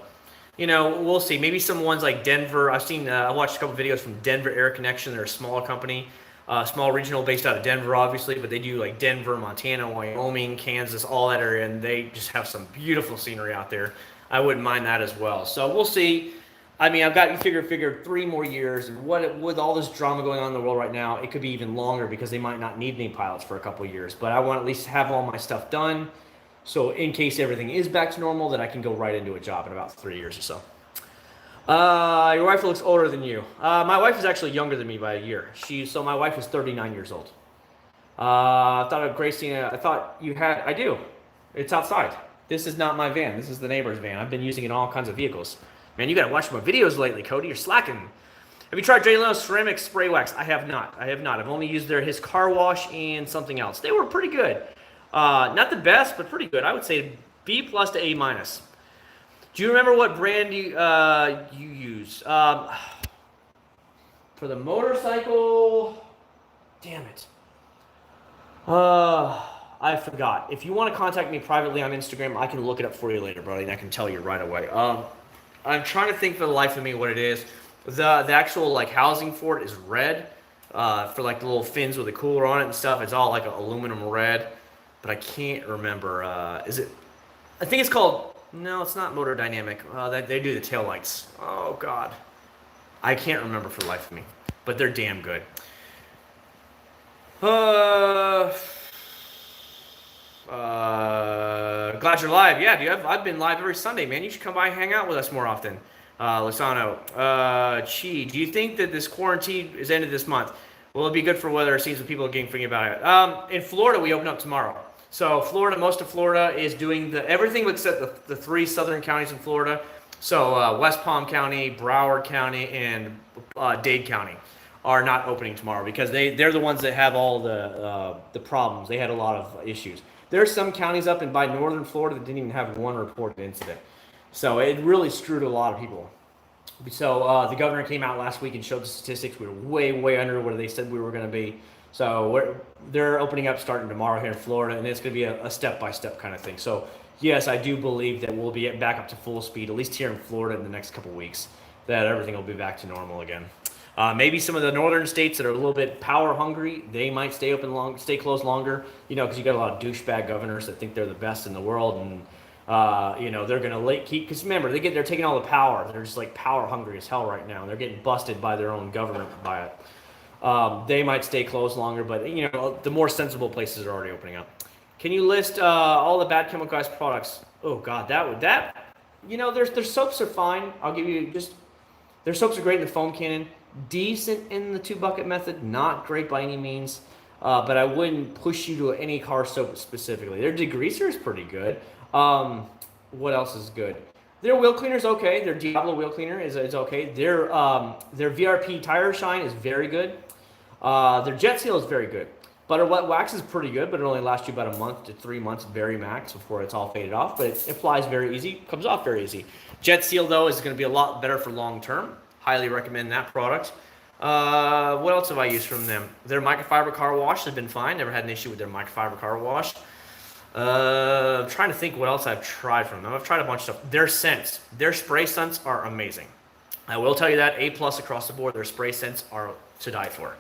we'll see. Maybe some ones like Denver. I watched a couple videos from Denver Air Connection. They're a smaller company, small regional based out of Denver, obviously, but they do like Denver, Montana, Wyoming, Kansas, all that area, and they just have some beautiful scenery out there. I wouldn't mind that as well. So we'll see. I've got you figure 3 more years, and with all this drama going on in the world right now, it could be even longer because they might not need any pilots for a couple of years. But I want to at least have all my stuff done, so in case everything is back to normal, that I can go right into a job in about 3 years or so. Your wife looks older than you. My wife is actually younger than me by a year. So my wife is 39 years old. I thought of Gracie. I thought you had. I do. It's outside. This is not my van. This is the neighbor's van. I've been using it in all kinds of vehicles. Man, you gotta watch my videos lately, Cody. You're slacking. Have you tried Zaino's ceramic spray wax? I have not. I've only used his car wash and something else. They were pretty good. Not the best, but pretty good. I would say B+ to A-. Do you remember what brand you use? For the motorcycle, damn it. I forgot. If you want to contact me privately on Instagram, I can look it up for you later, buddy, and I can tell you right away. I'm trying to think for the life of me what it is. The actual housing for it is red. For the little fins with the cooler on it and stuff, it's all like aluminum red. But I can't remember. Is it? I think it's called. No, it's not Motor Dynamic. They do the tail lights. Oh God, I can't remember for the life of me. But they're damn good. Glad you're live. Yeah, dude, I've been live every Sunday, man. You should come by and hang out with us more often. Lozano, Chi, do you think that this quarantine is ended this month? Will it be good for weather? It seems that people are getting thinking about it. In Florida, we open up tomorrow. So Florida, most of Florida is doing everything except the 3 southern counties in Florida. So West Palm County, Broward County, and Dade County are not opening tomorrow because they're the ones that have all the problems. They had a lot of issues. There are some counties up and by northern Florida that didn't even have one reported incident. So it really screwed a lot of people. So the governor came out last week and showed the statistics. We were way, way under where they said we were going to be. So they're opening up starting tomorrow here in Florida, and it's going to be a step-by-step kind of thing. So yes, I do believe that we'll be back up to full speed, at least here in Florida in the next couple weeks, that everything will be back to normal again. Maybe some of the northern states that are a little bit power hungry, they might stay closed longer, because you got a lot of douchebag governors that think they're the best in the world, and they're gonna keep. Because remember, they're taking all the power. They're just like power hungry as hell right now. They're getting busted by their own government by it. They might stay closed longer, but the more sensible places are already opening up. Can you list all the Bad Chemical Guys products? Oh God, their soaps are fine. I'll give you their soaps are great in the foam cannon. Decent in the 2-bucket method, not great by any means, but I wouldn't push you to any car soap specifically. Their degreaser is pretty good. What else is good? Their wheel cleaner is okay. Their Diablo wheel cleaner is okay. Their VRP tire shine is very good. Their Jet Seal is very good. Butter Wet Wax is pretty good, but it only lasts you about a month to 3 months, very max, before it's all faded off. But it flies very easy, comes off very easy. Jet Seal though is going to be a lot better for long term. Highly recommend that product. What else have I used from them? Their microfiber car wash has been fine. Never had an issue with their microfiber car wash. I'm trying to think what else I've tried from them. I've tried a bunch of stuff. Their scents, their spray scents are amazing. I will tell you that A+ across the board. Their spray scents are to die for.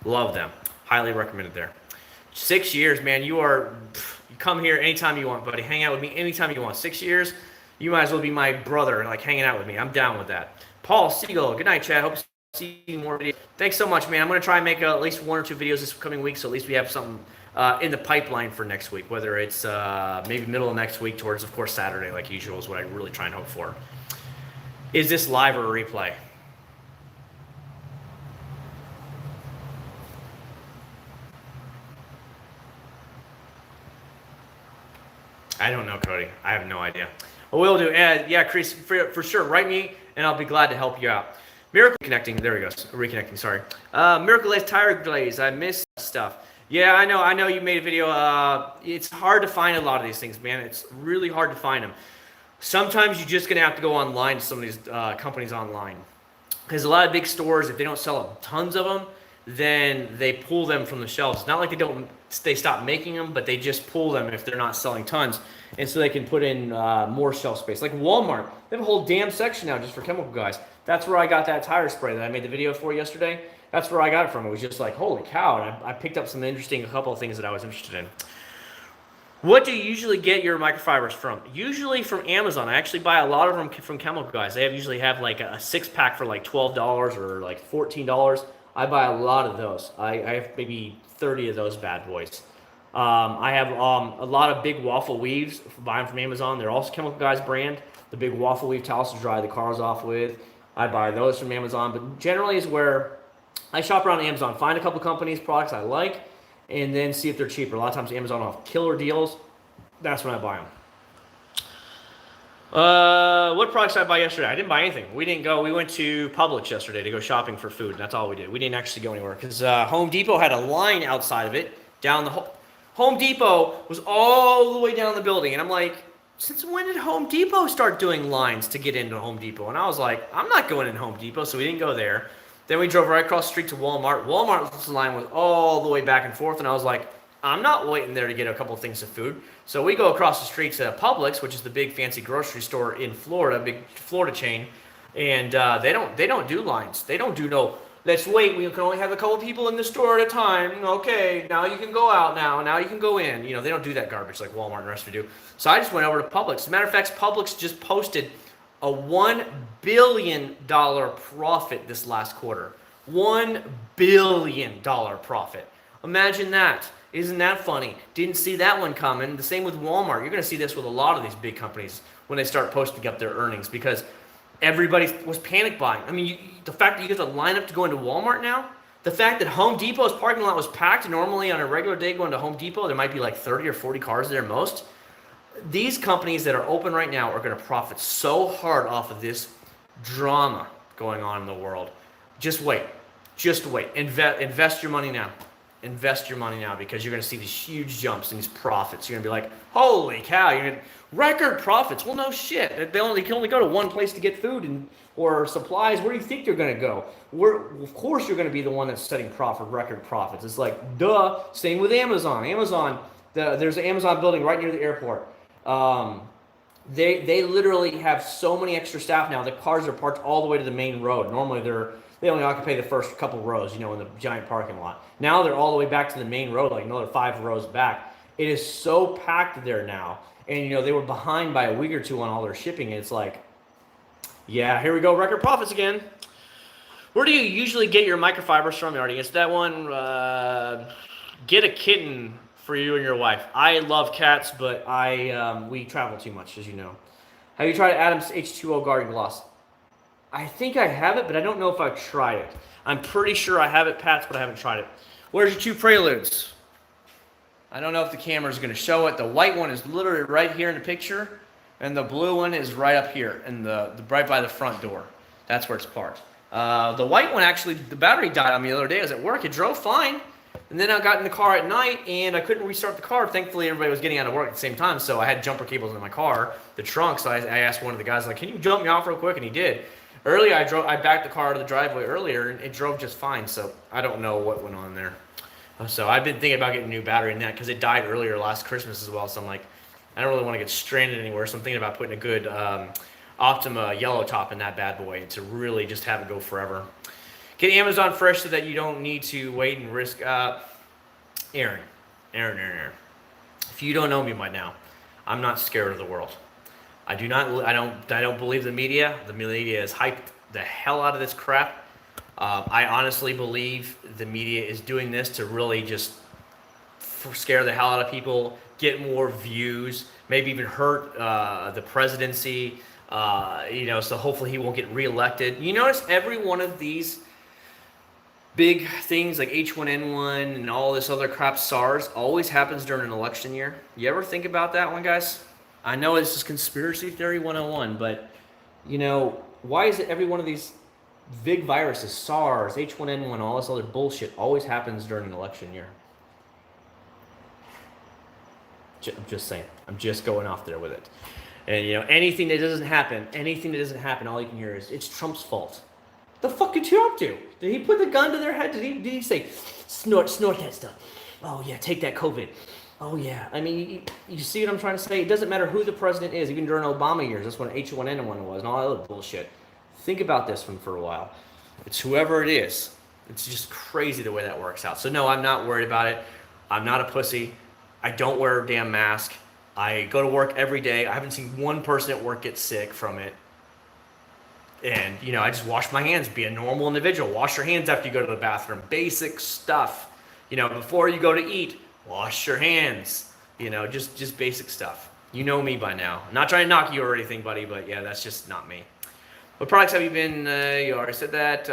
Love them. Highly recommended there. 6 years, man. You come here anytime you want, buddy. Hang out with me anytime you want. 6 years, you might as well be my brother, like hanging out with me. I'm down with that. Paul Siegel, good night, Chad. Hope to see you more videos. Thanks so much, man. I'm going to try and make at least 1 or 2 videos this coming week, so at least we have something in the pipeline for next week, whether it's maybe middle of next week towards, of course, Saturday, like usual, is what I really try and hope for. Is this live or a replay? I don't know, Cody. I have no idea. I will do. Yeah, Chris, for sure. Write me, and I'll be glad to help you out. Miracle Connecting. There we go. Reconnecting, sorry. Miracle Glaze Tire Glaze. I miss stuff. Yeah, I know you made a video. It's hard to find a lot of these things, man. It's really hard to find them. Sometimes you're just going to have to go online to some of these companies online. Because a lot of big stores, if they don't sell tons of them, then they pull them from the shelves. It's not like they stop making them, but they just pull them if they're not selling tons. And so they can put in more shelf space. Like Walmart, they have a whole damn section now just for chemical guys. That's where I got that tire spray that I made the video for yesterday. That's where I got it from. It was just like, holy cow. And I picked up a couple of things that I was interested in. What do you usually get your microfibers from? Usually from Amazon. I actually buy a lot of them from Chemical Guys. They usually have like a 6-pack for like $12 or like $14. I buy a lot of those. I have maybe 30 of those bad boys. I have a lot of big waffle weaves. Buy them from Amazon. They're also Chemical Guys brand. The big waffle weave towels to dry the cars off with. I buy those from Amazon. But generally is where I shop around Amazon. Find a couple companies, products I like, and then see if they're cheaper. A lot of times Amazon will have killer deals. That's when I buy them. What products did I buy yesterday? I didn't buy anything. We didn't go. We went to Publix yesterday to go shopping for food. That's all we did. We didn't actually go anywhere because Home Depot had a line outside of it. Home Depot was all the way down the building, and I'm like, since when did Home Depot start doing lines to get into Home Depot? And I was like, I'm not going in Home Depot, so we didn't go there. Then we drove right across the street to Walmart. Walmart's line was all the way back and forth, and I was like, I'm not waiting there to get a couple of things of food. So we go across the street to Publix, which is the big fancy grocery store in Florida, big Florida chain, and they don't do lines. They don't do no, let's wait, we can only have a couple of people in the store at a time. Okay, now you can go out now you can go in. They don't do that garbage like Walmart and the rest of you do. So I just went over to Publix. As a matter of fact, Publix just posted a $1 billion profit this last quarter. $1 billion profit. Imagine that. Isn't that funny? Didn't see that one coming. The same with Walmart. You're going to see this with a lot of these big companies when they start posting up their earnings because Everybody was panic buying. I mean, the fact that you get to line up to go into Walmart now, the fact that Home Depot's parking lot was packed. Normally on a regular day going to Home Depot, there might be like 30 or 40 cars there most. These companies that are open right now are going to profit so hard off of this drama going on in the world. Just wait. Just wait. Invest your money now. Invest your money now, because you're going to see these huge jumps in these profits. You're going to be like, holy cow, you're going to record profits. Well, no shit. They can only go to one place to get food or supplies. Where do you think you're going to go? Of course you're going to be the one that's setting record profits. It's like, duh. Same with Amazon. There's an Amazon building right near the airport. They literally have so many extra staff now. The cars are parked all the way to the main road. Normally they only occupy the first couple rows, in the giant parking lot. Now they're all the way back to the main road, like another 5 rows back. It is so packed there now. And, they were behind by a week or two on all their shipping. And it's like, yeah, here we go, record profits again. Where do you usually get your microfibers from, Artie? It's that one, get a kitten for you and your wife. I love cats, but we travel too much, as you know. Have you tried Adam's H2O Garden Gloss? I think I have it, but I don't know if I've tried it. I'm pretty sure I have it, Pats, but I haven't tried it. Where's your 2 Preludes? I don't know if the camera's going to show it. The white one is literally right here in the picture, and the blue one is right up here, and the right by the front door. That's where it's parked. The white one, actually, the battery died on me the other day. I was at work. It drove fine. And then I got in the car at night, and I couldn't restart the car. Thankfully, everybody was getting out of work at the same time, so I had jumper cables in my car, the trunk. So I asked one of the guys, like, can you jump me off real quick? And he did. Earlier, I backed the car out of the driveway earlier, and it drove just fine. So I don't know what went on there. So I've been thinking about getting a new battery in that, because it died earlier last Christmas as well. So I'm like, I don't really want to get stranded anywhere. So I'm thinking about putting a good Optima yellow top in that bad boy to really just have it go forever. Get Amazon Fresh so that you don't need to wait and risk. Aaron. If you don't know me by now, I'm not scared of the world. I don't believe the media. The media has hyped the hell out of this crap. I honestly believe the media is doing this to really just scare the hell out of people, get more views, maybe even hurt the presidency. So hopefully he won't get reelected. You notice every one of these big things like H1N1 and all this other crap, SARS, always happens during an election year. You ever think about that one, guys? I know this is conspiracy theory 101, but, why is it every one of these big viruses, SARS, H1N1, all this other bullshit, always happens during an election year? I'm just saying. I'm just going off there with it. And, anything that doesn't happen, all you can hear is, it's Trump's fault. The fuck did Trump do? Did he put the gun to their head? Did he say, snort that stuff? Oh yeah, take that COVID. Oh yeah. I mean, you see what I'm trying to say? It doesn't matter who the president is. Even during Obama years, that's when H1N1 was and all that other bullshit. Think about this one for a while. It's whoever it is. It's just crazy the way that works out. So no, I'm not worried about it. I'm not a pussy. I don't wear a damn mask. I go to work every day. I haven't seen one person at work get sick from it. And, I just wash my hands, be a normal individual. Wash your hands after you go to the bathroom. Basic stuff. Before you go to eat, wash your hands. Just basic stuff. You know me by now. I'm not trying to knock you or anything, buddy, but yeah, that's just not me. What products have you been, you already said that.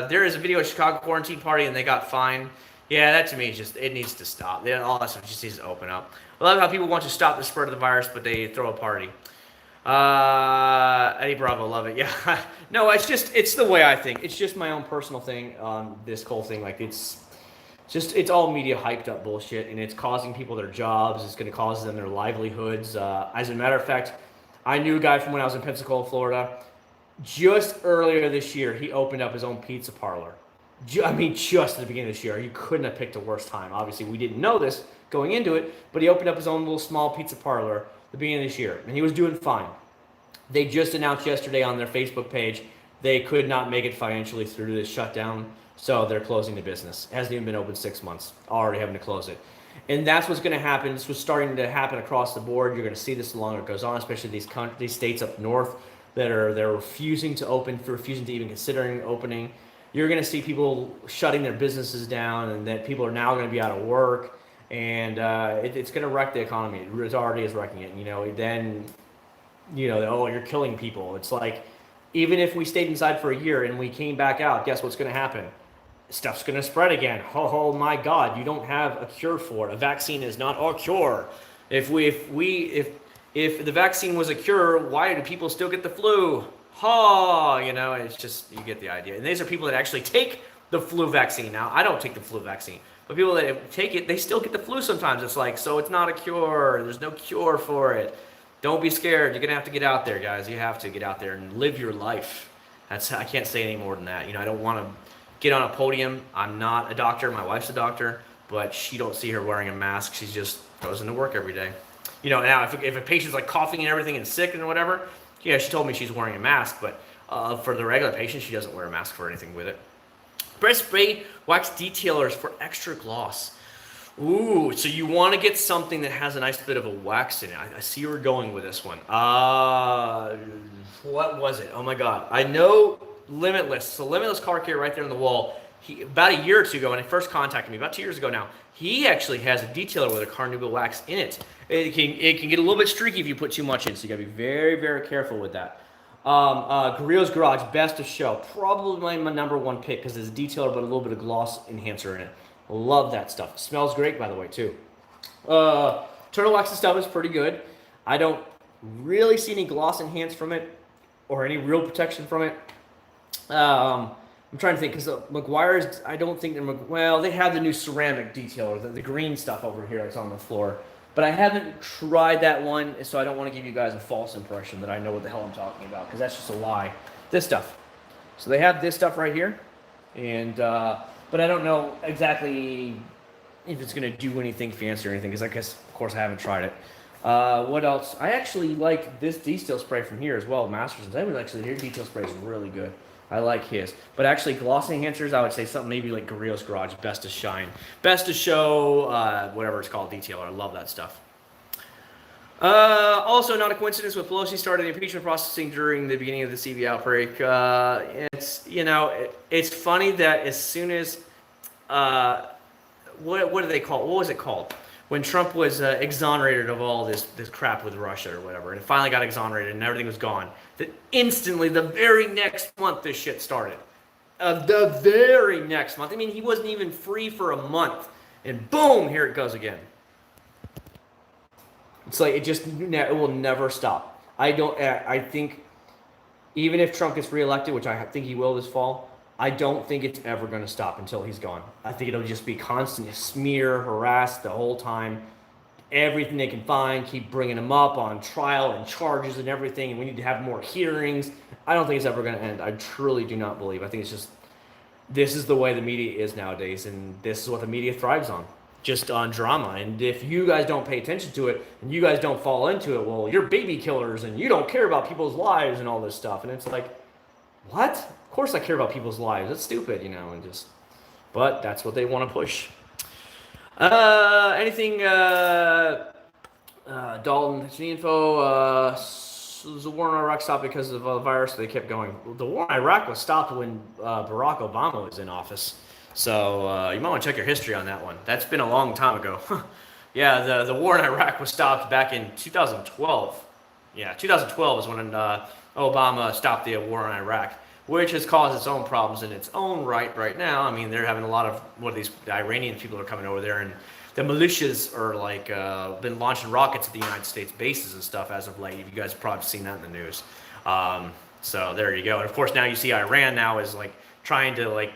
There is a video of Chicago quarantine party and they got fined. Yeah, that to me is it needs to stop. All that stuff just needs to open up. I love how people want to stop the spread of the virus, but they throw a party. Eddie Bravo, love it. Yeah. No, it's the way I think. It's just my own personal thing on this whole thing. Like it's all media hyped up bullshit, and it's causing people their jobs. It's going to cause them their livelihoods. As a matter of fact, I knew a guy from when I was in Pensacola, Florida. Just earlier this year, he opened up his own pizza parlor. Just at the beginning of this year. You couldn't have picked a worse time. Obviously, we didn't know this going into it, but he opened up his own little small pizza parlor the beginning of this year, and he was doing fine. They just announced yesterday on their Facebook page they could not make it financially through this shutdown, so they're closing the business. It hasn't even been open 6 months, already having to close it. And that's what's going to happen. This was starting to happen across the board. You're going to see this the longer it goes on, especially these states up north they're refusing to open, refusing to even considering opening. You're going to see people shutting their businesses down, and that people are now going to be out of work. And it's going to wreck the economy. It already is wrecking it. Then, oh, you're killing people. It's like, Even if we stayed inside for a year and we came back out, guess what's going to happen? Stuff's going to spread again. Oh my God, you don't have a cure for it. A vaccine is not a cure. If the vaccine was a cure, why do people still get the flu? It's just, you get the idea. And these are people that actually take the flu vaccine. Now, I don't take the flu vaccine, but people that take it, they still get the flu sometimes. It's like, so it's not a cure. There's no cure for it. Don't be scared. You're going to have to get out there, guys. You have to get out there and live your life. I can't say any more than that. I don't want to get on a podium. I'm not a doctor. My wife's a doctor, but she don't see her wearing a mask. She just goes into work every day. Now if a patient's like coughing and everything and sick and whatever, yeah, she told me she's wearing a mask, but for the regular patient, she doesn't wear a mask for anything with it. Breast spray wax detailers for extra gloss. Ooh, so you want to get something that has a nice bit of a wax in it. I see where we're going with this one. What was it? Oh my God. I know Limitless. So Limitless car care right there on the wall. About a year or two ago, when he first contacted me, about 2 years ago now, he actually has a detailer with a carnauba wax in it. It can get a little bit streaky if you put too much in, so you gotta be very, very careful with that. Grillo's Garage, best of show. Probably my number one pick because it's a detailer but a little bit of gloss enhancer in it. Love that stuff. It smells great, by the way, too. Turtle wax and stuff is pretty good. I don't really see any gloss enhance from it or any real protection from it. I'm trying to think because McGuire's, I don't think they're, they have the new ceramic detailer, the green stuff over here that's on the floor. But I haven't tried that one, so I don't want to give you guys a false impression that I know what the hell I'm talking about, because that's just a lie. This stuff. So they have this stuff right here, and but I don't know exactly if it's going to do anything fancy or anything, because I guess, of course, I haven't tried it. What else? I actually like this detail spray from here as well, Masterson's. Their detail spray is really good. I like his. But actually, gloss enhancers, I would say something maybe like Grillo's Garage, Best to Shine. Best to Show, whatever it's called, detailer. I love that stuff. Also, not a coincidence with Pelosi started the impeachment processing during the beginning of the CV outbreak. It's funny that as soon as, what do they call it? What was it called? When Trump was exonerated of all this crap with Russia or whatever, and it finally got exonerated and everything was gone, that instantly, the very next month, this shit started. The very next month. I mean, he wasn't even free for a month, and boom, here it goes again. It's like it will never stop. I think even if Trump gets reelected, which I think he will this fall, I don't think it's ever going to stop until he's gone. I think it'll just be constant smear, harass the whole time. Everything they can find, keep bringing him up on trial and charges and everything, and we need to have more hearings. I don't think it's ever going to end. I truly do not believe. I think it's just, this is the way the media is nowadays, and this is what the media thrives on, just on drama. And if you guys don't pay attention to it, and you guys don't fall into it, well, you're baby killers, and you don't care about people's lives and all this stuff. And it's like, what? Of course I care about people's lives. That's stupid, but that's what they want to push. Anything, Dalton, any info, the war in Iraq stopped because of the virus, so they kept going. The war in Iraq was stopped when Barack Obama was in office. So you might want to check your history on that one. That's been a long time ago. Yeah, the war in Iraq was stopped back in 2012. Yeah, 2012 is when Obama stopped the war in Iraq, which has caused its own problems in its own right now. I mean, they're having a lot of the Iranian people are coming over there, and the militias are been launching rockets at the United States bases and stuff as of late. You guys have probably seen that in the news. So there you go. And of course, now you see Iran now is trying to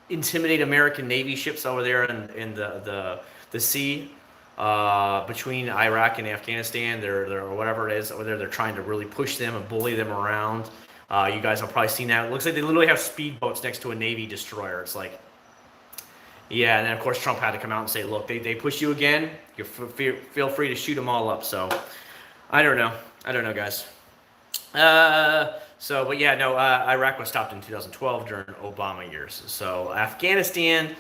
intimidate American Navy ships over there in the sea between Iraq and Afghanistan. They're whatever it is over there. They're trying to really push them and bully them around. You guys have probably seen that. It looks like they literally have speedboats next to a Navy destroyer. It's like, yeah, and then of course Trump had to come out and say, look, they push you again, you feel free to shoot them all up. So, I don't know, guys. But yeah, no, Iraq was stopped in 2012 during Obama years. So, Afghanistan,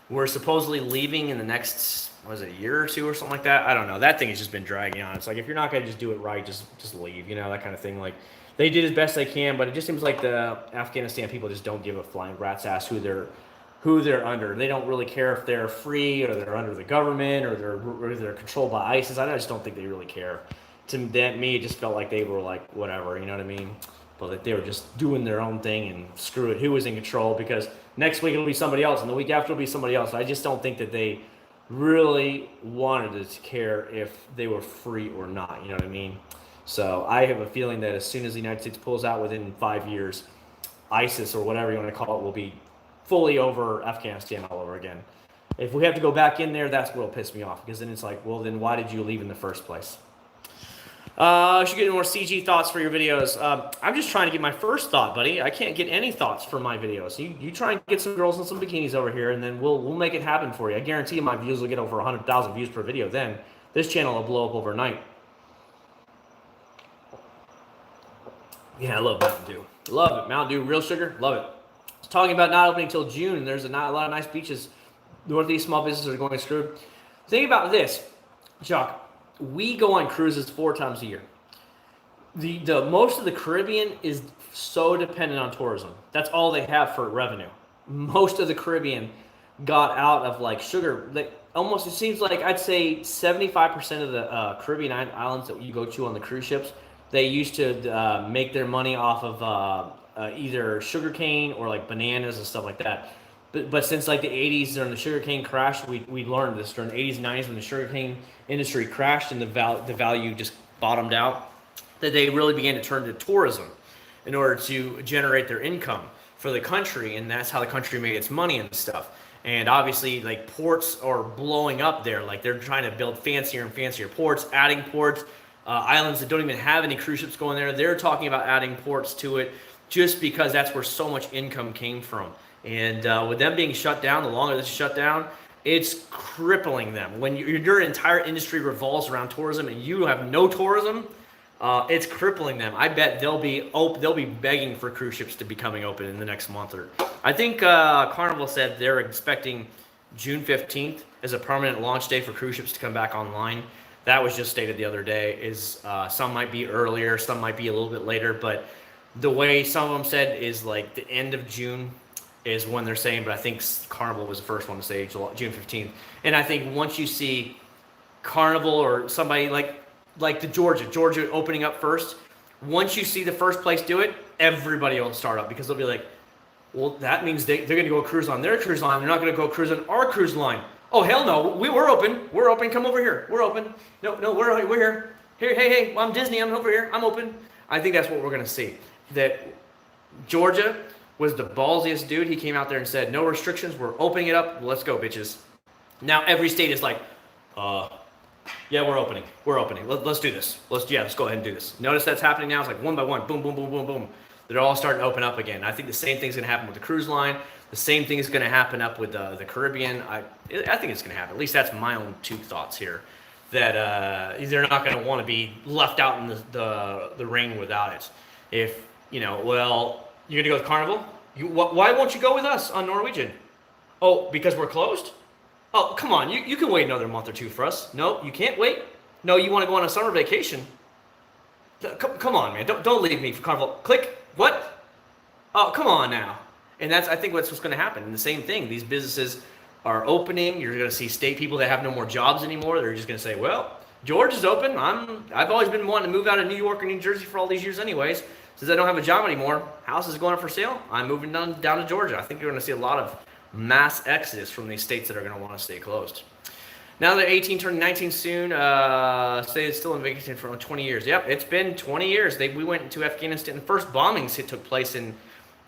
we're supposedly leaving in the next, a year or two or something like that? I don't know. That thing has just been dragging on. It's like, if you're not going to just do it right, just leave, that kind of thing. They did as best they can, but it just seems like the Afghanistan people just don't give a flying rat's ass who they're under. They don't really care if they're free or they're under the government or they're controlled by ISIS. I just don't think they really care. To me, it just felt like they were whatever, you know what I mean? but that they were just doing their own thing and screw it, who was in control, because next week it'll be somebody else and the week after it'll be somebody else. I just don't think that they really wanted to care if they were free or not, you know what I mean? So I have a feeling that as soon as the United States pulls out within 5 years, ISIS or whatever you want to call it will be fully over Afghanistan all over again. If we have to go back in there, that's what'll piss me off, because then it's like, well, then why did you leave in the first place? I should get more CG thoughts for your videos. I'm just trying to get my first thought, buddy. I can't get any thoughts for my videos. You try and get some girls in some bikinis over here, and then we'll make it happen for you. I guarantee you my views will get over 100,000 views per video. Then this channel will blow up overnight. Yeah, I love Mountain Dew. Love it. Mountain Dew, real sugar, love it. I was talking about not opening until June, and there's a lot of nice beaches. Northeast small businesses are going screwed. Think about this, Chuck. We go on cruises 4 times a year. The most of the Caribbean is so dependent on tourism. That's all they have for revenue. Most of the Caribbean got out of like sugar. Almost, it seems like I'd say 75% of the Caribbean islands that you go to on the cruise ships, they used to make their money off of either sugarcane or like bananas and stuff like that. But since like the 80s, during the sugarcane crash, we learned this during the 80s and 90s when the sugarcane industry crashed and the value just bottomed out, that they really began to turn to tourism in order to generate their income for the country, and that's how the country made its money and stuff. And obviously, like, ports are blowing up there. Like, they're trying to build fancier and fancier ports, adding ports, islands that don't even have any cruise ships going there. They're talking about adding ports to it just because that's where so much income came from. And with them being shut down, the longer this is shut down, it's crippling them. When your entire industry revolves around tourism and you have no tourism, it's crippling them. I bet they'll be begging for cruise ships to be coming open in the next month. Or I think Carnival said they're expecting June 15th as a permanent launch day for cruise ships to come back online. That was just stated the other day. Is some might be earlier, some might be a little bit later, but the way some of them said is like the end of June is when they're saying, but I think Carnival was the first one to say June 15th. And I think once you see Carnival or somebody like the Georgia opening up first, once you see the first place do it, everybody will start up, because they'll be like, well, that means they're going to go cruise on their cruise line. They're not going to go cruise on our cruise line. Oh, hell no. We're open. We're open. Come over here. We're open. No, we're here. Here, hey, well, I'm Disney. I'm over here. I'm open. I think that's what we're going to see. That Georgia was the ballsiest dude. He came out there and said, no restrictions. We're opening it up. Let's go, bitches. Now every state is like, yeah, we're opening. We're opening. Let's do this. Let's go ahead and do this. Notice that's happening now. It's like one by one. Boom, boom, boom, boom, boom. They're all starting to open up again. I think the same thing's going to happen with the cruise line. The same thing is going to happen up with the Caribbean. I think it's going to happen. At least that's my own 2 thoughts here. That they're not going to want to be left out in the rain without it. If, well, you're going to go with Carnival? Why won't you go with us on Norwegian? Oh, because we're closed? Oh, come on. You can wait another month or 2 for us. No, you can't wait. No, you want to go on a summer vacation. Come on, man. Don't leave me for Carnival. Click. What? Oh, come on now. And I think that's what's going to happen. And the same thing. These businesses are opening. You're going to see state people that have no more jobs anymore. They're just going to say, well, George is open. I've always been wanting to move out of New York or New Jersey for all these years anyways. Since I don't have a job anymore, house is going up for sale. I'm moving down to Georgia. I think you're going to see a lot of mass exodus from these states that are going to want to stay closed. Now they're 18, turning 19 soon. Say it's still in vacation for 20 years. Yep, it's been 20 years. We went into Afghanistan. The first bombings took place in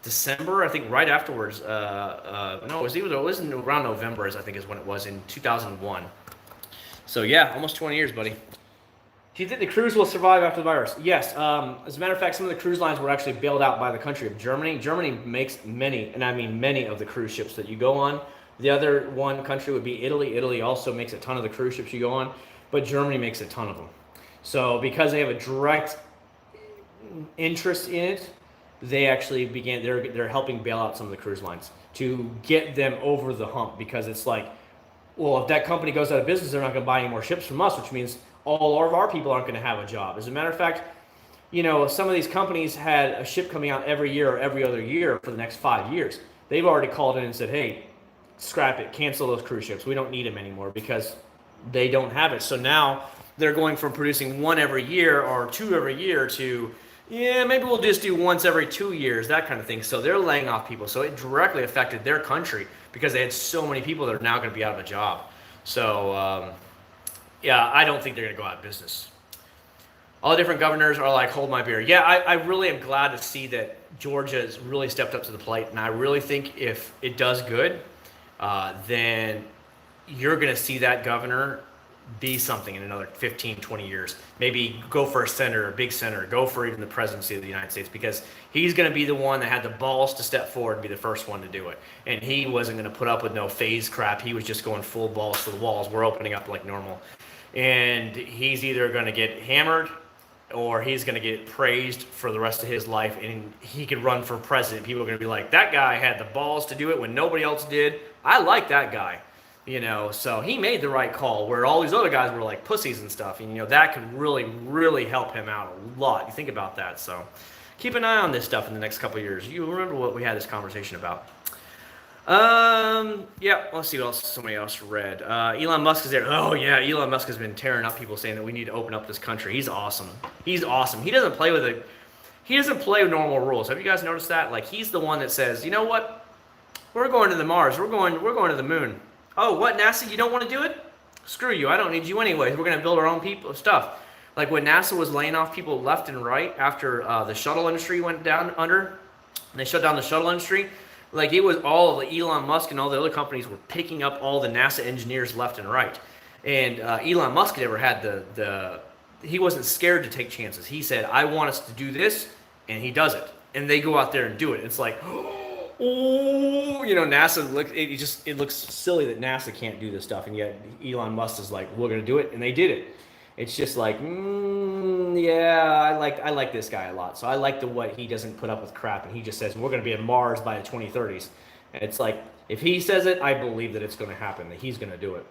December, I think, right afterwards. No, it was around November, I think is when it was, in 2001. So yeah, almost 20 years, buddy. Do you think the cruise will survive after the virus? Yes. As a matter of fact, some of the cruise lines were actually bailed out by the country of Germany. Germany makes many, and I mean many, of the cruise ships that you go on. The other one country would be Italy. Italy also makes a ton of the cruise ships you go on, but Germany makes a ton of them. So because they have a direct interest in it, they actually they're helping bail out some of the cruise lines to get them over the hump, because it's like, well, if that company goes out of business, they're not going to buy any more ships from us, which means all of our people aren't going to have a job. As a matter of fact, some of these companies had a ship coming out every year or every other year for the next 5 years. They've already called in and said, hey, scrap it, cancel those cruise ships. We don't need them anymore, because they don't have it. So now they're going from producing 1 every year or 2 every year to, yeah, maybe we'll just do once every 2 years, that kind of thing. So they're laying off people. So it directly affected their country because they had so many people that are now going to be out of a job. So, yeah, I don't think they're going to go out of business. All the different governors are like, hold my beer. Yeah, I really am glad to see that Georgia has really stepped up to the plate. And I really think if it does good, then you're going to see that governor be something in another 15, 20 years. Maybe go for a senator, a big senator, go for even the presidency of the United States, because he's going to be the one that had the balls to step forward and be the first one to do it. And he wasn't going to put up with no phase crap. He was just going full balls to the walls. We're opening up like normal. And he's either going to get hammered or he's going to get praised for the rest of his life, and he could run for president. People are going to be like, that guy had the balls to do it when nobody else did. I like that guy. You know, so he made the right call where all these other guys were like pussies and stuff. And, you know, that could really, really help him out a lot. You think about that. So keep an eye on this stuff in the next couple of years. You remember what we had this conversation about. Yeah, let's see what else somebody else read. Elon Musk is there. Oh, yeah, Elon Musk has been tearing up people saying that we need to open up this country. He's awesome. He's awesome. He doesn't play with normal rules. Have you guys noticed that? Like, he's the one that says, you know what? We're going to the Mars. We're going to the moon. Oh, what, NASA? You don't want to do it? Screw you. I don't need you anyways. We're going to build our own stuff. Like when NASA was laying off people left and right after the shuttle industry went down under, and they shut down the shuttle industry. Like it was all of Elon Musk and all the other companies were picking up all the NASA engineers left and right. And Elon Musk never had he wasn't scared to take chances. He said, I want us to do this, and he does it. And they go out there and do it. It's like, oh, you know, NASA, it looks silly that NASA can't do this stuff, and yet Elon Musk is like, we're going to do it, and they did it. It's just like, yeah, I like this guy a lot. So I like what he doesn't put up with crap, and he just says, we're going to be on Mars by the 2030s. And it's like, if he says it, I believe that it's going to happen, that he's going to do it.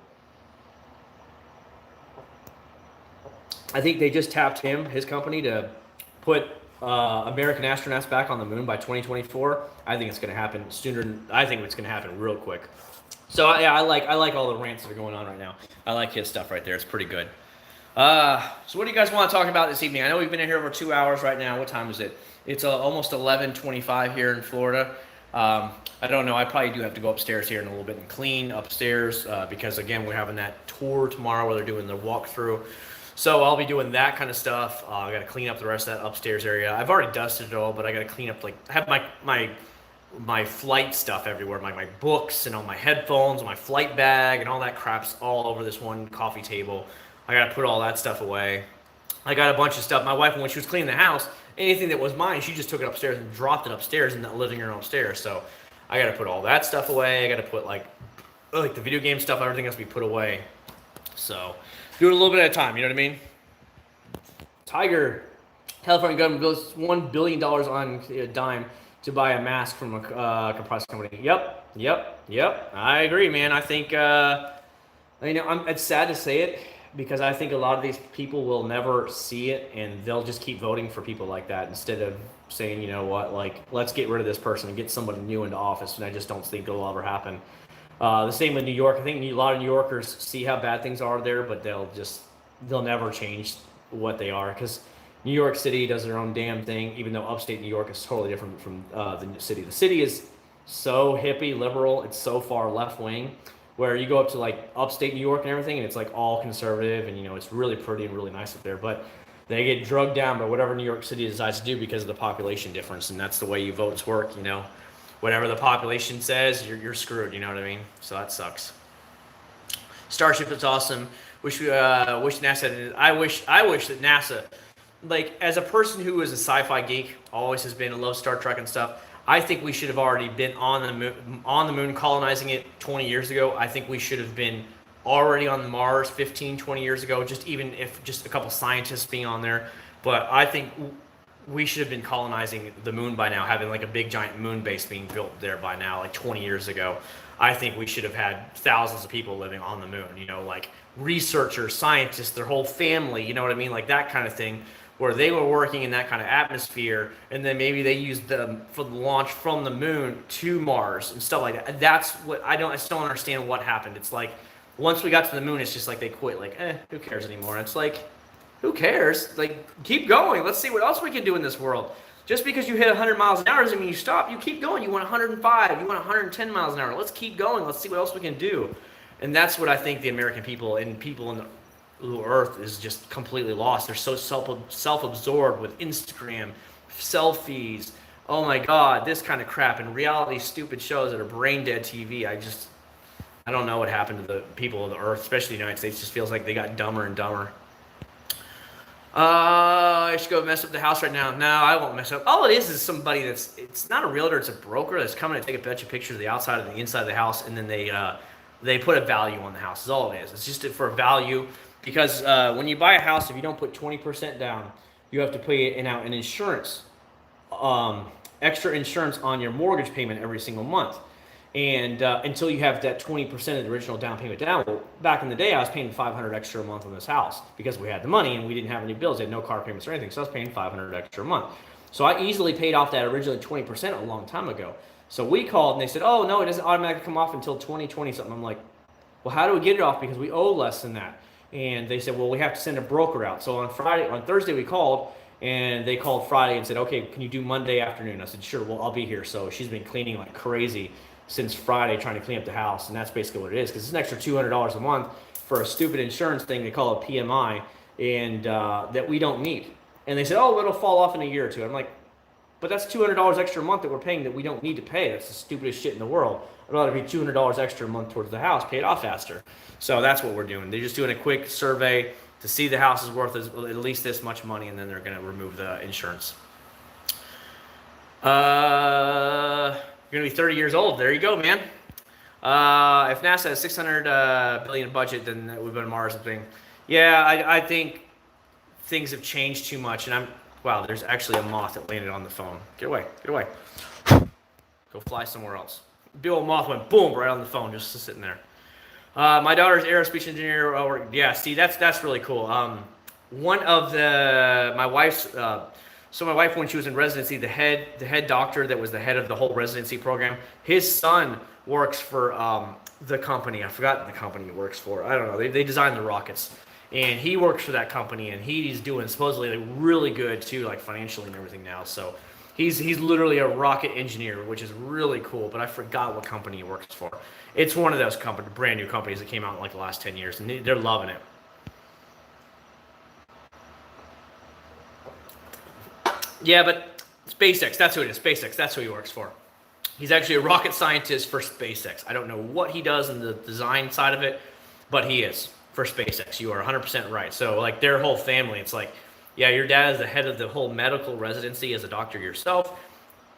I think they just tapped his company, to put American astronauts back on the moon by 2024. I think it's going to happen sooner. I think it's going to happen real quick. So yeah, I like all the rants that are going on right now. I like his stuff right there. It's pretty good. So what do you guys want to talk about this evening? I know we've been in here over 2 hours right now. What time is it? It's almost 11:25 here in Florida. I don't know. I probably do have to go upstairs here in a little bit and clean upstairs because again, we're having that tour tomorrow where they're doing the walkthrough. So I'll be doing that kind of stuff. I got to clean up the rest of that upstairs area. I've already dusted it all, but I got to clean up, like, I have my flight stuff everywhere, my books and all my headphones, my flight bag and all that crap's all over this one coffee table. I got to put all that stuff away. I got a bunch of stuff. My wife, when she was cleaning the house, anything that was mine, she just took it upstairs and dropped it upstairs in the living room upstairs. So I got to put all that stuff away. I got to put like the video game stuff, everything has to be put away. So do it a little bit at a time, you know what I mean? California government goes $1 billion on a dime to buy a mask from a compressed company. Yep. I agree, man. I think, it's sad to say it because I think a lot of these people will never see it and they'll just keep voting for people like that instead of saying, you know what, like, let's get rid of this person and get somebody new into office. And I just don't think it'll ever happen. The same with New York. I think a lot of New Yorkers see how bad things are there, but they'll never change what they are because New York City does their own damn thing, even though upstate New York is totally different from the city. The city is so hippie, liberal, it's so far left wing, where you go up to like upstate New York and everything, and it's like all conservative, and you know, it's really pretty and really nice up there, but they get drugged down by whatever New York City decides to do because of the population difference, and that's the way you votes work, you know. Whatever the population says, you're screwed, you know what I mean? So that sucks. Starship is awesome. Wish NASA. I wish that NASA, like, as a person who is a sci-fi geek, always has been, loves Star Trek and stuff. I think we should have already been on the moon, colonizing it 20 years ago. I think we should have been already on the Mars 15, 20 years ago. Even if just a couple scientists being on there. But I think we should have been colonizing the moon by now, having like a big giant moon base being built there by now, like 20 years ago. I think we should have had thousands of people living on the moon, you know, like researchers, scientists, their whole family, you know what I mean? Like that kind of thing, where they were working in that kind of atmosphere, and then maybe they used them for the launch from the moon to Mars and stuff like that. That's what I still don't understand what happened. It's like, once we got to the moon, it's just like they quit, like, who cares anymore? It's like, Who cares? Like, keep going. Let's see what else we can do in this world. Just because you hit 100 miles an hour doesn't mean you stop. You keep going. You want 105. You want 110 miles an hour. Let's keep going. Let's see what else we can do. And that's what I think the American people and people on the earth is just completely lost. They're so self-absorbed with Instagram, selfies. Oh my God, this kind of crap and reality stupid shows that are brain dead TV. I don't know what happened to the people of the earth, especially the United States. Just feels like they got dumber and dumber. I should go mess up the house right now. No, I won't mess up. All it is somebody it's not a realtor, it's a broker that's coming to take a bunch of pictures of the outside and the inside of the house, and then they put a value on the house. Is all it is. It's just for value, because when you buy a house, if you don't put 20% down, you have to pay in out an insurance, extra insurance on your mortgage payment every single month. And until you have that 20% of the original down payment down. Well, back in the day, I was paying $500 extra a month on this house because we had the money and we didn't have any bills. We had no car payments or anything, so I was paying $500 extra a month. So I easily paid off that originally 20% a long time ago. So we called and they said, oh, no, it doesn't automatically come off until 2020 something. I'm like, well, how do we get it off? Because we owe less than that. And they said, well, we have to send a broker out. So on Thursday we called, and they called Friday and said, okay, can you do Monday afternoon? I said, sure, well, I'll be here. So she's been cleaning like crazy since Friday, trying to clean up the house, and that's basically what it is, because it's an extra $200 a month for a stupid insurance thing they call a PMI, and that we don't need. And they said, oh, it'll fall off in a year or two. I'm like, but that's $200 extra a month that we're paying that we don't need to pay. That's the stupidest shit in the world. I'd rather be $200 extra a month towards the house, pay it off faster. So that's what we're doing. They're just doing a quick survey to see the house is worth at least this much money, and then they're going to remove the insurance. You're gonna be 30 years old. There you go, man. If NASA has 600 billion budget, then we've been to Mars and thing. Yeah, I think things have changed too much, and wow. There's actually a moth that landed on the phone. Get away, get away. Go fly somewhere else. Big old moth went boom right on the phone, just sitting there. My daughter's aerospace engineer. Yeah, see, that's really cool. One of my wife's. So my wife, when she was in residency, the head doctor that was the head of the whole residency program, his son works for the company. I forgot the company he works for. I don't know. They design the rockets, and he works for that company, and he's doing supposedly like really good too, like financially and everything now. So he's literally a rocket engineer, which is really cool. But I forgot what company he works for. It's one of those brand new companies that came out in like the last 10 years, and they're loving it. Yeah, but SpaceX, that's who it is. SpaceX, that's who he works for. He's actually a rocket scientist for SpaceX. I don't know what he does in the design side of it, but he is for SpaceX. You are 100% right. So, like, their whole family, it's like, yeah, your dad is the head of the whole medical residency as a doctor yourself.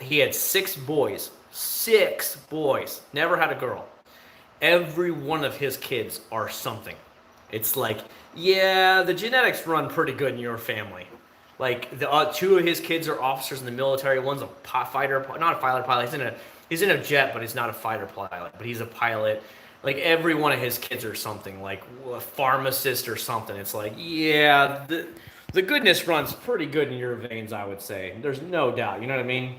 He had 6 boys. 6 boys. Never had a girl. Every one of his kids are something. It's like, yeah, the genetics run pretty good in your family. Like, the 2 of his kids are officers in the military. One's a fighter, not a fighter pilot. He's in a jet, but he's not a fighter pilot. But he's a pilot. Like, every one of his kids are something, like a pharmacist or something. It's like, yeah, the goodness runs pretty good in your veins, I would say. There's no doubt. You know what I mean?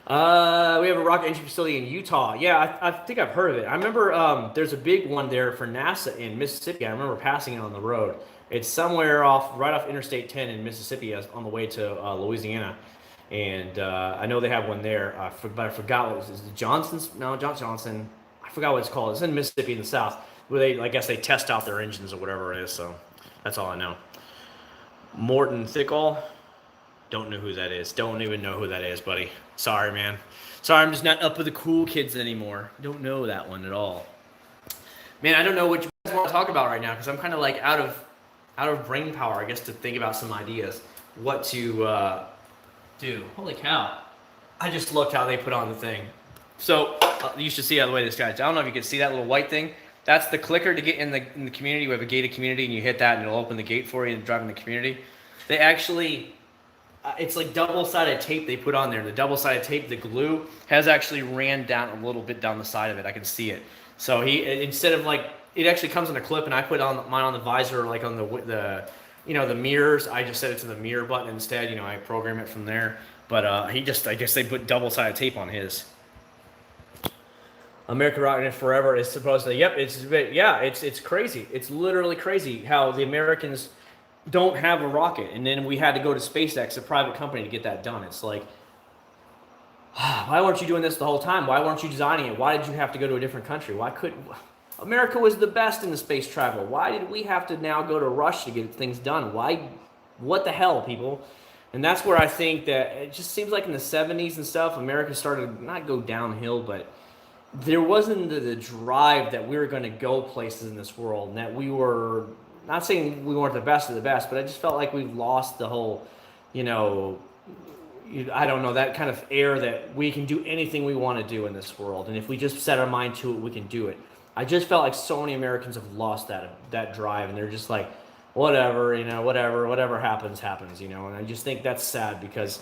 We have a rocket entry facility in Utah. Yeah, I think I've heard of it. I remember there's a big one there for NASA in Mississippi. I remember passing it on the road. It's somewhere right off Interstate 10 in Mississippi on the way to Louisiana. And I know they have one there, but I forgot what it was. Is it Johnson's? No, Johnson. I forgot what it's called. It's in Mississippi in the south, where I guess they test out their engines or whatever it is. So that's all I know. Morton Thickall. Don't know who that is. Don't even know who that is, buddy. Sorry, man. Sorry, I'm just not up with the cool kids anymore. Don't know that one at all. Man, I don't know what you guys want to talk about right now, because I'm kind of like out of brain power, I guess, to think about some ideas. What to do. Holy cow. I just looked how they put on the thing. So, you should see how the way this guy's. I don't know if you can see that little white thing. That's the clicker to get in the community. We have a gated community, and you hit that, and it'll open the gate for you to drive in the community. They actually... it's like double-sided tape they put on there. The double-sided tape, the glue, has actually ran down a little bit down the side of it. I can see it. So instead of like, it actually comes in a clip, and I put mine on the visor, like on the the mirrors. I just set it to the mirror button instead. I program it from there. But I guess they put double-sided tape on his. American Rocket Forever is supposedly, yep, it's crazy. It's literally crazy how the Americans don't have a rocket, and then we had to go to SpaceX, a private company, to get that done. It's like, why weren't you doing this the whole time? Why weren't you designing it? Why did you have to go to a different country? Why couldn't America was the best in the space travel? Why did we have to now go to Russia to get things done? Why? What the hell, people? And that's where I think that it just seems like in the 70s and stuff, America started not go downhill, but there wasn't the drive that we were going to go places in this world, and that we were not saying we weren't the best of the best, but I just felt like we lost the whole, you know, I don't know, that kind of air that we can do anything we want to do in this world, and if we just set our mind to it, we can do it. I just felt like so many Americans have lost that drive, and they're just like, whatever, you know, whatever happens, you know. And I just think that's sad, because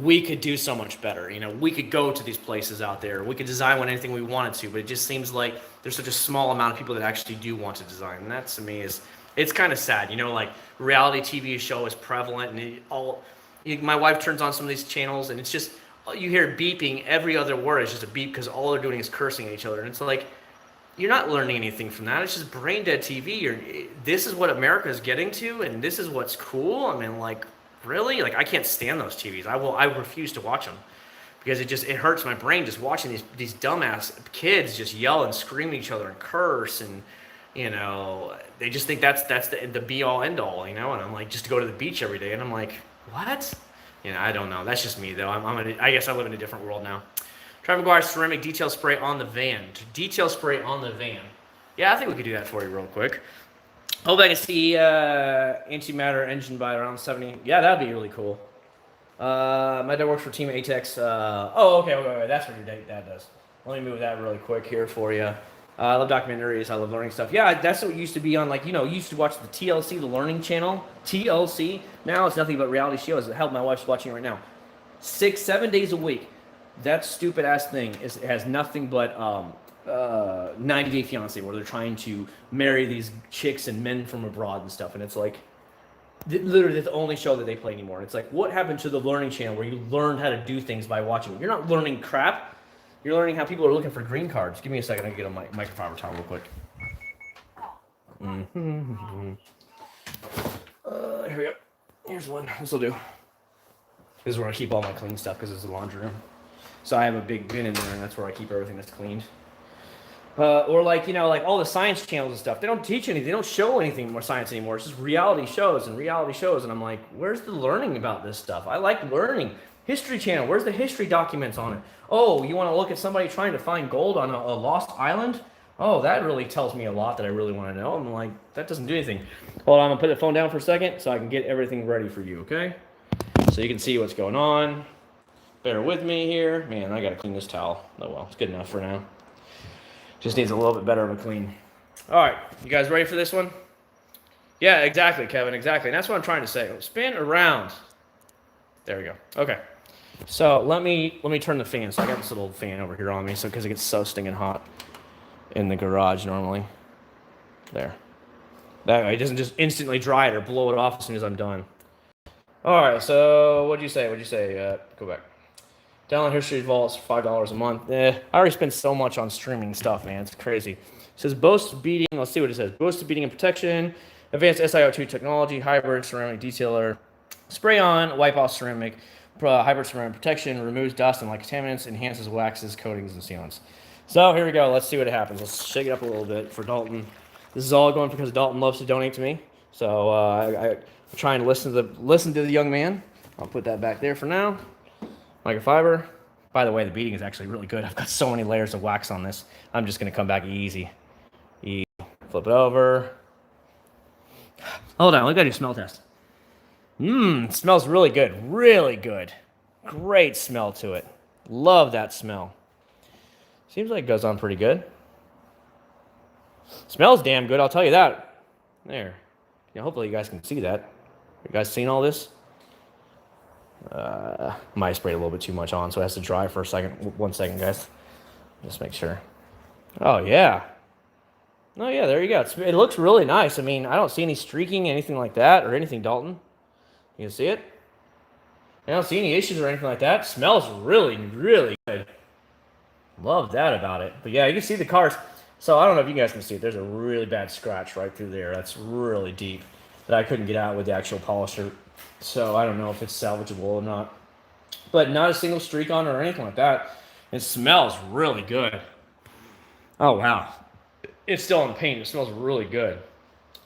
we could do so much better. You know, we could go to these places out there. We could design anything we wanted to, but it just seems like there's such a small amount of people that actually do want to design. And that, to me, it's kind of sad. You know, like reality TV show is prevalent, and my wife turns on some of these channels, and it's just, you hear beeping. Every other word is just a beep, because all they're doing is cursing at each other. And it's like, you're not learning anything from that. It's just brain dead TV. This is what America is getting to, and this is what's cool. I mean, like, really? Like, I can't stand those TVs. I refuse to watch them, because it hurts my brain just watching these dumbass kids just yell and scream at each other and curse, and you know, they just think that's the be all end all, you know. And I'm like, just to go to the beach every day, and I'm like, what? You know, I don't know. That's just me though. I guess I live in a different world now. Trevor McGuire ceramic detail spray on the van. Detail spray on the van. Yeah, I think we could do that for you real quick. Hope I can see antimatter engine by around 70. Yeah, that'd be really cool. My dad works for Team ATEX. Okay. That's what your dad does. Let me move that really quick here for you. I love documentaries. I love learning stuff. Yeah, that's what used to be on, like, you know, you used to watch the TLC, the Learning Channel. TLC. Now it's nothing but reality shows. Hell, my wife's watching it right now. 6-7 days a week. That stupid ass thing has nothing but 90 Day Fiance, where they're trying to marry these chicks and men from abroad and stuff, and it's like literally the only show that they play anymore. And it's like, what happened to the Learning Channel, where you learned how to do things by watching? You're not learning crap. You're learning how people are looking for green cards. Give me a second. I can get a microfiber towel real quick. Here we go. Here's one. This will do. This is where I keep all my clean stuff, because it's a laundry room. So I have a big bin in there, and that's where I keep everything that's cleaned. Or like, you know, like all the science channels and stuff, they don't teach anything. They don't show anything more science anymore. It's just reality shows. And I'm like, where's the learning about this stuff? I like learning. History Channel, where's the history documents on it? Oh, you want to look at somebody trying to find gold on a lost island? Oh, that really tells me a lot that I really want to know. I'm like, that doesn't do anything. Hold on, I'm going to put the phone down for a second so I can get everything ready for you, okay? So you can see what's going on. Bear with me here. Man, I gotta clean this towel. Oh well, it's good enough for now. Just needs a little bit better of a clean. All right, you guys ready for this one? Yeah, exactly, Kevin, exactly. And that's what I'm trying to say. Spin around. There we go. Okay. So let me turn the fan. So I got this little fan over here on me, so because it gets so stinging hot in the garage normally. There. That way it doesn't just instantly dry it or blow it off as soon as I'm done. All right, so what'd you say? Go back. Download History Vaults, $5 a month. I already spent so much on streaming stuff, man. It's crazy. It says boasts beating. Let's see what it says. Boasts beating and protection. Advanced SiO2 technology. Hybrid ceramic detailer. Spray on. Wipe off ceramic. Hybrid ceramic protection. Removes dust and like contaminants. Enhances waxes, coatings, and sealants. So here we go. Let's see what happens. Let's shake it up a little bit for Dalton. This is all going because Dalton loves to donate to me. So I'm trying to listen to the young man. I'll put that back there for now. Microfiber. By the way, the beading is actually really good. I've got so many layers of wax on this. I'm just going to come back easy. Flip it over. Hold on. We got to do a smell test. It smells really good. Really good. Great smell to it. Love that smell. Seems like it goes on pretty good. Smells damn good, I'll tell you that. There. Yeah, hopefully you guys can see that. You guys seen all this? Might have sprayed a little bit too much on, so it has to dry for a second. 1 second, guys. Just make sure. Oh, yeah. Oh, yeah, there you go. It looks really nice. I mean, I don't see any streaking, anything like that, or anything, Dalton. You can see it? I don't see any issues or anything like that. It smells really, really good. Love that about it. But yeah, you can see the cars. So I don't know if you guys can see it. There's a really bad scratch right through there. That's really deep. that I couldn't get out with the actual polisher. So I don't know if it's salvageable or not. But not a single streak on it or anything like that. It smells really good. Oh, wow. It's still in paint. It smells really good.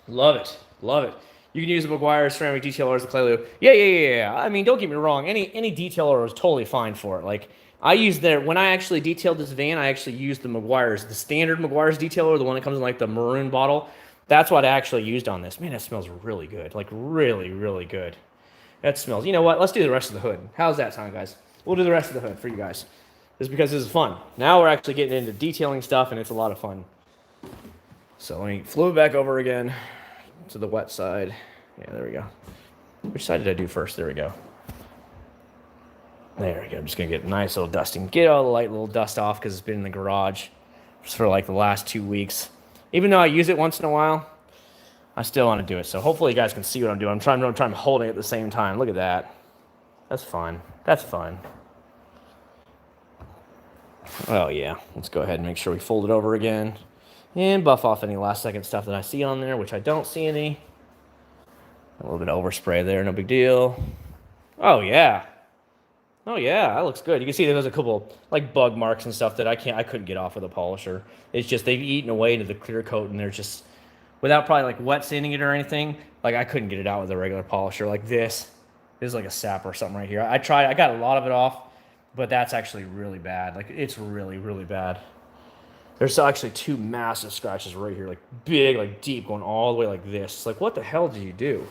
Love it. Love it. You can use the Meguiar's ceramic detailer as the clay lube. Yeah. I mean, don't get me wrong. Any detailer is totally fine for it. Like, I used when I actually detailed this van, I actually used the Meguiar's, the standard Meguiar's detailer, the one that comes in like the maroon bottle. That's what I actually used on this. Man, that smells really good. Like, really, really good. That smells. You know what? Let's do the rest of the hood. How's that sound, guys? We'll do the rest of the hood for you guys. Just because this is fun. Now we're actually getting into detailing stuff, and it's a lot of fun. So let me flip it back over again to the wet side. Yeah, there we go. Which side did I do first? There we go. There we go. I'm just going to get a nice little dusting. Get all the light little dust off because it's been in the garage for like the last 2 weeks. Even though I use it once in a while, I still want to do it. So hopefully you guys can see what I'm doing. I'm trying holding it at the same time. Look at that. That's fun. That's fun. Oh, yeah. Let's go ahead and make sure we fold it over again. And buff off any last second stuff that I see on there, which I don't see any. A little bit of overspray there, no big deal. Oh, yeah. Oh, yeah, that looks good. You can see there's a couple, like, bug marks and stuff that I couldn't get off with a polisher. It's just they've eaten away into the clear coat, and they're just, without probably, like, wet sanding it or anything, like, I couldn't get it out with a regular polisher. Like this. This is like a sap or something right here. I tried. I got a lot of it off, but that's actually really bad. Like, it's really, really bad. There's actually 2 massive scratches right here, like, big, like, deep, going all the way like this. It's like, what the hell did you do?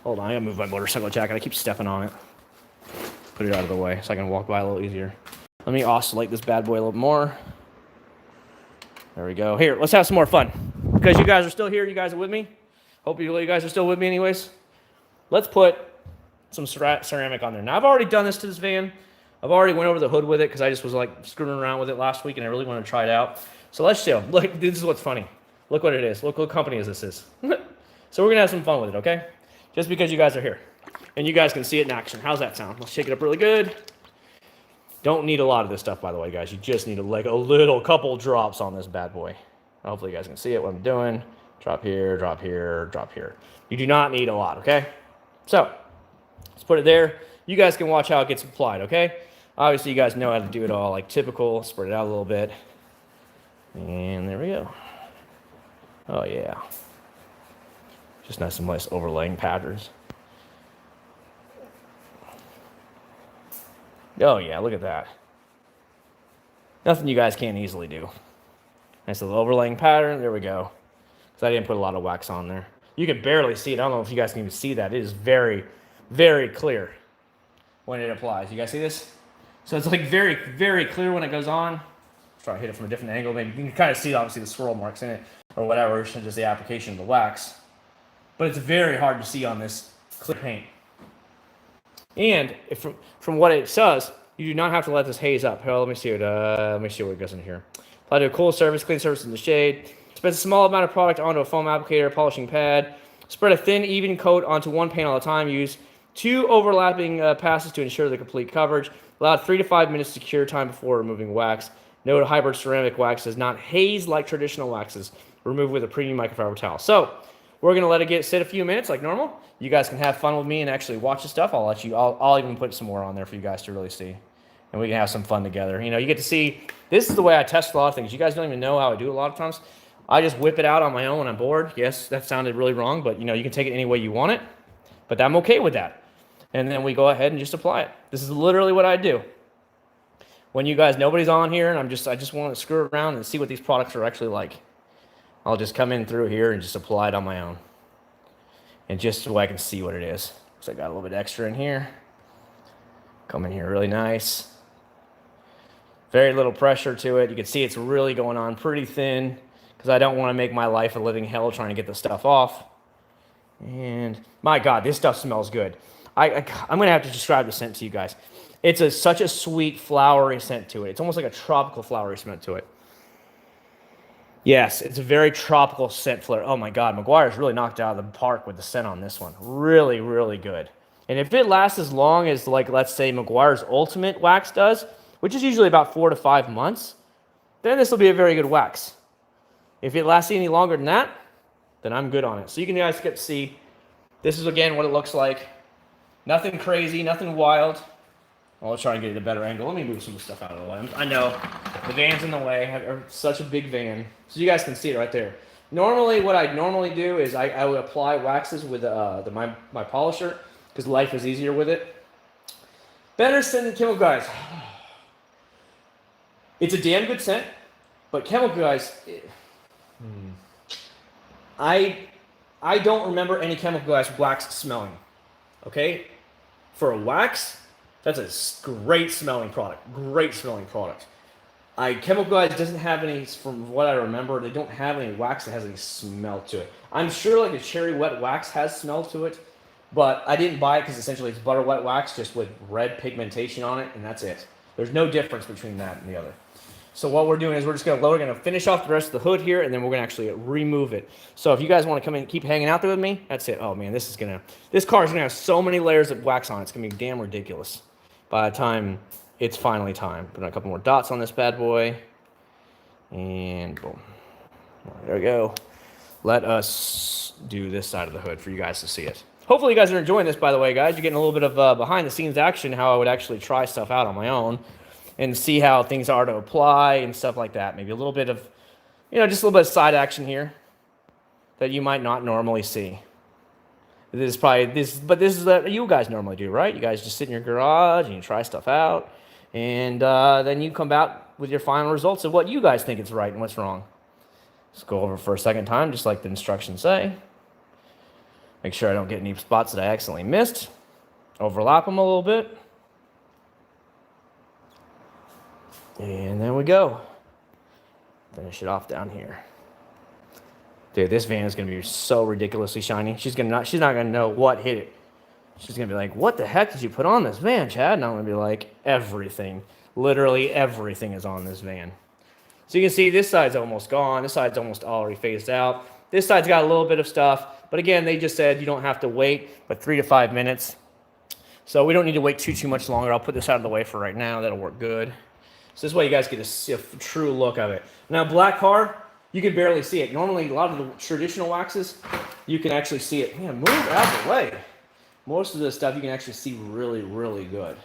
Hold on, I gotta move my motorcycle jacket. I keep stepping on it. Put it out of the way so I can walk by a little easier. Let me oscillate this bad boy a little more. There we go. Here, let's have some more fun. Because you guys are still here. You guys are with me. Hope you guys are still with me anyways. Let's put some ceramic on there. Now, I've already done this to this van. I've already went over the hood with it because I just was like screwing around with it last week and I really want to try it out. So let's show. Look, this is what's funny. Look what it is. Look what company this is. So we're going to have some fun with it, okay? Just because you guys are here. And you guys can see it in action. How's that sound? Let's shake it up really good. Don't need a lot of this stuff, by the way, guys. You just need like a couple drops on this bad boy. Hopefully you guys can see it, what I'm doing. Drop here, drop here, drop here. You do not need a lot, okay? So, let's put it there. You guys can watch how it gets applied, okay? Obviously, you guys know how to do it all like typical. Spread it out a little bit. And there we go. Oh, yeah. Just some nice overlaying patterns. Oh, yeah, look at that. Nothing you guys can't easily do. Nice little overlaying pattern. There we go. Because I didn't put a lot of wax on there. You can barely see it. I don't know if you guys can even see that. It is very, very clear when it applies. You guys see this? So it's like very, very clear when it goes on. Try to hit it from a different angle. Maybe you can kind of see, obviously, the swirl marks in it or whatever. It's just the application of the wax. But it's very hard to see on this clear paint. And if, from what it says, you do not have to let this haze up. Let me see what it goes in here. Apply to a cool surface, clean surface in the shade. Spread a small amount of product onto a foam applicator, polishing pad. Spread a thin, even coat onto one panel at a time. Use 2 overlapping passes to ensure the complete coverage. Allow 3 to 5 minutes to cure time before removing wax. Note hybrid ceramic wax does not haze like traditional waxes. Remove with a premium microfiber towel. So we're going to let it sit a few minutes like normal. You guys can have fun with me and actually watch the stuff. I'll even put some more on there for you guys to really see. And we can have some fun together. You know, you get to see, this is the way I test a lot of things. You guys don't even know how I do it a lot of times. I just whip it out on my own when I'm bored. Yes, that sounded really wrong, but you know, you can take it any way you want it. But I'm okay with that. And then we go ahead and just apply it. This is literally what I do. When you guys, nobody's on here and I just want to screw around and see what these products are actually like. I'll just come in through here and just apply it on my own. And just so I can see what it is. So I got a little bit extra in here. Come in here really nice. Very little pressure to it. You can see it's really going on pretty thin because I don't want to make my life a living hell trying to get the stuff off. And my God, this stuff smells good. I'm going to have to describe the scent to you guys. It's such a sweet, flowery scent to it. It's almost like a tropical flowery scent to it. Yes, it's a very tropical scent flare. Oh my God, Meguiar's really knocked out of the park with the scent on this one. Really, really good. And if it lasts as long as, like, let's say Meguiar's Ultimate wax does, which is usually about 4 to 5 months, then this will be a very good wax. If it lasts any longer than that, then I'm good on it. So you can guys get to see This is, again, what it looks like. Nothing crazy, nothing wild. Well, let's try and get it a better angle. Let me move some stuff out of the way. I know the van's in the way. I have such a big van. So you guys can see it right there. Normally, what I normally do is I would apply waxes with my polisher because life is easier with it. Better scent than Chemical Guys. It's a damn good scent, but Chemical Guys, I don't remember any Chemical Guys wax smelling. Okay? For a wax, that's a great smelling product. Great smelling product. Chemical Guys doesn't have any, from what I remember, they don't have any wax that has any smell to it. I'm sure like a cherry wet wax has smell to it, but I didn't buy it because essentially it's butter wet wax just with red pigmentation on it, and that's it. There's no difference between that and the other. So what we're doing is we're just going to finish off the rest of the hood here, and then we're going to actually remove it. So if you guys want to come in and keep hanging out there with me, that's it. Oh man, this car is going to have so many layers of wax on it. It's going to be damn ridiculous by the time it's finally time. Put a couple more dots on this bad boy, and boom. There we go. Let us do this side of the hood for you guys to see it. Hopefully you guys are enjoying this, by the way, guys. You're getting a little bit of behind the scenes action, how I would actually try stuff out on my own and see how things are to apply and stuff like that. Maybe a little bit of, just a little bit of side action here that you might not normally see. This is what you guys normally do, right? You guys just sit in your garage and you try stuff out, and then you come out with your final results of what you guys think is right and what's wrong. Let's go over for a second time, just like the instructions say. Make sure I don't get any spots that I accidentally missed. Overlap them a little bit. And there we go. Finish it off down here. Dude, this van is gonna be so ridiculously shiny. She's not gonna know what hit it. She's gonna be like, "What the heck did you put on this van, Chad?" And I'm gonna be like, "Everything. Literally everything is on this van." So you can see this side's almost gone. This side's almost already phased out. This side's got a little bit of stuff, but again, they just said you don't have to wait but 3 to 5 minutes. So we don't need to wait too much longer. I'll put this out of the way for right now. That'll work good. So this way you guys get a true look of it. Now, black car, you can barely see it. Normally, a lot of the traditional waxes, you can actually see it. Man, move out of the way. Most of this stuff you can actually see really, really good.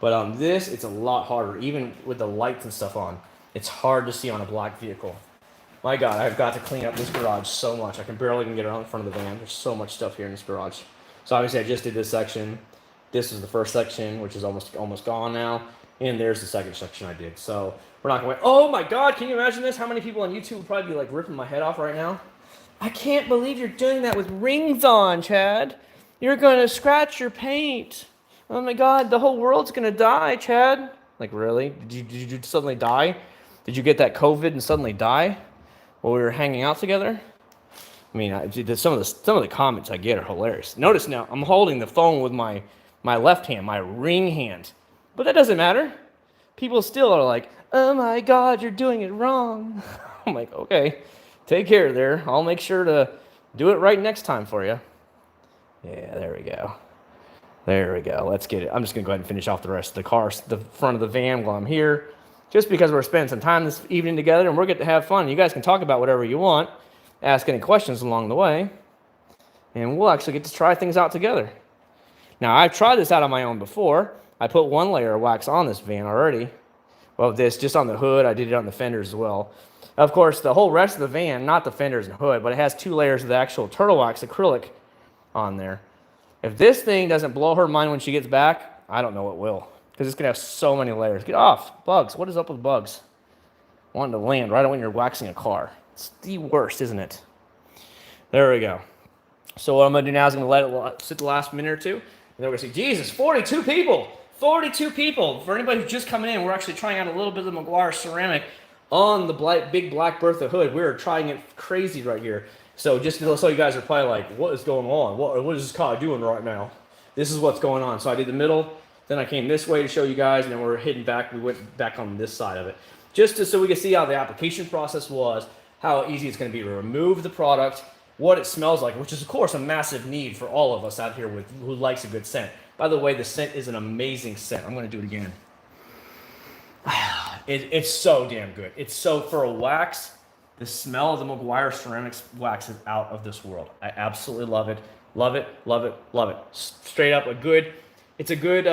But on this, it's a lot harder. Even with the lights and stuff on, it's hard to see on a black vehicle. My God, I've got to clean up this garage so much. I can barely even get around in front of the van. There's so much stuff here in this garage. So obviously, I just did this section. This is the first section, which is almost gone now. And there's the second section I did. So we're not going to wait. Oh my God, can you imagine this? How many people on YouTube would probably be like ripping my head off right now? I can't believe you're doing that with rings on, Chad. You're going to scratch your paint. Oh my God, the whole world's going to die, Chad. Like, really? Did you suddenly die? Did you get that COVID and suddenly die while we were hanging out together? I mean, some of the comments I get are hilarious. Notice now, I'm holding the phone with my left hand, my ring hand. But that doesn't matter. People still are like, "Oh my God, you're doing it wrong." I'm like, okay, take care there. I'll make sure to do it right next time for you. Yeah, there we go. There we go. Let's get it. I'm just going to go ahead and finish off the rest of the car, the front of the van while I'm here, just because we're spending some time this evening together and we're getting to have fun. You guys can talk about whatever you want, ask any questions along the way, and we'll actually get to try things out together. Now, I've tried this out on my own before. I put one layer of wax on this van already. Well, this just on the hood. I did it on the fenders as well. Of course, the whole rest of the van, not the fenders and hood, but it has 2 layers of the actual turtle wax acrylic on there. If this thing doesn't blow her mind when she gets back, I don't know what will. Because it's going to have so many layers. Get off. Bugs. What is up with bugs? Wanting to land right when you're waxing a car. It's the worst, isn't it? There we go. So what I'm going to do now is I'm going to let it sit the last minute or two. And then we're going to see, Jesus, 42 people. 42 people. For anybody who's just coming in, we're actually trying out a little bit of the McGuire ceramic on the big Black Bertha hood. We're trying it crazy right here. So just so you guys are probably like, what is going on? What is this car doing right now? This is what's going on. So I did the middle, then I came this way to show you guys, and then we're heading back. We went back on this side of it. So we can see how the application process was, how easy it's going to be to remove the product, what it smells like, which is, of course, a massive need for all of us out here who likes a good scent. By the way, the scent is an amazing scent. I'm going to do it again. It's so damn good. It's so, for a wax, the smell of the McGuire Ceramics wax is out of this world. I absolutely love it. Love it, love it, love it. Straight up it's a good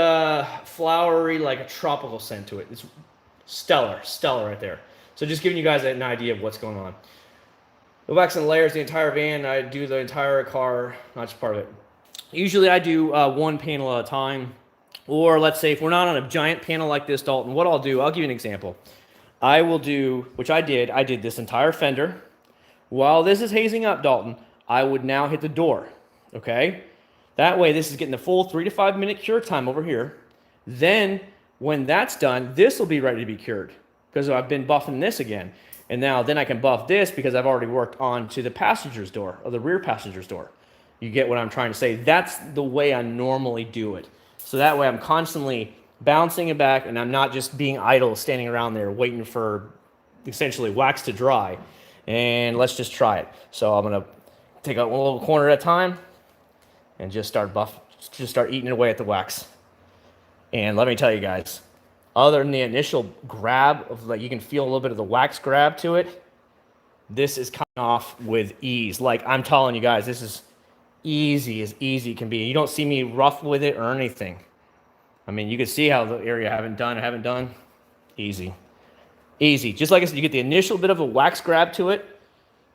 flowery, like a tropical scent to it. It's stellar right there. So just giving you guys an idea of what's going on. The wax and layers the entire van. I do the entire car, not just part of it. Usually I do one panel at a time. Or let's say if we're not on a giant panel like this, Dalton, what I'll do, I'll give you an example. I will do, which I did this entire fender. While this is hazing up, Dalton, I would now hit the door, okay? That way this is getting the full 3 to 5 minute cure time over here. Then when that's done, this will be ready to be cured because I've been buffing this again. And now then I can buff this because I've already worked on to the passenger's door or the rear passenger's door. You get what I'm trying to say? That's the way I normally do it. So that way I'm constantly bouncing it back and I'm not just being idle, standing around there waiting for essentially wax to dry. And let's just try it. So I'm gonna take out one little corner at a time and just start eating away at the wax. And let me tell you guys, other than the initial grab of like you can feel a little bit of the wax grab to it, this is coming off with ease. Like I'm telling you guys, this is easy as easy can be. You don't see me rough with it or anything. I mean, you can see how the area I haven't done. Easy. Easy. Just like I said, you get the initial bit of a wax grab to it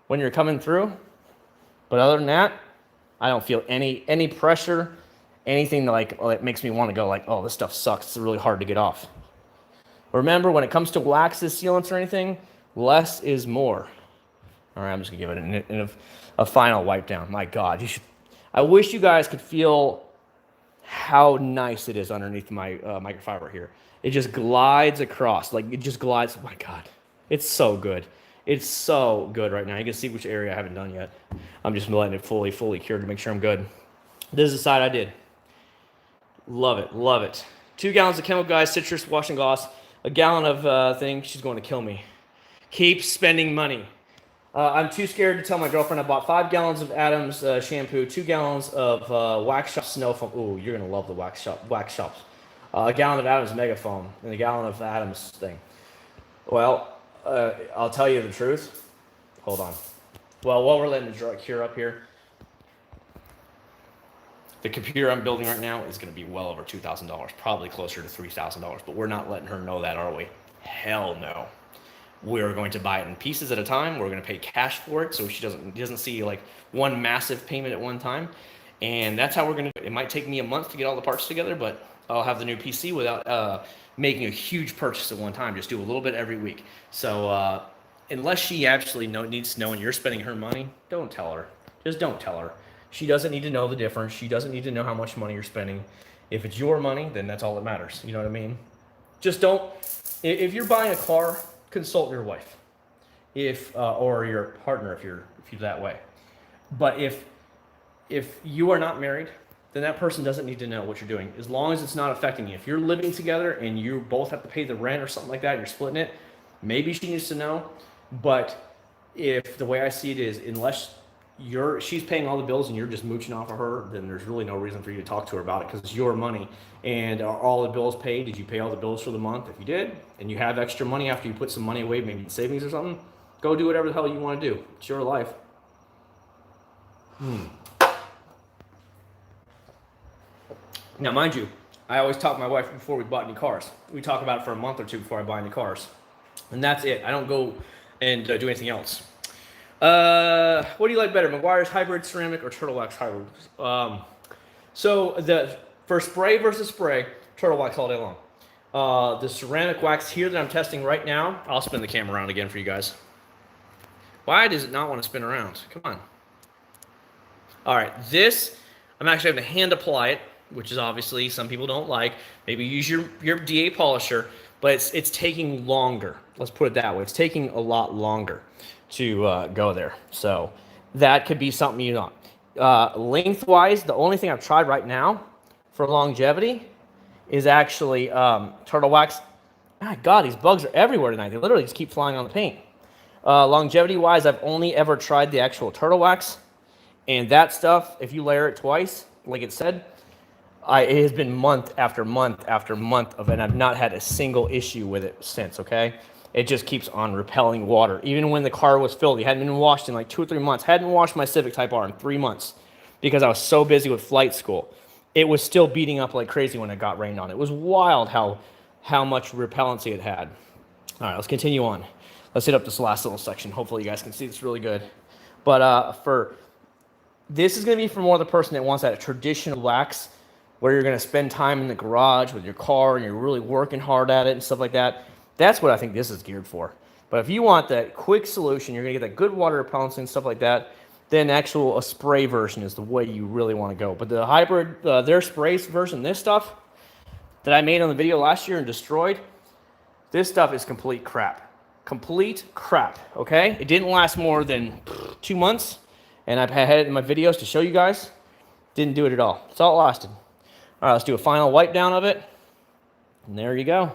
when you're coming through. But other than that, I don't feel any pressure, anything like it makes me want to go like, oh, this stuff sucks. It's really hard to get off. Remember, when it comes to waxes, sealants, or anything, less is more. All right, I'm just going to give it a final wipe down. My God, I wish you guys could feel how nice it is underneath my microfiber here. It just glides across. Like, it just glides. Oh, my God. It's so good. It's so good right now. You can see which area I haven't done yet. I'm just letting it fully cure to make sure I'm good. This is the side I did. Love it. Love it. 2 gallons of chemical, guys. Citrus washing gloss. A gallon of thing. She's going to kill me. Keep spending money. I'm too scared to tell my girlfriend I bought 5 gallons of Adams shampoo, 2 gallons of Wax Shop Snow Foam. Ooh, you're going to love the Wax Shops. A gallon of Adams Mega Foam and a gallon of Adams thing. Well, I'll tell you the truth. Hold on. Well, while we're letting the cure up here, the computer I'm building right now is going to be well over $2,000, probably closer to $3,000, but we're not letting her know that, are we? Hell no. We're going to buy it in pieces at a time. We're going to pay cash for it so she doesn't see like one massive payment at one time. And that's how we're going to do it. It might take me a month to get all the parts together, but I'll have the new PC without making a huge purchase at one time. Just do a little bit every week. So unless she actually needs to know and you're spending her money, don't tell her. Just don't tell her. She doesn't need to know the difference. She doesn't need to know how much money you're spending. If it's your money, then that's all that matters. You know what I mean? Just don't. If you're buying a car, consult your wife, or your partner if you're that way. But if you are not married, then that person doesn't need to know what you're doing, as long as it's not affecting you. If you're living together and you both have to pay the rent or something like that, you're splitting it, maybe she needs to know. But if the way I see it is, unless she's paying all the bills and you're just mooching off of her, then there's really no reason for you to talk to her about it because it's your money. And are all the bills paid? Did you pay all the bills for the month? If you did, and you have extra money after you put some money away, maybe in savings or something, go do whatever the hell you want to do. It's your life. Now, mind you, I always talk to my wife before we bought any cars. We talk about it for a month or two before I buy any cars. And that's it. I don't go and do anything else. What do you like better, Meguiar's hybrid ceramic or turtle wax hybrid? So for spray versus spray, turtle wax all day long. The ceramic wax here that I'm testing right now, I'll spin the camera around again for you guys. Why does it not want to spin around? Come on. All right, this, I'm actually having to hand apply it, which is obviously some people don't like. Maybe use your DA polisher, but it's taking longer. Let's put it that way. It's taking a lot longer to go there. So that could be something you want. Lengthwise, the only thing I've tried right now for longevity is actually turtle wax. My God, these bugs are everywhere tonight. They literally just keep flying on the paint. Longevity-wise, I've only ever tried the actual turtle wax. And that stuff, if you layer it twice, like it said, it has been month after month after month of it, and I've not had a single issue with it since, okay? It just keeps on repelling water. Even when the car was filled, it hadn't been washed in like 2 or 3 months. Hadn't washed my Civic Type R in 3 months because I was so busy with flight school. It was still beating up like crazy when it got rained on. It was wild how much repellency it had. All right, let's continue on. Let's hit up this last little section. Hopefully you guys can see this really good. But this is going to be for more the person that wants that traditional wax where you're going to spend time in the garage with your car and you're really working hard at it and stuff like that. That's what I think this is geared for. But if you want that quick solution, you're going to get that good water repellency and stuff like that, then a spray version is the way you really want to go. But the hybrid, their spray version, this stuff that I made on the video last year and destroyed, this stuff is complete crap. Complete crap, okay? It didn't last more than 2 months, and I've had it in my videos to show you guys. Didn't do it at all. That's all it lasted. All right, let's do a final wipe down of it. And there you go.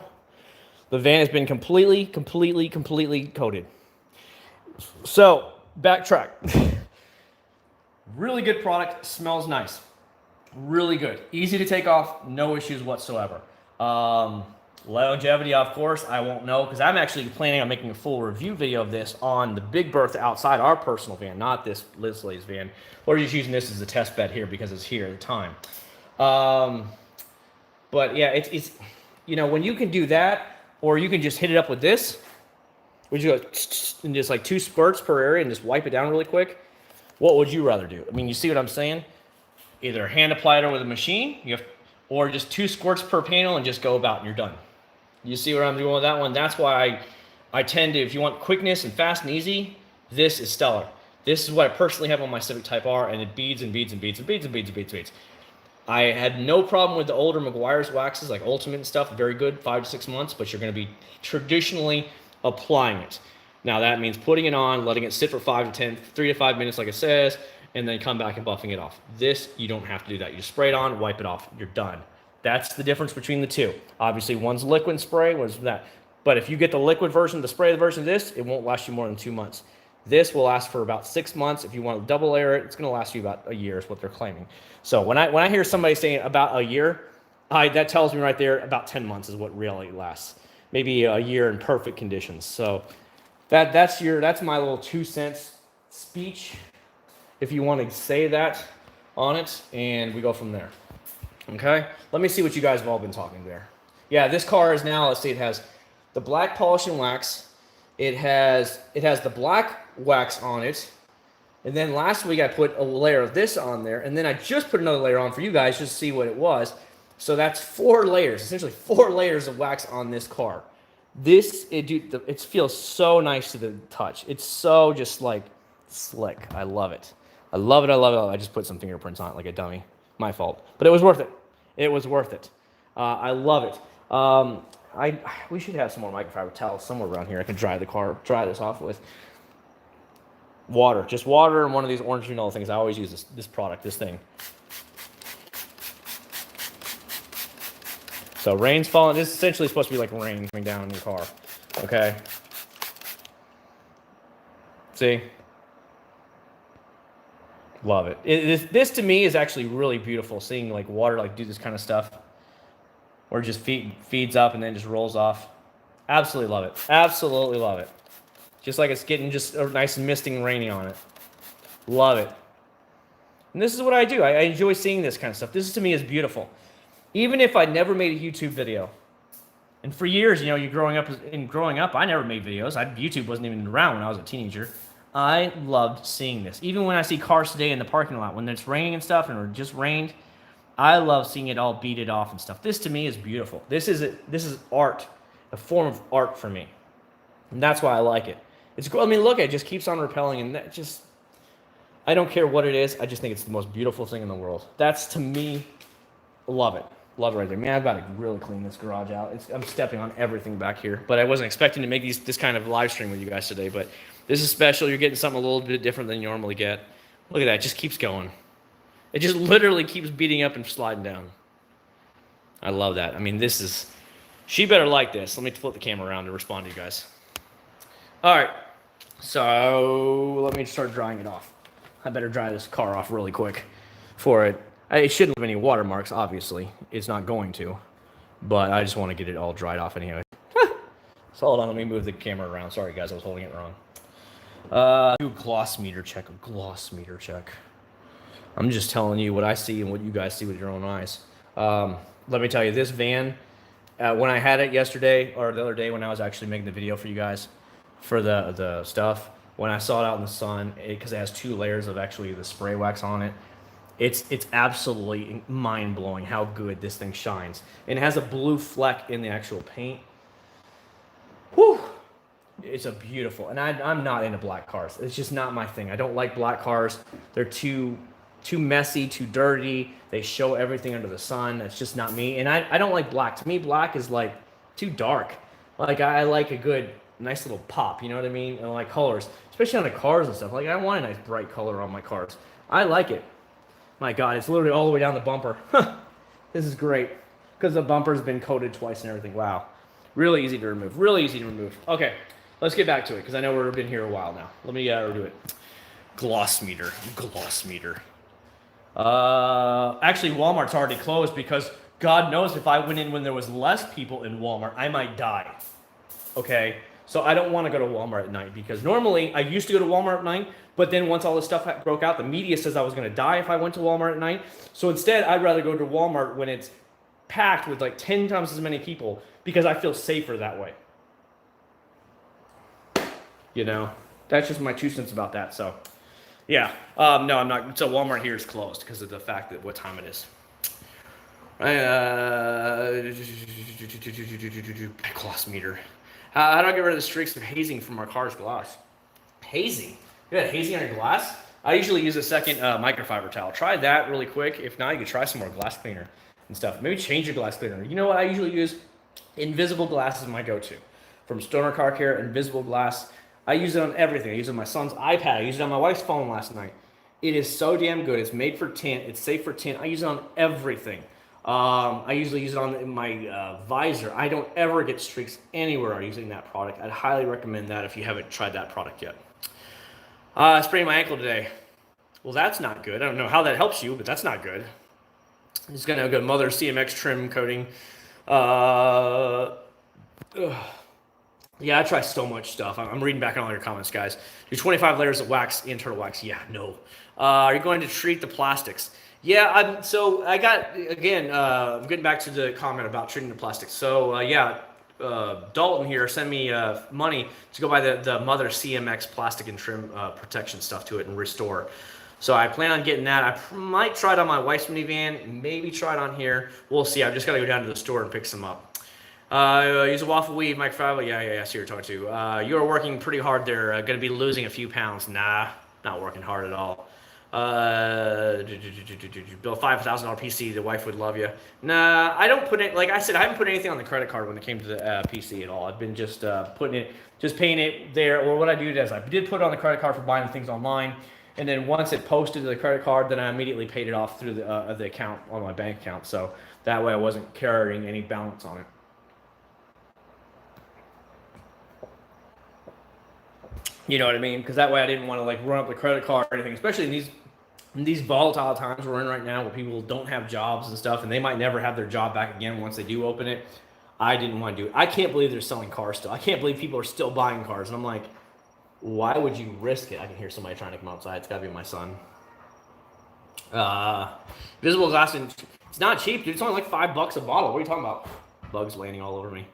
The van has been completely coated. So, backtrack. Really good product, smells nice. Really good. Easy to take off, no issues whatsoever. Longevity, of course, I won't know because I'm actually planning on making a full review video of this on the Big Bertha outside our personal van, not this Liz Lay's van. We're just using this as a test bed here because it's here at the time. But yeah, it's you know, when you can do that, or you can just hit it up with this, would you go and just like 2 spurts per area and just wipe it down really quick? What would you rather do? I mean, you see what I'm saying? Either hand apply it over the machine, or just 2 squirts per panel and just go about and you're done. You see what I'm doing with that one? That's why I tend to, if you want quickness and fast and easy, this is stellar. This is what I personally have on my Civic Type R, and it beads and beads and beads and beads and beads and beads and beads. I had no problem with the older Meguiar's waxes, like Ultimate and stuff, very good, 5 to 6 months, but you're going to be traditionally applying it. Now that means putting it on, letting it sit for 3 to 5 minutes like it says, and then come back and buffing it off. This, you don't have to do that. You just spray it on, wipe it off, you're done. That's the difference between the two. Obviously, one's liquid spray, one's that. But if you get the liquid version, the spray version of this, it won't last you more than 2 months. This will last for about 6 months. If you want to double layer it, it's going to last you about a year is what they're claiming. So when I hear somebody saying about a year, that tells me right there about 10 months is what really lasts. Maybe a year in perfect conditions. So that's my little 2 cents speech, if you want to say that on it, and we go from there. Okay, let me see what you guys have all been talking there. Yeah, this car is now, let's see, it has the black polish and wax. It has the black wax on it. And then last week I put a layer of this on there, and then I just put another layer on for you guys just to see what it was. So that's 4 layers, essentially 4 layers of wax on this car. It feels so nice to the touch. It's so just like slick. I love it. I love it. I love it. I just put some fingerprints on it like a dummy. My fault. But it was worth it. It was worth it. I love it. We should have some more microfiber towels somewhere around here. I could dry this off with water. Just water and one of these orange vanilla things. I always use this product, this thing. So rain's falling. This is essentially supposed to be like rain coming down in your car. Okay. See? Love it. This to me is actually really beautiful, seeing like water like do this kind of stuff. Or it just feeds up and then just rolls off. Absolutely love it. Absolutely love it. Just like it's getting just a nice misting and rainy on it. Love it. And this is what I do. I enjoy seeing this kind of stuff. This to me is beautiful. Even if I never made a YouTube video. And for years, you know, growing up, I never made videos. YouTube wasn't even around when I was a teenager. I loved seeing this. Even when I see cars today in the parking lot, when it's raining and stuff, and it just rained, I love seeing it all beaded off and stuff. This to me is beautiful. This is art, a form of art for me, and that's why I like it. It's cool. I mean, look, it just keeps on repelling, and that just, I don't care what it is. I just think it's the most beautiful thing in the world. That's to me, love it. Love it right there. Man, I've got to really clean this garage out. I'm stepping on everything back here, but I wasn't expecting to make this kind of live stream with you guys today, but this is special. You're getting something a little bit different than you normally get. Look at that. It just keeps going. It just literally keeps beating up and sliding down. I love that. I mean, she better like this. Let me flip the camera around to respond to you guys. All right. So let me start drying it off. I better dry this car off really quick for it. It shouldn't have any watermarks, obviously. It's not going to. But I just want to get it all dried off anyway. So hold on, let me move the camera around. Sorry, guys, I was holding it wrong. Do a gloss meter check. I'm just telling you what I see and what you guys see with your own eyes. Let me tell you, this van, when I had it yesterday or the other day when I was actually making the video for you guys for the stuff, when I saw it out in the sun, because it has 2 layers of actually the spray wax on it, it's absolutely mind-blowing how good this thing shines. And it has a blue fleck in the actual paint. Whew! It's a beautiful, and I'm not into black cars. It's just not my thing. I don't like black cars. They're too messy, too dirty. They show everything under the sun. That's just not me. And I don't like black. To me, black is like too dark. Like I like a good, nice little pop. You know what I mean? And I like colors, especially on the cars and stuff. Like I want a nice bright color on my cars. I like it. My God, it's literally all the way down the bumper. This is great because the bumper's been coated twice and everything. Wow, really easy to remove. Really easy to remove. Okay, let's get back to it because I know we've been here a while now. Let me redo it. Gloss meter. Gloss meter. Actually, Walmart's already closed because God knows if I went in when there was less people in Walmart, I might die. Okay, so I don't want to go to Walmart at night because normally I used to go to Walmart at night, but then once all this stuff broke out, the media says I was going to die if I went to Walmart at night. So instead, I'd rather go to Walmart when it's packed with like 10 times as many people because I feel safer that way. You know, that's just my 2 cents about that. So, yeah, no, I'm not. So Walmart here is closed because of the fact that what time it is. Gloss meter. How do I get rid of the streaks of hazing from our car's glass? Hazing? You got hazing on your glass? I usually use a second microfiber towel. Try that really quick. If not, you could try some more glass cleaner and stuff. Maybe change your glass cleaner. You know what I usually use? Invisible glass is my go-to. From Stoner Car Care, Invisible Glass. I use it on everything. I use it on my son's iPad. I used it on my wife's phone last night. It is so damn good. It's made for tint. It's safe for tint. I use it on everything. I usually use it on my visor. I don't ever get streaks anywhere using that product. I'd highly recommend that if you haven't tried that product yet. I sprained my ankle today. Well, that's not good. I don't know how that helps you, but that's not good. It's going to go Mother CMX trim coating. Yeah, I try so much stuff. I'm reading back on all your comments, guys. Do 25 layers of wax, internal wax. Yeah, no. Are you going to treat the plastics? Yeah, so I got, again, I'm getting back to the comment about treating the plastics. So, Dalton here sent me money to go buy the Mother CMX plastic and trim protection stuff to it and restore. So I plan on getting that. I might try it on my wife's minivan, maybe try it on here. We'll see. I've just got to go down to the store and pick some up. Use a waffle weave, microfiber. Yeah, I see what you're talking to. You are working pretty hard there. Going to be losing a few pounds. Nah, not working hard at all. Bill $5,000 PC. The wife would love you. Nah, I don't put it. Like I said, I haven't put anything on the credit card when it came to the PC at all. I've been just paying it there. Or what I do is I did put it on the credit card for buying things online, and then once it posted to the credit card, then I immediately paid it off through the account on my bank account. So that way I wasn't carrying any balance on it. You know what I mean? Because that way I didn't want to like run up the credit card or anything, especially in these volatile times we're in right now where people don't have jobs and stuff, and they might never have their job back again once they do open it. I didn't want to do it. I can't believe they're selling cars still. I can't believe people are still buying cars. And I'm like, why would you risk it? I can hear somebody trying to come outside. It's got to be my son. Visible glass, and it's not cheap, dude. It's only like $5 a bottle. What are you talking about? Bugs landing all over me.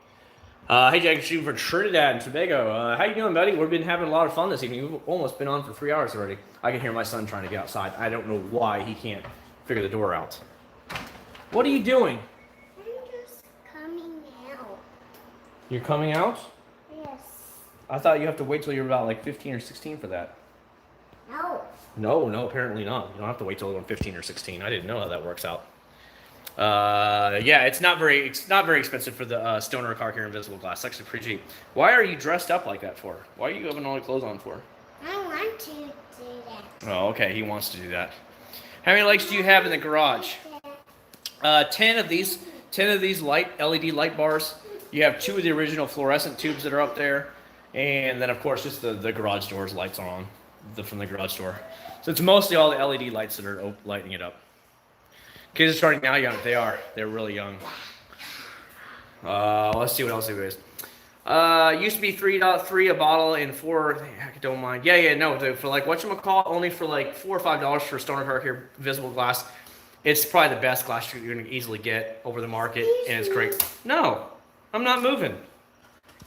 Hey, Jack, shooting for Trinidad and Tobago. How you doing, buddy? We've been having a lot of fun this evening. We've almost been on for 3 hours already. I can hear my son trying to get outside. I don't know why he can't figure the door out. What are you doing? I'm just coming out. You're coming out? Yes. I thought you have to wait till you're about like 15 or 16 for that. No. No, apparently not. You don't have to wait till you're 15 or 16. I didn't know how that works out. Yeah, it's not very expensive for the Stoner Car Care Invisible Glass. It's actually pretty cheap. Why are you dressed up like that for? Why are you having all the clothes on for? I want to do that. Oh, okay. He wants to do that. How many lights do you have in the garage? 10 of these LED light bars. You have 2 of the original fluorescent tubes that are up there, and then of course just the garage doors lights are on from the garage door. So it's mostly all the LED lights that are lighting it up. Kids are starting out young. They're really young. Let's see what else there is. Used to be $3 a bottle and four. Heck, don't mind. Yeah, no. For like whatchamacallit, only for like $4 or $5 for Stoner Car Care visible glass. It's probably the best glass you're gonna easily get over the market, and it's great. No, I'm not moving.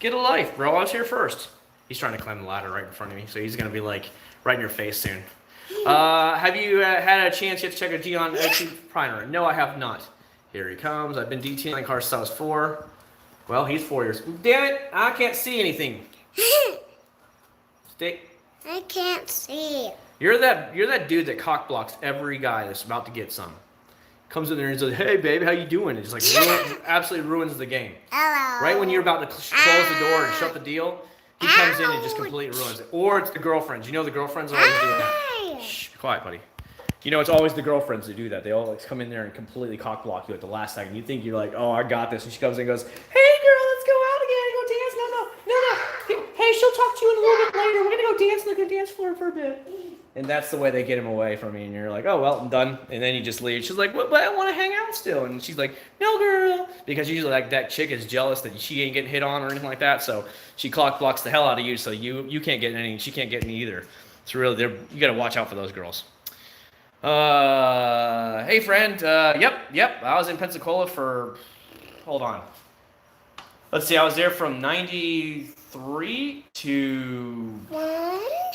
Get a life, bro. I was here first. He's trying to climb the ladder right in front of me, so he's gonna be like right in your face soon. Have you had a chance yet to check a Gion primer? No, I have not. Here he comes. I've been detailing cars since I was 4. Well, he's 4 years. Damn it! I can't see anything. Stay. I can't see. You're that dude that cock blocks every guy that's about to get some. Comes in there and he's like, "Hey, babe, how you doing?" And just like absolutely ruins the game. Hello. Right when you're about to close the door and shut the deal, he comes in and just completely ruins it. Or it's the girlfriends. You know the girlfriends always do that. Shh, be quiet, buddy. You know it's always the girlfriends that do that. They always come in there and completely cock block you at the last second. You think you're like, "Oh, I got this," and she comes in and goes, "Hey, girl, let's go out again and go dance." No. Hey, she'll talk to you in a little bit later. We're gonna go dance on the dance floor for a bit. And that's the way they get him away from me. And you're like, "Oh, well, I'm done." And then you just leave. She's like, "But I want to hang out still." And she's like, "No, girl," because usually like that chick is jealous that she ain't getting hit on or anything like that. So she cock blocks the hell out of you. So you can't get any. She can't get any either. It's really you gotta watch out for those girls. Hey friend. Yep. I was in Pensacola for. Hold on. Let's see. I was there from '93 to.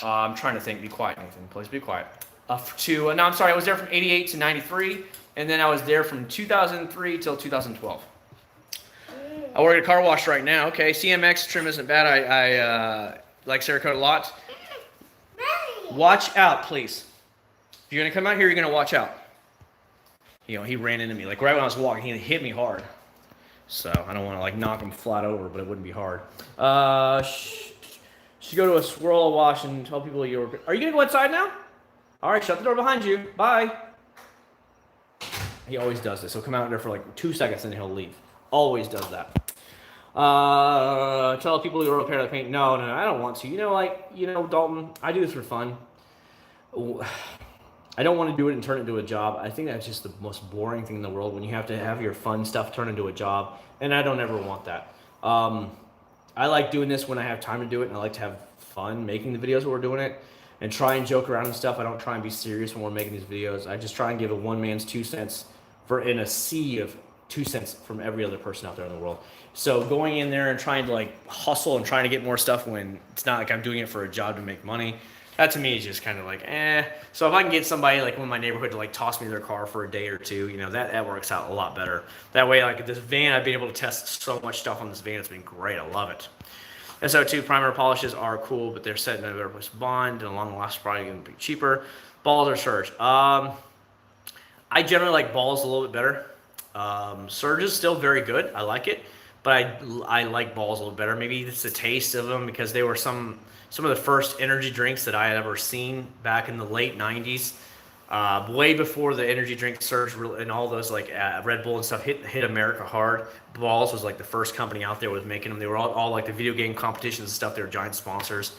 I'm trying to think. Be quiet, Nathan. Please be quiet. No, I'm sorry. I was there from '88 to '93, and then I was there from 2003 till 2012. I work at a car wash right now. Okay, CMX trim isn't bad. I like Cerakote a lot. Watch out, please. If you're gonna come out here, you're gonna watch out. You know, he ran into me like right when I was walking. He hit me hard. So I don't want to like knock him flat over, but it wouldn't be hard. Should go to a swirl wash and tell people you're. Are you gonna go outside now? All right, shut the door behind you. Bye. He always does this. He'll come out there for like 2 seconds and he'll leave. Always does that. Tell people you'll repair the paint. No, I don't want to. Dalton, I do this for fun. I don't want to do it and turn it into a job. I think that's just the most boring thing in the world when you have to have your fun stuff turn into a job, and I don't ever want that. I like doing this when I have time to do it, and I like to have fun making the videos when we're doing it, and try and joke around and stuff. I don't try and be serious when we're making these videos. I just try and give a one man's 2 cents in a sea of 2 cents from every other person out there in the world. So going in there and trying to like hustle and trying to get more stuff when it's not like I'm doing it for a job to make money, that to me is just kind of like, eh. So if I can get somebody like in my neighborhood to like toss me their car for a day or two, that works out a lot better. That way, like this van, I've been able to test so much stuff on this van. It's been great. I love it. SO2 primer polishes are cool, but they're set in a better place to bond, and along the last probably going to be cheaper. Balls or Surge? I generally like balls a little bit better. Surge is still very good. I like it, but I like balls a little better. Maybe it's the taste of them because they were some of the first energy drinks that I had ever seen back in the late 90s. Way before the energy drink surge and all those like Red Bull and stuff hit America hard. Balls was like the first company out there with making them. They were all like the video game competitions and stuff. They were giant sponsors.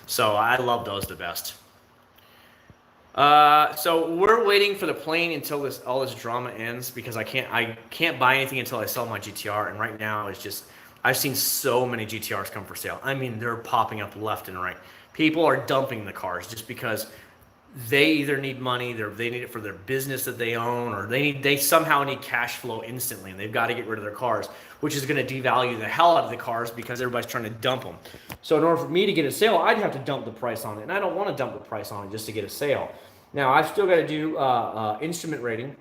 So I love those the best. So we're waiting for the plane until all this drama ends because I can't buy anything until I sell my GTR. And right now it's just, I've seen so many GTRs come for sale. I mean, they're popping up left and right. People are dumping the cars just because they either need money, they need it for their business that they own, or they somehow need cash flow instantly, and they've got to get rid of their cars, which is going to devalue the hell out of the cars because everybody's trying to dump them. So in order for me to get a sale, I'd have to dump the price on it, and I don't want to dump the price on it just to get a sale. Now, I've still got to do instrument rating,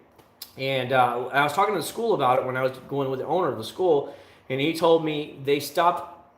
and I was talking to the school about it when I was going with the owner of the school, and he told me they stopped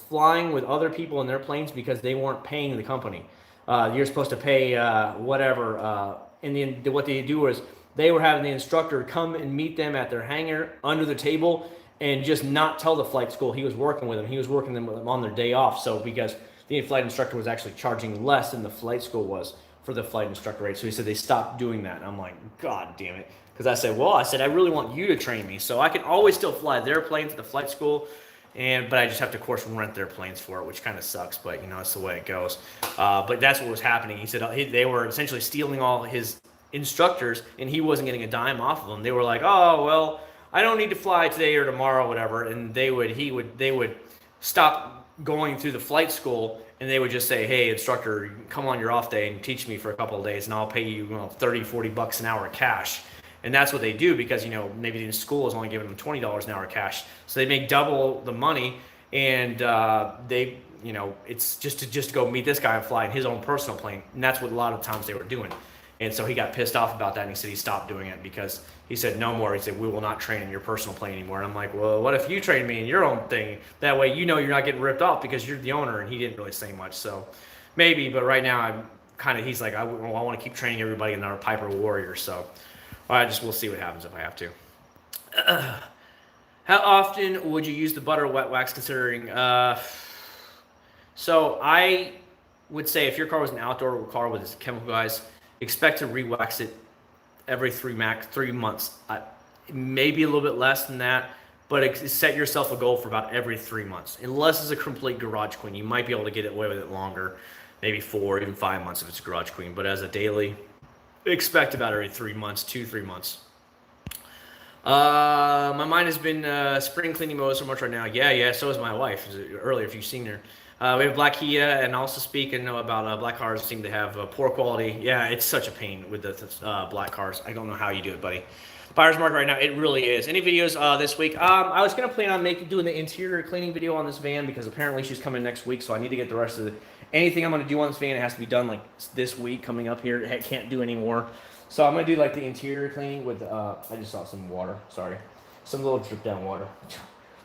flying with other people in their planes because they weren't paying the company. You're supposed to pay whatever. And then what they do is they were having the instructor come and meet them at their hangar under the table and just not tell the flight school he was working with them. He was working them on their day off. So because the flight instructor was actually charging less than the flight school was for the flight instructor rate. So he said they stopped doing that. And I'm like, God damn it. Because I said, I really want you to train me. So I can always still fly their planes at the flight school. But I just have to, of course, rent their planes for it, which kind of sucks, but it's the way it goes. But that's what was happening. He said they were essentially stealing all his instructors, and he wasn't getting a dime off of them. They were like, "Oh, well, I don't need to fly today or tomorrow, whatever." And they would stop going through the flight school, and they would just say, hey, instructor, come on your off day and teach me for a couple of days, and I'll pay you, 30, 40 bucks an hour cash. And that's what they do because, maybe the school is only giving them $20 an hour cash. So they make double the money, and it's just to go meet this guy and fly in his own personal plane. And that's what a lot of times they were doing. And so he got pissed off about that, and he said he stopped doing it because he said no more. He said, we will not train in your personal plane anymore. And I'm like, well, what if you train me in your own thing? That way you're not getting ripped off because you're the owner. And he didn't really say much. So maybe, but right now he's like, I want to keep training everybody in our Piper Warrior. So we'll see what happens if I have to. How often would you use the butter wet wax considering? So I would say if your car was an outdoor car with its chemical guys, expect to re-wax it every 3 months. Maybe a little bit less than that, but set yourself a goal for about every 3 months. Unless it's a complete garage queen, you might be able to get away with it longer, maybe 4, even 5 months if it's a garage queen. But as a daily, expect about every 3 months, 2-3 months. My mind has been spring cleaning mode so much right now. Yeah. So is my wife. Earlier, if you've seen her. We have black Kia, and also speaking about black cars seem to have poor quality. Yeah, it's such a pain with the black cars. I don't know how you do it, buddy. Buyer's market right now, it really is. Any videos this week? I was gonna plan on doing the interior cleaning video on this van because apparently she's coming next week, so I need to get the rest of anything I'm gonna do on this van. It has to be done like this week coming up here. I can't do anymore. So I'm gonna do like the interior cleaning with. I just saw some water. Sorry, some little drip down water.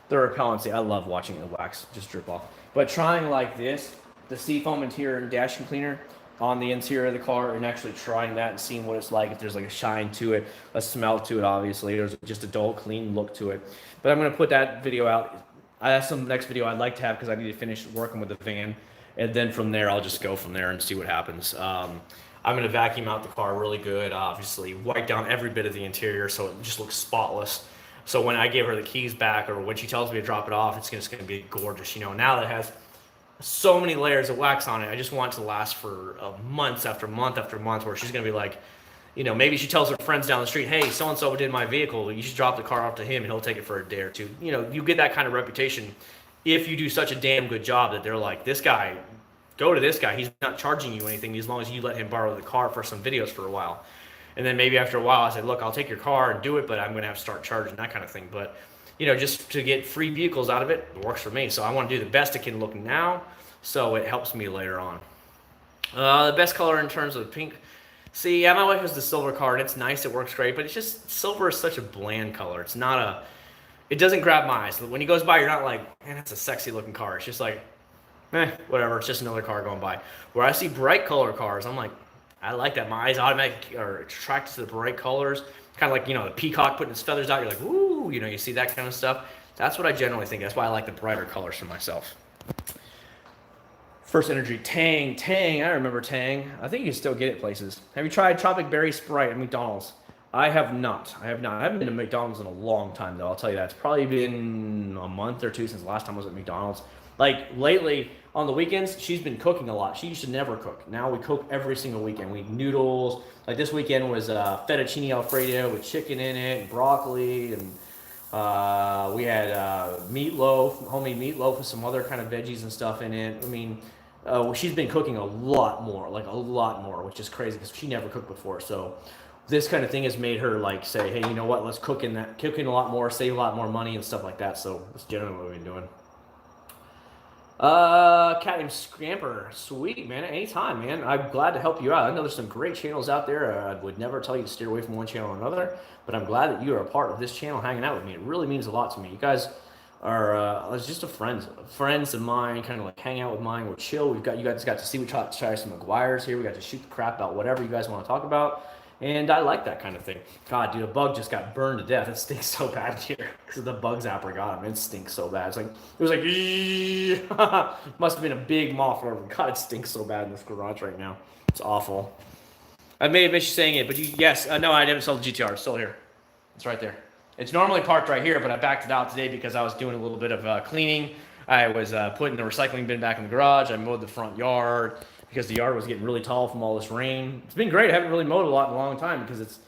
The repellency. I love watching the wax just drip off. But trying like this, the seafoam interior and dashing cleaner on the interior of the car, and actually trying that and seeing what it's like, if there's like a shine to it, a smell to it, obviously. There's just a dull, clean look to it. But I'm going to put that video out. That's the next video I'd like to have because I need to finish working with the van. And then from there, I'll just go from there and see what happens. I'm going to vacuum out the car really good, obviously. Wipe down every bit of the interior so it just looks spotless. So when I give her the keys back, or when she tells me to drop it off, it's just going to be gorgeous. Now that it has so many layers of wax on it, I just want it to last for months after month after month, where she's going to be like, maybe she tells her friends down the street, hey, so-and-so did my vehicle. You should drop the car off to him, and he'll take it for a day or two. You get that kind of reputation if you do such a damn good job that they're like, this guy, go to this guy. He's not charging you anything as long as you let him borrow the car for some videos for a while. And then maybe after a while, I said, look, I'll take your car and do it, but I'm going to have to start charging, that kind of thing. But, just to get free vehicles out of it, it works for me. So I want to do the best it can look now, so it helps me later on. The best color in terms of pink. See, yeah, my wife has the silver car, and it's nice. It works great, but it's just, silver is such a bland color. It's not it doesn't grab my eyes. When he goes by, you're not like, man, that's a sexy looking car. It's just like, whatever. It's just another car going by. Where I see bright color cars, I'm like, I like that. My eyes automatically are attracted to the bright colors. Kind of like, the peacock putting its feathers out. You're like, ooh, you see that kind of stuff. That's what I generally think. That's why I like the brighter colors for myself. First Energy, Tang. I remember Tang. I think you can still get it places. Have you tried Tropic Berry Sprite at McDonald's? I have not. I haven't been to McDonald's in a long time, though. I'll tell you that. It's probably been a month or two since the last time I was at McDonald's. Like, lately, on the weekends, she's been cooking a lot. She used to never cook. Now we cook every single weekend. We eat noodles. Like, this weekend was fettuccine Alfredo with chicken in it, and broccoli, and we had meatloaf, homemade meatloaf with some other kind of veggies and stuff in it. I mean, she's been cooking a lot more, which is crazy because she never cooked before. So this kind of thing has made her, like, say, hey, you know what, let's cook in a lot more, save a lot more money and stuff like that. So that's generally what we've been doing. Cat named Scamper. Sweet, man. Anytime, man. I'm glad to help you out. I know there's some great channels out there. I would never tell you to steer away from one channel or another, but I'm glad that you are a part of this channel hanging out with me. It really means a lot to me. You guys are just friends of mine, kind of like hang out with mine. We're chill. You guys got to see we try some McGuire's here. We got to shoot the crap about whatever you guys want to talk about. And I like that kind of thing. God, dude, a bug just got burned to death. It stinks so bad here because the bug zapper got him. It stinks so bad. It was like, must have been a big moth. God, it stinks so bad in this garage right now. It's awful. I may have missed you saying it, but yes, no, I didn't sell the GTR. It's still here. It's right there. It's normally parked right here, but I backed it out today because I was doing a little bit of cleaning. I was putting the recycling bin back in the garage. I mowed the front yard because the yard was getting really tall from all this rain. It's been great. I haven't really mowed a lot in a long time because it's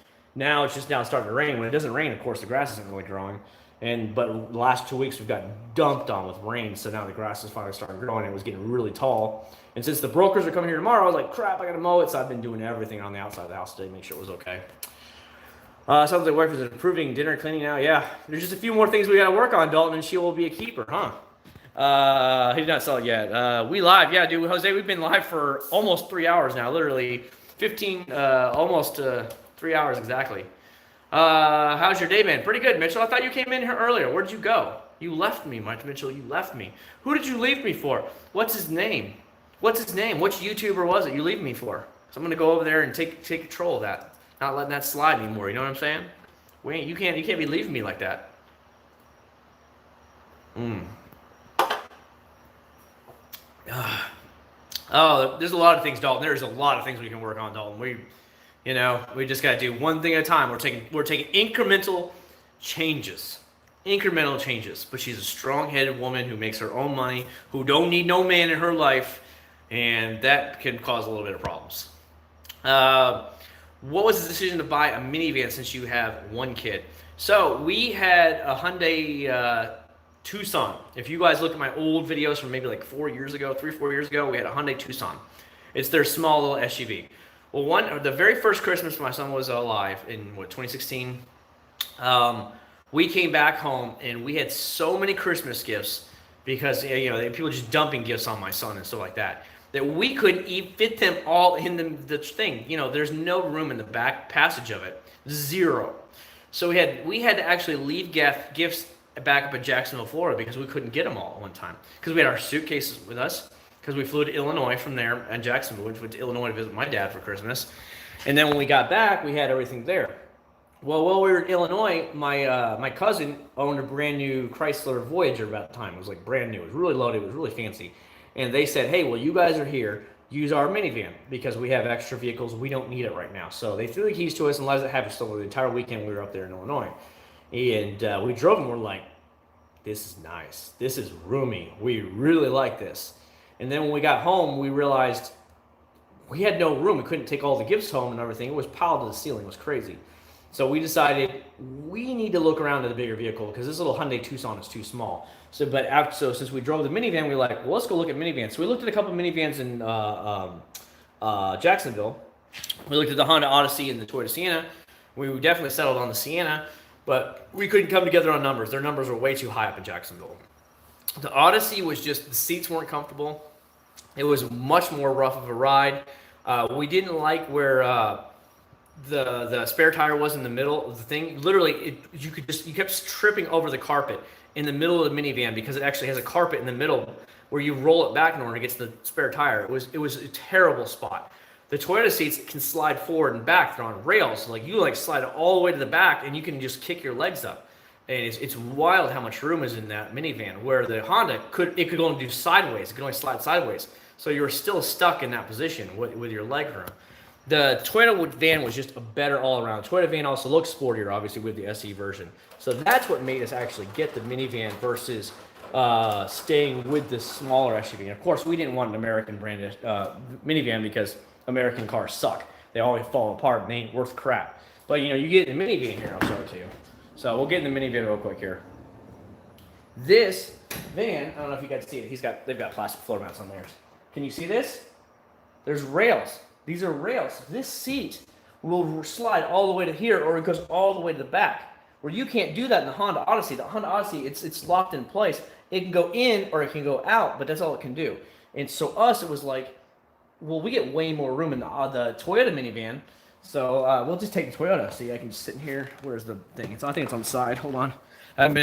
just now starting to rain. When it doesn't rain, of course, the grass isn't really growing. But the last 2 weeks we've got dumped on with rain, so now the grass is finally starting growing. It was getting really tall, and since the brokers are coming here tomorrow, I was like, crap, I gotta mow it. So I've been doing everything on the outside of the house today to make sure it was okay. Sounds like wife is improving dinner cleaning now. Yeah, there's just a few more things we gotta work on, Dalton, and she will be a keeper, huh? He did not sell it yet. We live, yeah, dude. Jose, we've been live for almost 3 hours now, literally 15, almost 3 hours exactly. How's your day been? Pretty good, Mitchell. I thought you came in here earlier. Where'd you go? You left me, Mike Mitchell. You left me. Who did you leave me for? What's his name? What's his name? Which YouTuber was it you leave me for? So I'm gonna go over there and take control of that. Not letting that slide anymore. You know what I'm saying? You can't be leaving me like that. Oh, there's a lot of things, Dalton. There's a lot of things we can work on, Dalton. We just gotta do one thing at a time. We're taking incremental changes. But she's a strong-headed woman who makes her own money, who don't need no man in her life, and that can cause a little bit of problems. What was the decision to buy a minivan since you have one kid? So we had a Hyundai Tucson. If you guys look at my old videos from maybe like 4 years ago, 3-4 years ago, we had a Hyundai Tucson. It's their small little SUV. Well, the very first Christmas my son was alive in 2016, we came back home and we had so many Christmas gifts because people just dumping gifts on my son and stuff like that we couldn't even fit them all in the thing. There's no room in the back passage of it, zero. So we had to actually leave gifts back up in Jacksonville, Florida, because we couldn't get them all at one time because we had our suitcases with us. Because we flew to Illinois from there and Jacksonville. We went to Illinois to visit my dad for Christmas. And then when we got back, we had everything there. Well, while we were in Illinois, my cousin owned a brand new Chrysler Voyager about the time. It was like brand new. It was really loaded. It was really fancy. And they said, hey, well, you guys are here. Use our minivan because we have extra vehicles. We don't need it right now. So they threw the keys to us and let us have it still the entire weekend we were up there in Illinois. And we drove and we're like, this is nice. This is roomy. We really like this. And then when we got home, we realized we had no room. We couldn't take all the gifts home and everything. It was piled to the ceiling. It was crazy. So we decided we need to look around at a bigger vehicle because this little Hyundai Tucson is too small. So since we drove the minivan, we were like, well, let's go look at minivans. So we looked at a couple of minivans in Jacksonville. We looked at the Honda Odyssey and the Toyota Sienna. We definitely settled on the Sienna, but we couldn't come together on numbers. Their numbers were way too high up in Jacksonville. The Odyssey was just, the seats weren't comfortable. It was much more rough of a ride. We didn't like where the spare tire was in the middle of the thing. Literally, you kept tripping over the carpet in the middle of the minivan because it actually has a carpet in the middle where you roll it back in order to get to the spare tire. It was a terrible spot. The Toyota seats can slide forward and back. They're on rails. So you slide it all the way to the back and you can just kick your legs up. And it's wild how much room is in that minivan, where the Honda could only do sideways. It could only slide sideways. So you were still stuck in that position with your leg room. The Toyota van was just a better all-around. Toyota van also looks sportier, obviously, with the SE version. So that's what made us actually get the minivan versus staying with the smaller SUV. And of course, we didn't want an American branded minivan because American cars suck. They always fall apart and they ain't worth crap. But you get in the minivan here, I'll show it to you. So we'll get in the minivan real quick here. This van, I don't know if you guys see it. They've got plastic floor mats on theirs. Can you see this? There's rails. These are rails. This seat will slide all the way to here, or it goes all the way to the back. Where you can't do that in the Honda Odyssey. The Honda Odyssey, it's locked in place. It can go in or it can go out, but that's all it can do. And so it was like, well, we get way more room in the Toyota minivan. So we'll just take the Toyota. See, I can just sit in here. Where's the thing? I think it's on the side. Hold on. I haven't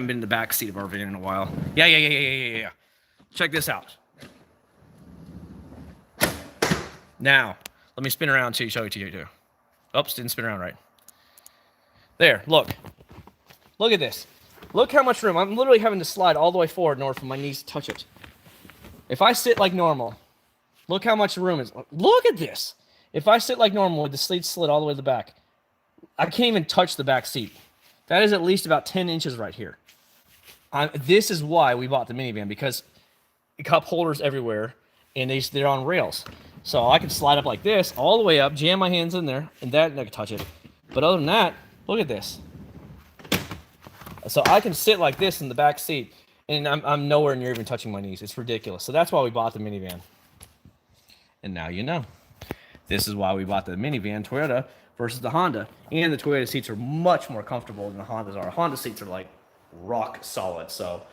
been in the back seat of our van in a while. Yeah. Check this out. Now, let me spin around to show it to you too. Oops, didn't spin around right. There, look. Look at this. Look how much room. I'm literally having to slide all the way forward in order for my knees to touch it. If I sit like normal, look how much room is. Look at this. If I sit like normal with the seat slid all the way to the back, I can't even touch the back seat. That is at least about 10 inches right here. This is why we bought the minivan, because cup holders everywhere, and they're on rails. So I can slide up like this, all the way up, jam my hands in there, and I can touch it. But other than that, look at this. So I can sit like this in the back seat, and I'm nowhere near even touching my knees. It's ridiculous. So that's why we bought the minivan. And now you know. This is why we bought the minivan Toyota versus the Honda. And the Toyota seats are much more comfortable than the Hondas are. Honda seats are like rock solid. So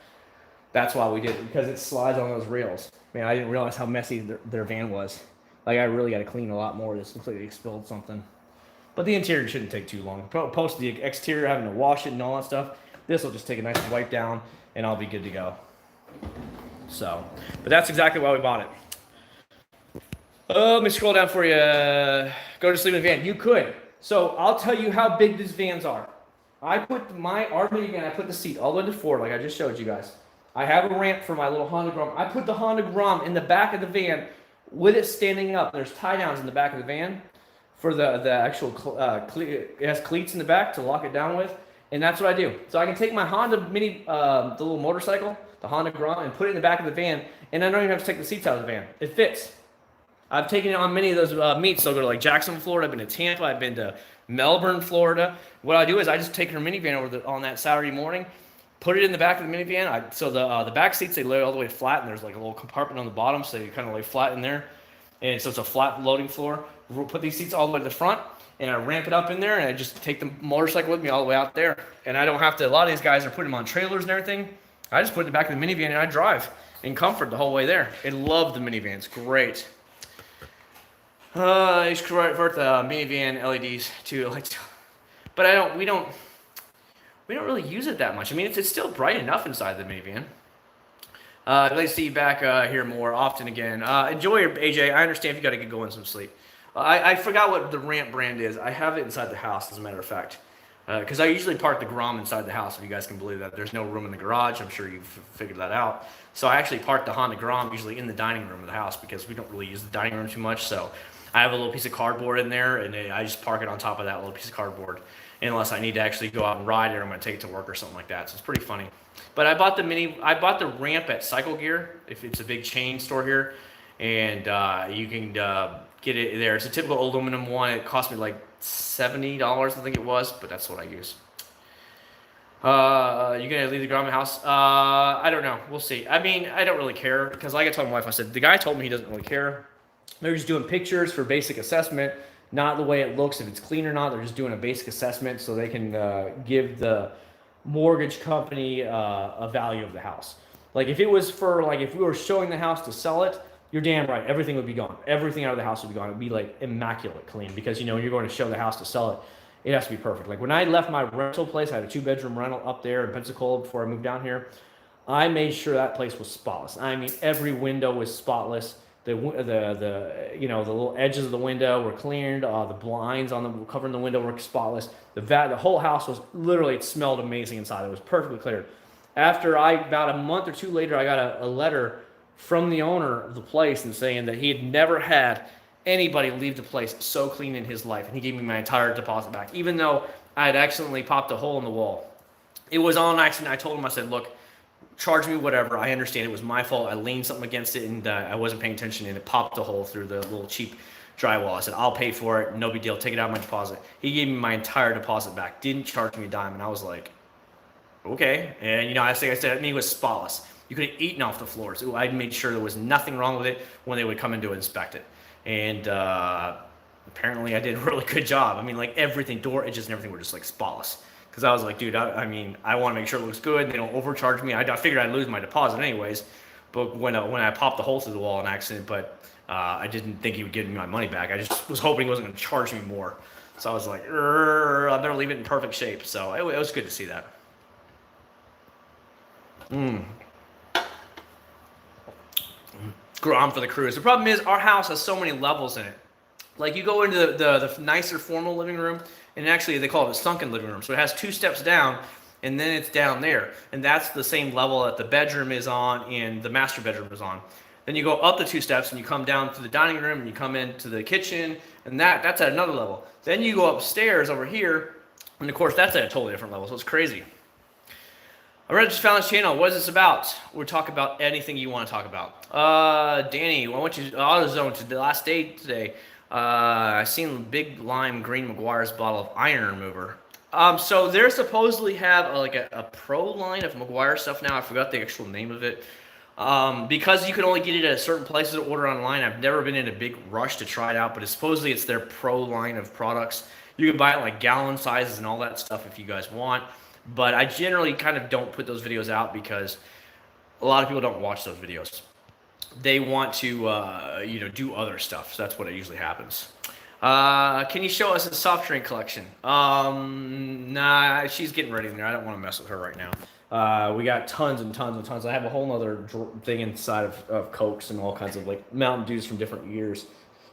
that's why we did it, because it slides on those rails. Man, I didn't realize how messy their van was. Like, I really got to clean a lot more. This completely spilled something. But the interior shouldn't take too long. Post the exterior, having to wash it and all that stuff, this will just take a nice wipe down, and I'll be good to go. So, but that's exactly why we bought it. Let me scroll down for you. Go to sleep in the van. You could. So I'll tell you how big these vans are. I put our minivan, I put the seat all the way to forward, like I just showed you guys. I have a ramp for my little Honda Grom. I put the Honda Grom in the back of the van with it standing up. There's tie downs in the back of the van for the actual, it has cleats in the back to lock it down with. And that's what I do. So I can take my Honda Mini, the little motorcycle, the Honda Grom, and put it in the back of the van. And I don't even have to take the seats out of the van. It fits. I've taken it on many of those meets. So I'll go to like Jacksonville, Florida. I've been to Tampa. I've been to Melbourne, Florida. What I do is I just take her minivan over on that Saturday morning, put it in the back of the minivan. So the back seats, they lay all the way flat, and there's like a little compartment on the bottom, so you kind of lay flat in there. And so it's a flat loading floor. We'll put these seats all the way to the front, and I ramp it up in there, and I just take the motorcycle with me all the way out there. And I don't have to, a lot of these guys are putting them on trailers and everything. I just put it in the back of the minivan, and I drive in comfort the whole way there. I love the minivan. It's great. I should convert the minivan LEDs to lights, but we don't really use it that much. I mean, it's still bright enough inside the minivan. I'd like to see you back here more often again. Enjoy your AJ. I understand if you got to get going some sleep. I forgot what the ramp brand is. I have it inside the house, as a matter of fact, because I usually park the Grom inside the house. If you guys can believe that, there's no room in the garage. I'm sure you've figured that out. So I actually park the Honda Grom usually in the dining room of the house because we don't really use the dining room too much. So I have a little piece of cardboard in there, and I just park it on top of that little piece of cardboard, unless I need to actually go out and ride it, or I'm going to take it to work or something like that. So it's pretty funny. But I bought the ramp at Cycle Gear, if it's a big chain store here, and you can get it there. It's a typical aluminum one. It cost me like $70, I think it was, but that's what I use. You gonna leave the Grom house? I don't know. We'll see. I mean, I don't really care, because like I told my wife, I said, the guy told me he doesn't really care. They're just doing pictures for basic assessment, not the way it looks, if it's clean or not. They're just doing a basic assessment so they can give the mortgage company a value of the house. Like if it was for, like if we were showing the house to sell it, you're damn right, everything would be gone. Everything out of the house would be gone. It would be like immaculate clean, because you know when you're going to show the house to sell it, it has to be perfect. Like when I left my rental place, I had a 2-bedroom rental up there in Pensacola before I moved down here. I made sure that place was spotless. I mean, every window was spotless. The little edges of the window were cleaned. The blinds on the covering the window were spotless. The whole house was literally, it smelled amazing inside. It was perfectly clear. After about a month or two later, I got a letter from the owner of the place and saying that he had never had anybody leave the place so clean in his life, and he gave me my entire deposit back, even though I had accidentally popped a hole in the wall. It was on accident. I told him, I said, look, charge me whatever. I understand it was my fault. I leaned something against it, and I wasn't paying attention, and it popped a hole through the little cheap drywall. I said, I'll pay for it. No big deal. Take it out of my deposit. He gave me my entire deposit back. Didn't charge me a dime, and I was like, okay. And, I said, I mean, it was spotless. You could have eaten off the floors. I made sure there was nothing wrong with it when they would come in to inspect it. And apparently I did a really good job. I mean, like everything, door edges and everything were just like spotless. Because I was like, dude, I want to make sure it looks good. They don't overcharge me. I figured I'd lose my deposit anyways. But when I popped the hole through the wall in accident, but I didn't think he would give me my money back. I just was hoping he wasn't going to charge me more. So I was like, I better leave it in perfect shape. So it was good to see that. Grom for the cruise. The problem is our house has so many levels in it. Like you go into the nicer formal living room, and actually they call it a sunken living room. So it has 2 steps down, and then it's down there. And that's the same level that the bedroom is on and the master bedroom is on. Then you go up the 2 steps and you come down to the dining room and you come into the kitchen, and that's at another level. Then you go upstairs over here, and of course that's at a totally different level. So it's crazy. I just found this channel. What is this about? We'll talk about anything you want to talk about. Danny, I want you to AutoZone to the last day today. I seen Big Lime Green McGuire's bottle of iron remover. So they supposedly have like a pro line of McGuire stuff now. I forgot the actual name of it. Because you can only get it at certain places to order online. I've never been in a big rush to try it out, but supposedly it's their pro line of products. You can buy it like gallon sizes and all that stuff if you guys want. But I generally kind of don't put those videos out because a lot of people don't watch those videos. They want to, do other stuff. So that's what it usually happens. Can you show us a soft drink collection? Nah, she's getting ready in there. I don't want to mess with her right now. We got tons and tons and tons. I have a whole other thing inside of Cokes and all kinds of like Mountain Dews from different years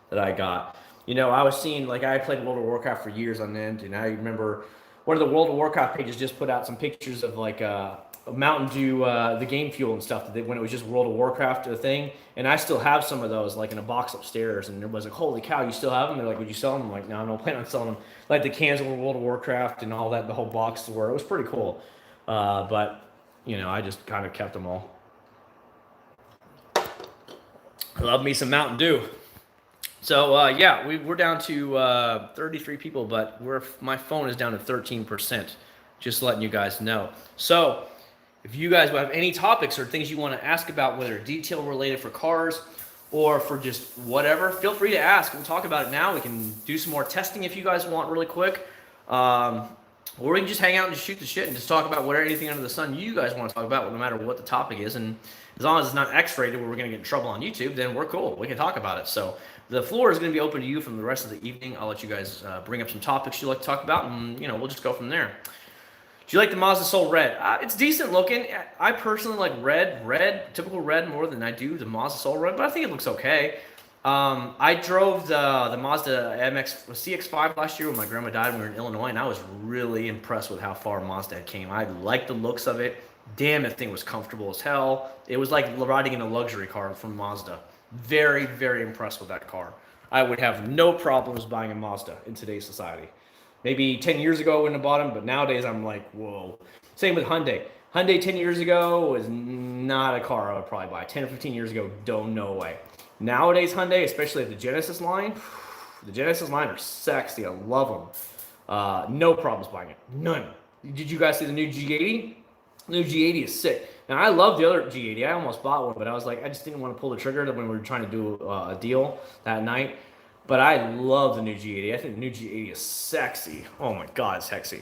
that I got. I was seeing, like, I played World of Warcraft for years on end, and I remember one of the World of Warcraft pages just put out some pictures of like Mountain Dew, the game fuel and stuff when it was just World of Warcraft thing, and I still have some of those like in a box upstairs. And everybody's like, "Holy cow, you still have them?" They're like, "Would you sell them?" I'm like, "No, I don't plan on selling them." Like the cans of World of Warcraft and all that, the whole box were. It was pretty cool, but I just kind of kept them all. I love me some Mountain Dew. So yeah, we're down to 33 people, but my phone is down to 13%. Just letting you guys know. So if you guys have any topics or things you want to ask about, whether detail related for cars or for just whatever, feel free to ask. We'll talk about it now. We can do some more testing if you guys want really quick. Or we can just hang out and just shoot the shit and just talk about anything under the sun you guys want to talk about, no matter what the topic is. And as long as it's not X-rated where we're going to get in trouble on YouTube, then we're cool. We can talk about it. So the floor is going to be open to you from the rest of the evening. I'll let you guys bring up some topics you'd like to talk about, and we'll just go from there. Do you like the Mazda Soul Red? It's decent looking. I personally like typical red more than I do the Mazda Soul Red, but I think it looks okay. I drove the Mazda CX-5 last year when my grandma died when we were in Illinois, and I was really impressed with how far Mazda came. I liked the looks of it. Damn, that thing was comfortable as hell. It was like riding in a luxury car from Mazda. Very, very impressed with that car. I would have no problems buying a Mazda in today's society. Maybe 10 years ago I wouldn't have bought them, but nowadays I'm like, whoa. Same with Hyundai. Hyundai 10 years ago was not a car I would probably buy. 10 or 15 years ago, no way. Nowadays Hyundai, especially the Genesis line are sexy. I love them. No problems buying it. None. Did you guys see the new G80? The new G80 is sick. Now, I love the other G80. I almost bought one, but I was like, I just didn't want to pull the trigger when we were trying to do a deal that night. But I love the new G80. I think the new G80 is sexy. Oh my God, it's sexy.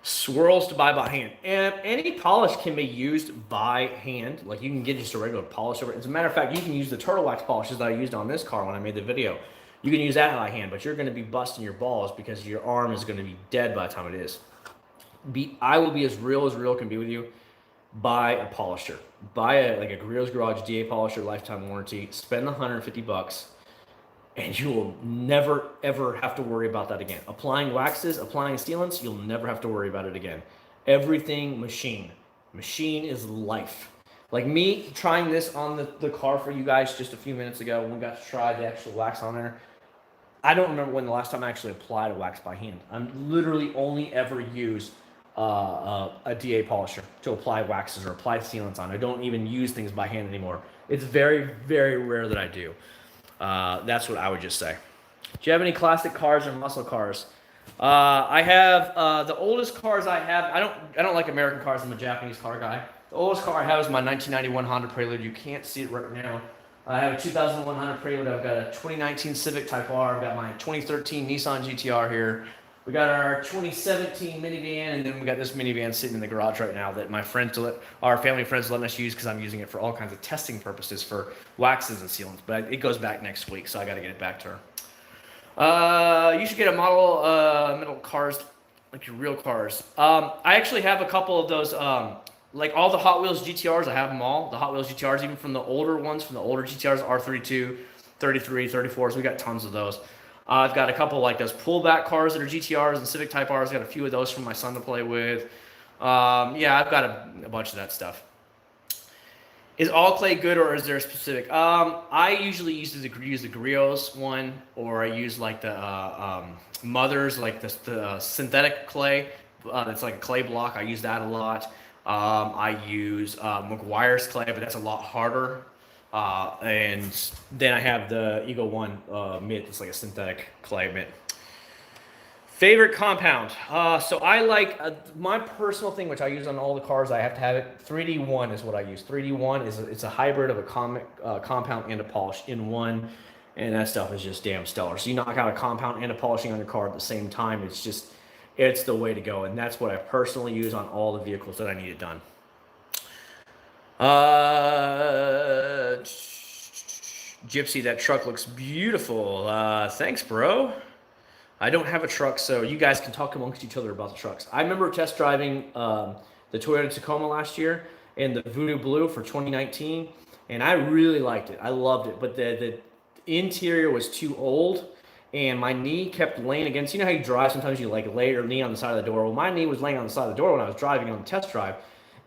Swirls to buy by hand. And any polish can be used by hand. Like you can get just a regular polish over it. As a matter of fact, you can use the turtle wax polishes that I used on this car when I made the video. You can use that by hand, but you're going to be busting your balls because your arm is going to be dead by the time it is. I will be as real can be with you. Buy a polisher. Buy a Grills Garage DA polisher, lifetime warranty. Spend the $150. And you will never, ever have to worry about that again. Applying waxes, applying sealants, you'll never have to worry about it again. Everything machine. Machine is life. Like me trying this on the car for you guys just a few minutes ago when we got to try the actual wax on there. I don't remember when the last time I actually applied a wax by hand. I'm literally only ever use a DA polisher to apply waxes or apply sealants on. I don't even use things by hand anymore. It's very, very rare that I do. That's what I would just say. Do you have any classic cars or muscle cars? I have the oldest cars I have. I don't like American cars. I'm a Japanese car guy. The oldest car I have is my 1991 Honda Prelude. You can't see it right now. I have a 2001 Honda Prelude. I've got a 2019 Civic Type R. I've got my 2013 Nissan GTR here. We got our 2017 minivan, and then we got this minivan sitting in the garage right now that our family friends letting us use because I'm using it for all kinds of testing purposes for waxes and sealants. But it goes back next week, so I got to get it back to her. You should get a metal cars, like your real cars. I actually have a couple of those, like all the Hot Wheels GTRs. I have them all. The Hot Wheels GTRs, even from the older ones, from the older GTRs, R32, 33, 34s. We got tons of those. I've got a couple like those pullback cars that are GTRs and Civic Type Rs. Got a few of those for my son to play with. Yeah, I've got a bunch of that stuff. Is all clay good, or is there a specific? I usually use the Griot's one, or I use like the Mothers, like the synthetic clay. It's like a clay block. I use that a lot. I use McGuire's clay, but that's a lot harder. And then I have the Eagle One mitt. It's like a synthetic clay mitt. Favorite compound. So I like my personal thing, which I use on all the cars. I have to have it. 3D1 is what I use. 3D1 is it's a hybrid of a compound and a polish in one, and that stuff is just damn stellar. So you knock out a compound and a polishing on your car at the same time. It's the way to go, and that's what I personally use on all the vehicles that I need it done. Gypsy, that truck looks beautiful. Thanks, bro. I don't have a truck, so you guys can talk amongst each other about the trucks. I remember test driving the Toyota Tacoma last year and the Voodoo Blue for 2019, and I really liked it. I loved it, but the interior was too old, and my knee kept laying against. You know how you drive? Sometimes you like lay your knee on the side of the door. Well, my knee was laying on the side of the door when I was driving on the test drive,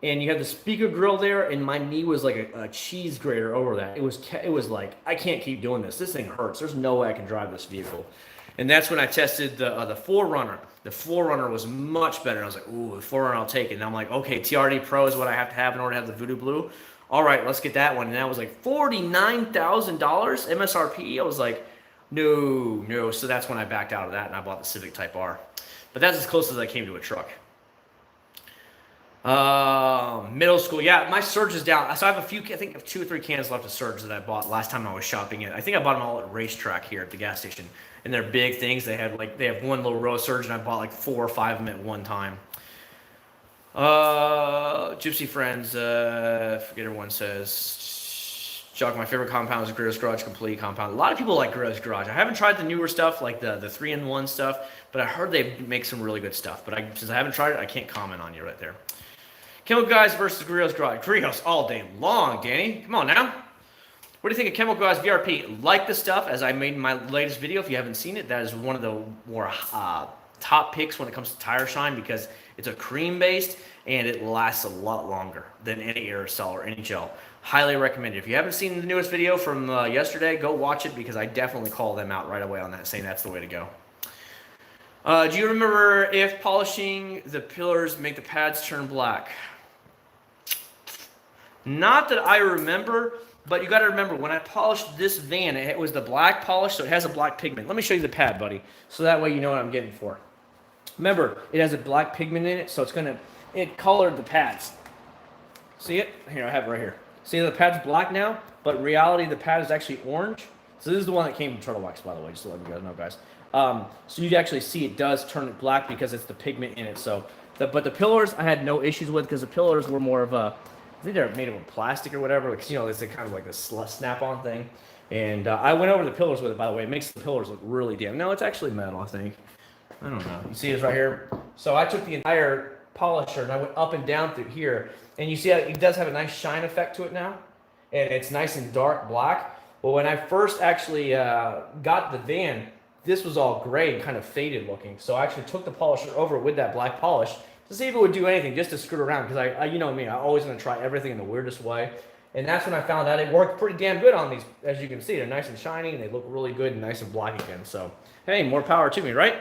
and you had the speaker grill there, and my knee was like a cheese grater over that. It was like, I can't keep doing this. This thing hurts. There's no way I can drive this vehicle. And that's when I tested the 4Runner. The 4Runner was much better. And I was like, ooh, the 4Runner, I'll take it. And I'm like, okay, TRD Pro is what I have to have in order to have the Voodoo Blue. All right, let's get that one. And that was like $49,000 MSRP. I was like, no. So that's when I backed out of that and I bought the Civic Type R. But that's as close as I came to a truck. Middle school, yeah, my Surge is down. So I have I think I have 2 or 3 cans left of Surge that I bought last time I was shopping it. I think I bought them all at Racetrack here at the gas station. And they're big things. They have one little row of Surge, and I bought like 4 or 5 of them at one time. Gypsy Friends, forget everyone says. Jock, my favorite compound is Guerrero's Garage Complete compound. A lot of people like Guerrero's Garage. I haven't tried the newer stuff, like the 3-in-1 stuff, but I heard they make some really good stuff. But since I haven't tried it, I can't comment on you right there. Chemical Guys versus Guerrero's Garage. Guerrero's all day long, Danny. Come on now. What do you think of Chemical Guys VRP? Like the stuff, as I made in my latest video. If you haven't seen it, that is one of the more top picks when it comes to tire shine because it's a cream-based and it lasts a lot longer than any aerosol or any gel. Highly recommended. If you haven't seen the newest video from yesterday, go watch it because I definitely call them out right away on that, saying that's the way to go. Do you remember if polishing the pillars make the pads turn black? Not that I remember, but you got to remember, when I polished this van, it was the black polish, so it has a black pigment. Let me show you the pad, buddy, so that way you know what I'm getting for. Remember, it has a black pigment in it, so it colored the pads. See it? Here, I have it right here. See, the pad's black now, but in reality, the pad is actually orange. So this is the one that came from Turtle Wax, by the way, just to let you guys know, guys. So you actually see it does turn it black because it's the pigment in it. But the pillars I had no issues with because the pillars were more of a, I think they're made of plastic or whatever. Like, it's kind of like a snap-on thing. And I went over the pillars with it, by the way. It makes the pillars look really damn. No, it's actually metal, I think. I don't know. You see this right here? So I took the entire polisher and I went up and down through here. And you see how it does have a nice shine effect to it now. And it's nice and dark black. Well, when I first actually got the van, this was all gray and kind of faded looking. So I actually took the polisher over with that black polish to see if it would do anything, just to screw around, because I you know me, I always want to try everything in the weirdest way. And that's when I found out it worked pretty damn good on these. As you can see, they're nice and shiny, and they look really good and nice and black again. So, hey, more power to me, right?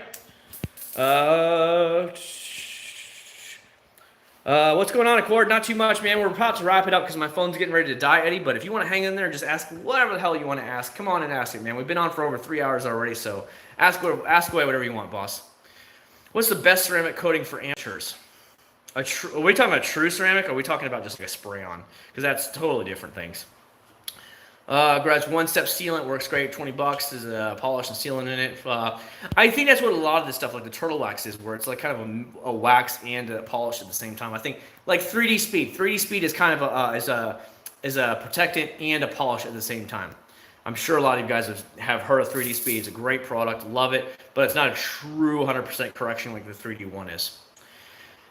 What's going on, Acc0rd? Not too much, man. We're about to wrap it up because my phone's getting ready to die, Eddie. But if you want to hang in there and just ask whatever the hell you want to ask, come on and ask it, man. We've been on for over 3 hours already, so ask away whatever you want, boss. What's the best ceramic coating for amateurs? Are we talking about true ceramic, or are we talking about just like a spray-on? Because that's totally different things. Garage one-step sealant works great. $20. There's a polish and sealant in it. I think that's what a lot of this stuff, like the Turtle Wax, is, where it's like kind of a wax and a polish at the same time. I think like 3D Speed. 3D Speed is kind of is a protectant and a polish at the same time. I'm sure a lot of you guys have heard of 3D Speed. It's a great product, love it, but it's not a true 100% correction like the 3D one is.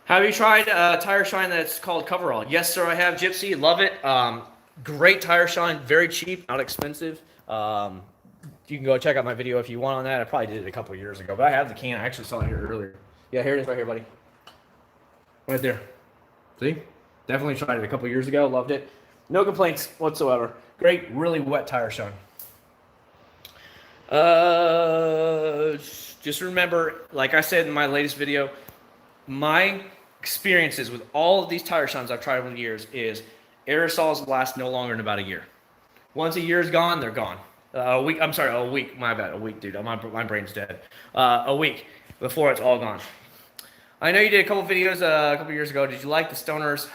Have you tried tire shine that's called Coverall? Yes, sir, I have. Gypsy, love it. Great tire shine, very cheap, not expensive. You can go check out my video if you want on that. I probably did it a couple of years ago, but I have the can. I actually saw it here earlier. Yeah, here it is right here, buddy. Right there. See? Definitely tried it a couple of years ago. Loved it. No complaints whatsoever. Great, really wet tire shine. Just remember, like I said in my latest video, my experiences with all of these tire shines I've tried over the years is aerosols last no longer than about a year. Once a year is gone, they're gone. A week, my bad, a week, dude. My brain's dead. A week. before it's all gone. I know you did a couple videos a couple years ago. Did you like the Stoners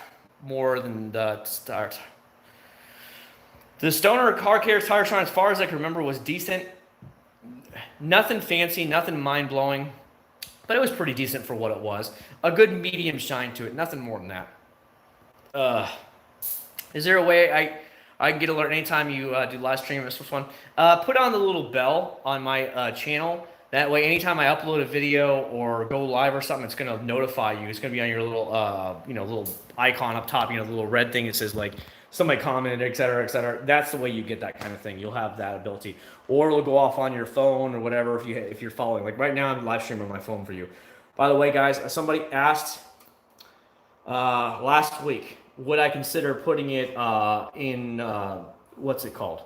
more than the Stars? The Stoner car care tire shine, as far as I can remember, was decent. Nothing fancy, nothing mind-blowing, but it was pretty decent for what it was. A good medium shine to it, nothing more than that. Is there a way I can get alert anytime you do live stream? This was fun. Put on the little bell on my channel. That way, anytime I upload a video or go live or something, it's going to notify you. It's going to be on your little, little icon up top, the little red thing that says like somebody commented, et cetera, et cetera. That's the way you get that kind of thing. You'll have that ability, or it'll go off on your phone or whatever if you're following. Like right now, I'm live streaming on my phone for you. By the way, guys, somebody asked last week, would I consider putting it in what's it called,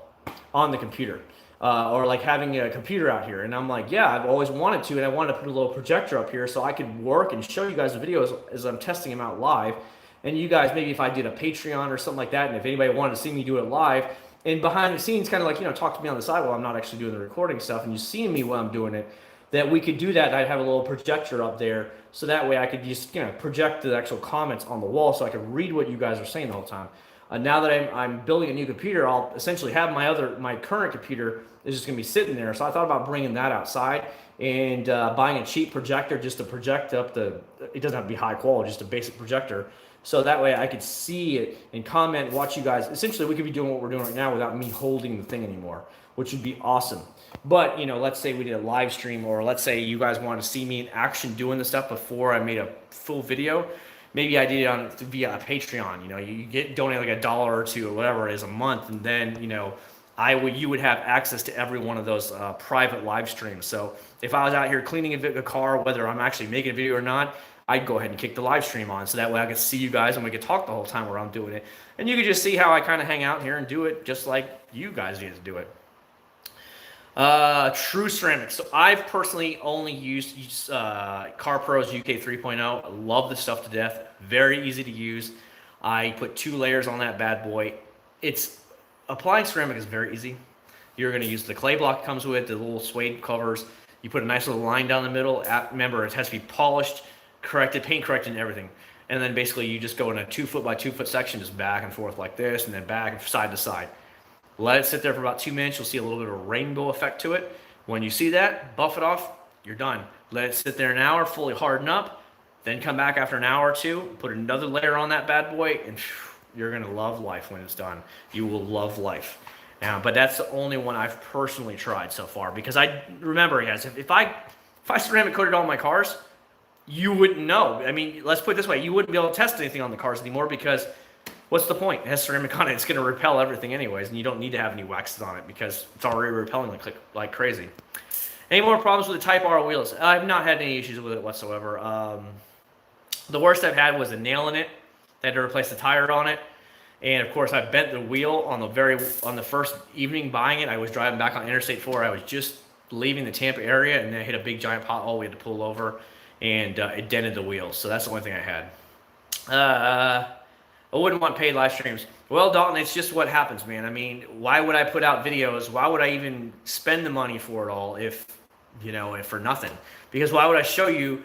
on the computer? Or like having a computer out here. And I'm like, yeah, I've always wanted to, and I wanted to put a little projector up here so I could work and show you guys the videos as I'm testing them out live. And you guys, maybe if I did a Patreon or something like that, and if anybody wanted to see me do it live, and behind the scenes, kind of like, talk to me on the side while I'm not actually doing the recording stuff, and you see me while I'm doing it, that we could do that. I'd have a little projector up there, so that way I could just, project the actual comments on the wall so I could read what you guys are saying the whole time. Now that I'm building a new computer, I'll essentially have my current computer is just going to be sitting there. So I thought about bringing that outside and buying a cheap projector just to project up it doesn't have to be high quality, just a basic projector. So that way I could see it and comment, watch you guys. Essentially, we could be doing what we're doing right now without me holding the thing anymore, which would be awesome. But, let's say we did a live stream, or let's say you guys wanted to see me in action doing the stuff before I made a full video. Maybe I did it via a Patreon. You donate like $1 or $2 or whatever it is a month, and then you would have access to every one of those private live streams. So if I was out here cleaning a car, whether I'm actually making a video or not, I'd go ahead and kick the live stream on, so that way I could see you guys and we could talk the whole time where I'm doing it, and you could just see how I kind of hang out here and do it just like you guys get to do it. True ceramics. So I've personally only used CarPro's UK 3.0. I love the stuff to death. Very easy to use. I put 2 layers on that bad boy. Applying ceramic is very easy. You're going to use the clay block that comes with it, the little suede covers. You put a nice little line down the middle. Remember, it has to be polished, corrected, paint corrected, and everything. And then basically you just go in a 2 foot by 2 foot section, just back and forth like this, and then back and side to side. Let it sit there for about 2 minutes. You'll see a little bit of a rainbow effect to it. When you see that, buff it off, you're done. Let it sit there an hour, fully harden up, then come back after an hour or two, put another layer on that bad boy, and you're going to love life when it's done. You will love life. But that's the only one I've personally tried so far, because I remember, guys, if I ceramic coated all my cars, you wouldn't know. I mean, let's put it this way. You wouldn't be able to test anything on the cars anymore, because what's the point? It has ceramic on it. It's going to repel everything anyways, and you don't need to have any waxes on it because it's already repelling like crazy. Any more problems with the Type R wheels? I've not had any issues with it whatsoever. The worst I've had was a nail in it. I had to replace the tire on it. And of course, I bent the wheel on the first evening buying it. I was driving back on Interstate 4. I was just leaving the Tampa area, and then I hit a big giant pothole. We had to pull over, and it dented the wheels. So that's the only thing I had. I wouldn't want paid live streams. Well, Dalton, it's just what happens, man. I mean, why would I put out videos? Why would I even spend the money for it all if for nothing? Because why would I show you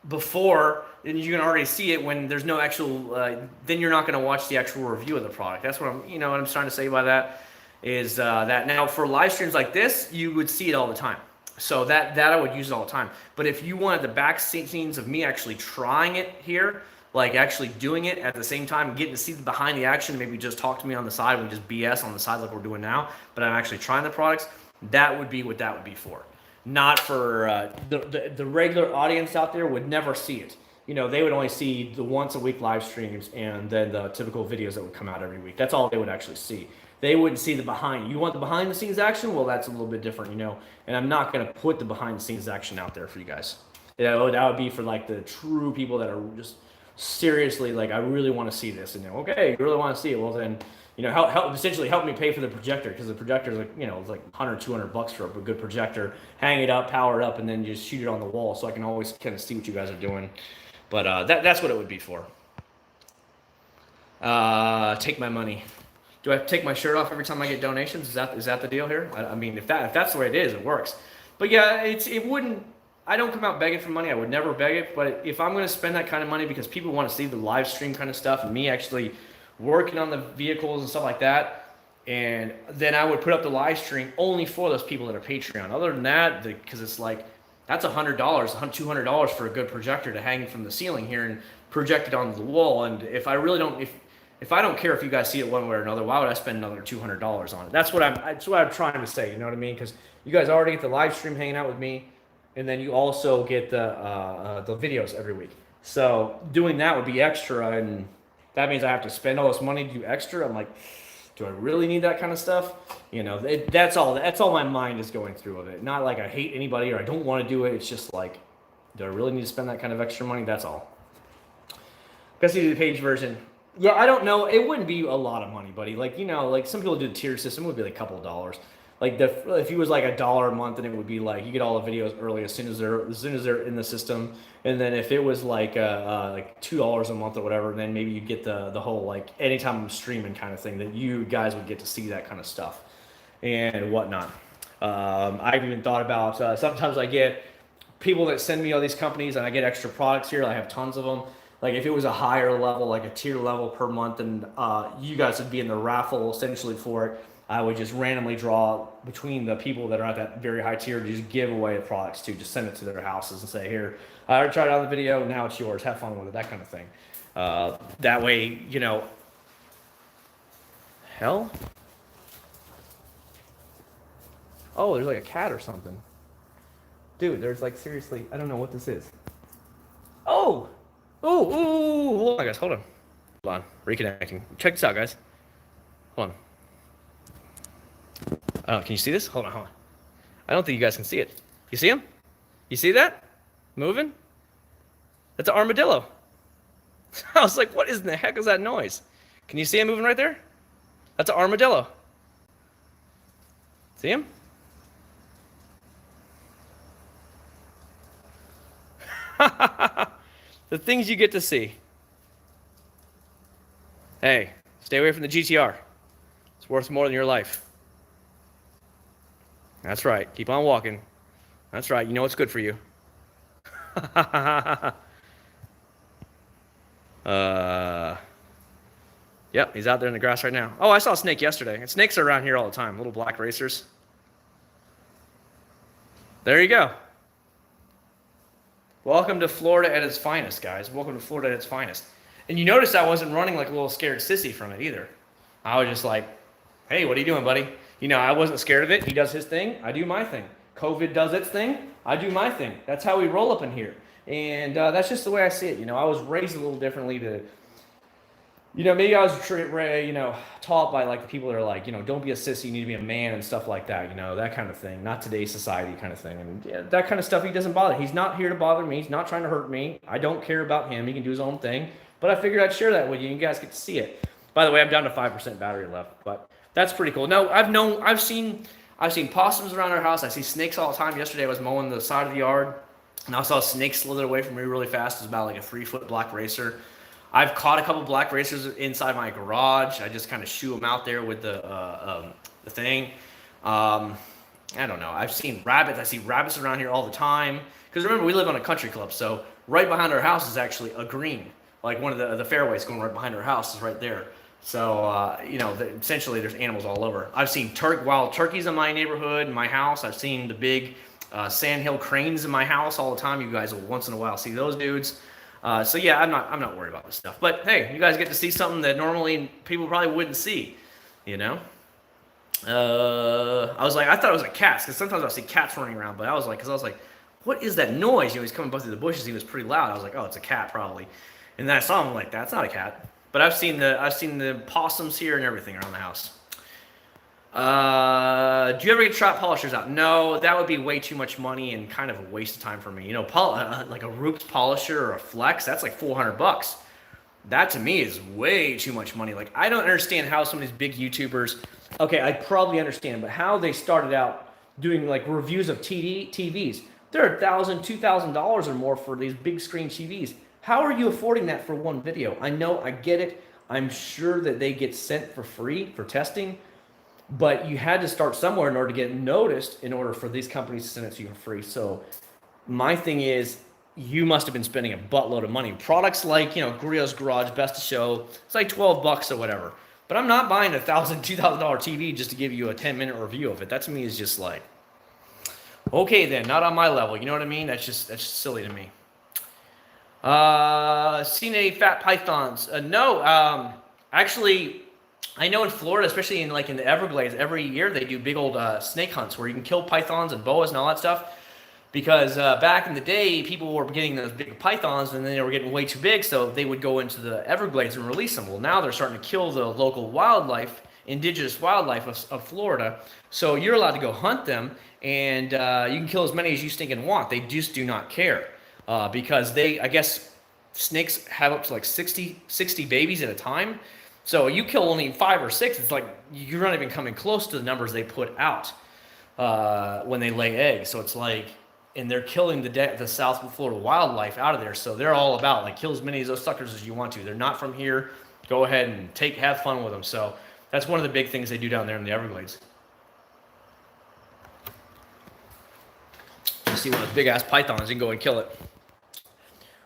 before and you can already see it when there's no actual, then you're not going to watch the actual review of the product. That's what what I'm trying to say by that is that now for live streams like this, you would see it all the time. So that I would use it all the time. But if you wanted the back scenes of me actually trying it here, like actually doing it at the same time, getting to see the behind the action, maybe just talk to me on the side, we just BS on the side like we're doing now, but I'm actually trying the products, that would be what that would be for. Not for the regular audience out there would never see it. They would only see the once a week live streams and then the typical videos that would come out every week. That's all they would actually see. They wouldn't see the behind. You want the behind the scenes action? Well, that's a little bit different, and I'm not going to put the behind the scenes action out there for you guys. That would be for like the true people that are just seriously like, I really want to see this, and okay, you really want to see it. Well, then, essentially help me pay for the projector, because the projector is like, it's like $100-200 for a good projector. Hang it up, power it up, and then just shoot it on the wall, so I can always kind of see what you guys are doing. But that's what it would be for. Take my money. Do I have to take my shirt off every time I get donations? Is that the deal here? I mean, if that's the way it is, it works. But yeah, it wouldn't. I don't come out begging for money. I would never beg it. But if I'm going to spend that kind of money because people want to see the live stream kind of stuff and me actually working on the vehicles and stuff like that, and then I would put up the live stream only for those people that are Patreon. Other than that, because it's like, that's $100, $200 for a good projector to hang from the ceiling here and project it onto the wall. And if I really don't, if I don't care if you guys see it one way or another, why would I spend another $200 on it? That's what I'm trying to say. You know what I mean? Because you guys already get the live stream hanging out with me, and then you also get the videos every week. So doing that would be extra, and that means I have to spend all this money to do extra. I'm like, do I really need that kind of stuff? You know, that's all my mind is going through of it. Not like I hate anybody or I don't want to do it. It's just like, do I really need to spend that kind of extra money? That's all. Let's see the page version. Yeah, I don't know. It wouldn't be a lot of money, buddy. Like, you know, like some people do the tier system, it would be like a couple of dollars. Like if it was like $1 a month, then it would be like you get all the videos early as soon as they're in the system. And then if it was like $2 a month or whatever, then maybe you get the whole like anytime I'm streaming kind of thing that you guys would get to see that kind of stuff and whatnot. I've even thought about sometimes I get people that send me all these companies and I get extra products here. I have tons of them. Like if it was a higher level, like a tier level per month, and you guys would be in the raffle essentially for it, I would just randomly draw between the people that are at that very high tier to just give away the products to, just send it to their houses and say, here, I already tried it on the video, now it's yours, have fun with it, that kind of thing. That way, you know, hell? Oh, there's like a cat or something. Dude, there's like seriously, I don't know what this is. Oh! Ooh, hold on guys, hold on, reconnecting. Check this out guys, hold on. Can you see this? Hold on. I don't think you guys can see it. You see him? You see that? Moving? That's an armadillo. I was like, what in the heck is that noise? Can you see him moving right there? That's an armadillo. See him? The things you get to see. Hey, stay away from the GTR. It's worth more than your life. That's right. Keep on walking. That's right. You know what's good for you. Yep, he's out there in the grass right now. Oh, I saw a snake yesterday. And snakes are around here all the time. Little black racers. There you go. Welcome to Florida at its finest, guys. Welcome to Florida at its finest. And you notice I wasn't running like a little scared sissy from it either. I was just like, hey, what are you doing, buddy? You know, I wasn't scared of it. He does his thing. I do my thing. COVID does its thing. I do my thing. That's how we roll up in here. And that's just the way I see it. You know, I was raised a little differently to, you know, maybe I was, taught by like the people that are like, you know, don't be a sissy, you need to be a man and stuff like that, you know, that kind of thing. Not today's society kind of thing. And yeah, that kind of stuff, he doesn't bother. He's not here to bother me. He's not trying to hurt me. I don't care about him. He can do his own thing. But I figured I'd share that with you and you guys get to see it. By the way, I'm down to 5% battery left, but that's pretty cool. No, I've seen possums around our house. I see snakes all the time. Yesterday I was mowing the side of the yard and I saw a snake slither away from me really fast. It was about like a 3-foot black racer. I've caught a couple black racers inside my garage. I just kind of shoo them out there with the thing. I don't know. I've seen rabbits. I see rabbits around here all the time. Because remember, we live on a country club, so right behind our house is actually a green. Like one of the fairways going right behind our house is right there. So, essentially there's animals all over. I've seen wild turkeys in my neighborhood, in my house. I've seen the big sandhill cranes in my house all the time. You guys will once in a while see those dudes. So yeah, I'm not worried about this stuff. But hey, you guys get to see something that normally people probably wouldn't see, you know? I thought it was like cats, because sometimes I'll see cats running around, but I was like, what is that noise? You know, he's coming through the bushes, he was pretty loud. I was like, oh, it's a cat probably. And then I saw him, I'm like, that's not a cat. But I've seen the possums here and everything around the house. Do you ever get trap polishers out? No, that would be way too much money and kind of a waste of time for me. You know, like a Roops polisher or a Flex, that's like $400. That to me is way too much money. Like, I don't understand how some of these big YouTubers, okay, I probably understand, but how they started out doing like reviews of TVs. They're $1,000, $2,000 or more for these big screen TVs. How are you affording that for one video? I know, I get it. I'm sure that they get sent for free for testing, but you had to start somewhere in order to get noticed in order for these companies to send it to you for free. So My thing is, you must have been spending a buttload of money. Products like, Gurriel's Garage, Best of Show, it's like $12 or whatever. But I'm not buying a $1,000, $2,000 TV just to give you a 10-minute review of it. That to me is just like, okay then, not on my level. You know what I mean? That's just silly to me. Seen any fat pythons? No. Actually, I know in Florida, especially in the Everglades, every year they do big old snake hunts where you can kill pythons and boas and all that stuff. Because back in the day, people were getting those big pythons and then they were getting way too big, so they would go into the Everglades and release them. Well, now they're starting to kill the local wildlife, indigenous wildlife of Florida. So you're allowed to go hunt them, and you can kill as many as you stinking want. They just do not care because I guess snakes have up to like 60 babies at a time. So you kill only 5 or 6, it's like you're not even coming close to the numbers they put out when they lay eggs. So it's like, and they're killing the South Florida wildlife out of there. So they're all about like kill as many of those suckers as you want to. They're not from here. Go ahead and have fun with them. So that's one of the big things they do down there in the Everglades. You see one of those big ass pythons, you can go and kill it.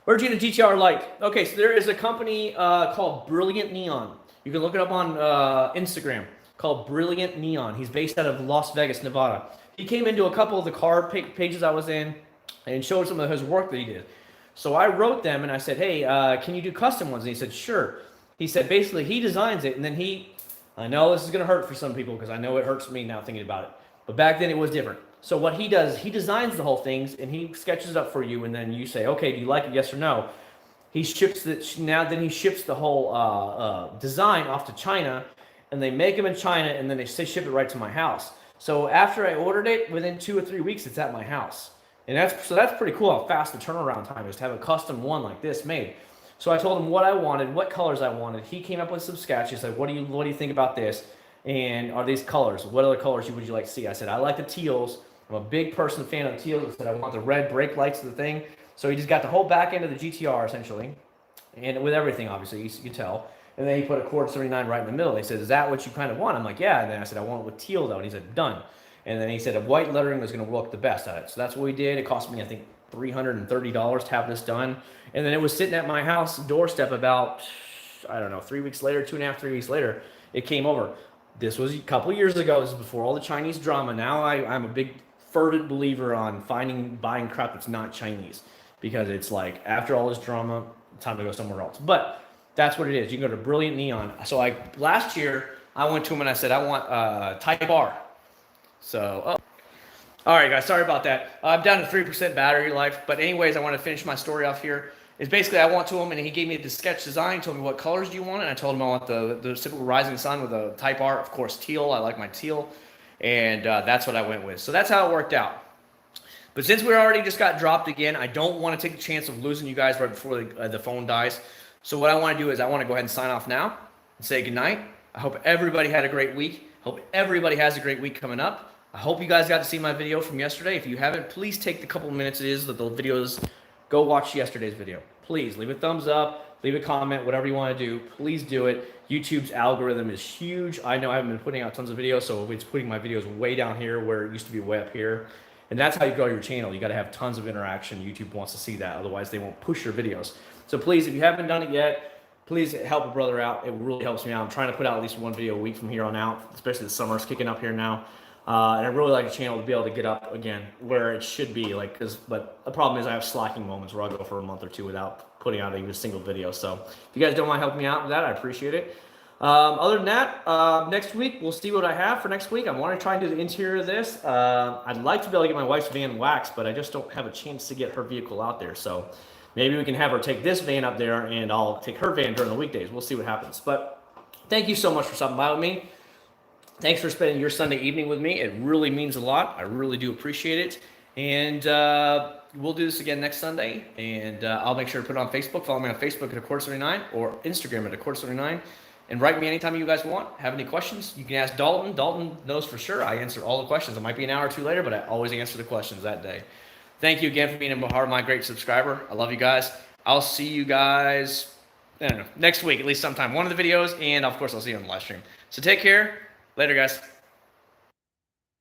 Where'd you get a GTR light? Okay, so there is a company called Brilliant Neon. You can look it up on Instagram, called Brilliant Neon. He's based out of Las Vegas, Nevada. He came into a couple of the car pages I was in and showed some of his work that he did. So I wrote them and I said, hey, can you do custom ones? And he said, sure. He said, basically, he designs it, and then I know this is going to hurt for some people because I know it hurts me now thinking about it. But back then it was different. So what he does, he designs the whole things and he sketches it up for you, and then you say, okay, do you like it, yes or no? He ships he ships the whole design off to China, and they make them in China, and then they ship it right to my house. So after I ordered it, within 2 or 3 weeks, it's at my house. And that's pretty cool how fast the turnaround time is to have a custom one like this made. So I told him what I wanted, what colors I wanted. He came up with some sketches. Like, what do you think about this? And are these colors? What other colors would you like to see? I said, I like the teals. I'm a big fan of teals. I said, I want the red brake lights of the thing. So he just got the whole back end of the GTR, essentially. And with everything, obviously, you can tell. And then he put Acc0rd79 right in the middle. He said, is that what you kind of want? I'm like, yeah. And then I said, I want it with teal, though. And he said, done. And then he said, a white lettering was going to look the best at it. So that's what we did. It cost me, I think, $330 to have this done. And then it was sitting at my house doorstep about, I don't know, 3 weeks later, 2.5, 3 weeks later, it came over. This was a couple years ago. This is before all the Chinese drama. Now I'm a big fervent believer on buying crap that's not Chinese, because it's like, after all this drama, time to go somewhere else. But that's what it is. You can go to Brilliant Neon. So last year I went to him and I said, I want Type R. So, all right, guys, sorry about that. I'm down to 3% battery life. But anyways, I want to finish my story off here. Is basically, I went to him and he gave me the sketch design, told me what colors do you want, and I told him I want the typical Rising Sun with a Type R, of course, teal. I like my teal, and that's what I went with. So that's how it worked out. But since we already just got dropped again, I don't want to take the chance of losing you guys right before the phone dies. So what I want to do is I want to go ahead and sign off now and say goodnight. I hope everybody had a great week. Hope everybody has a great week coming up. I hope you guys got to see my video from yesterday. If you haven't, please take the couple minutes it is that the videos. Go watch yesterday's video. Please leave a thumbs up, leave a comment, whatever you want to do. Please do it. YouTube's algorithm is huge. I know I haven't been putting out tons of videos, so it's putting my videos way down here where it used to be way up here. And that's how you grow your channel. You got to have tons of interaction. YouTube wants to see that. Otherwise, they won't push your videos. So please, if you haven't done it yet, please help a brother out. It really helps me out. I'm trying to put out at least one video a week from here on out, especially the summer's kicking up here now. And I really like the channel to be able to get up again where it should be. But the problem is I have slacking moments where I'll go for a month or two without putting out even a single video. So if you guys don't mind helping me out with that, I appreciate it. Other than that, next week, we'll see what I have for next week. I want to try and do the interior of this. I'd like to be able to get my wife's van waxed, but I just don't have a chance to get her vehicle out there. So maybe we can have her take this van up there, and I'll take her van during the weekdays. We'll see what happens. But thank you so much for stopping by with me. Thanks for spending your Sunday evening with me. It really means a lot. I really do appreciate it. And we'll do this again next Sunday. And I'll make sure to put it on Facebook. Follow me on Facebook at Acc0rd79 or Instagram at Acc0rd79. And write me anytime you guys want. Have any questions, you can ask Dalton. Dalton knows for sure I answer all the questions. It might be an hour or two later, but I always answer the questions that day. Thank you again for being a part of my great subscriber. I love you guys. I'll see you guys, I don't know, next week, at least sometime. One of the videos, and of course, I'll see you on the live stream. So take care. Later, guys.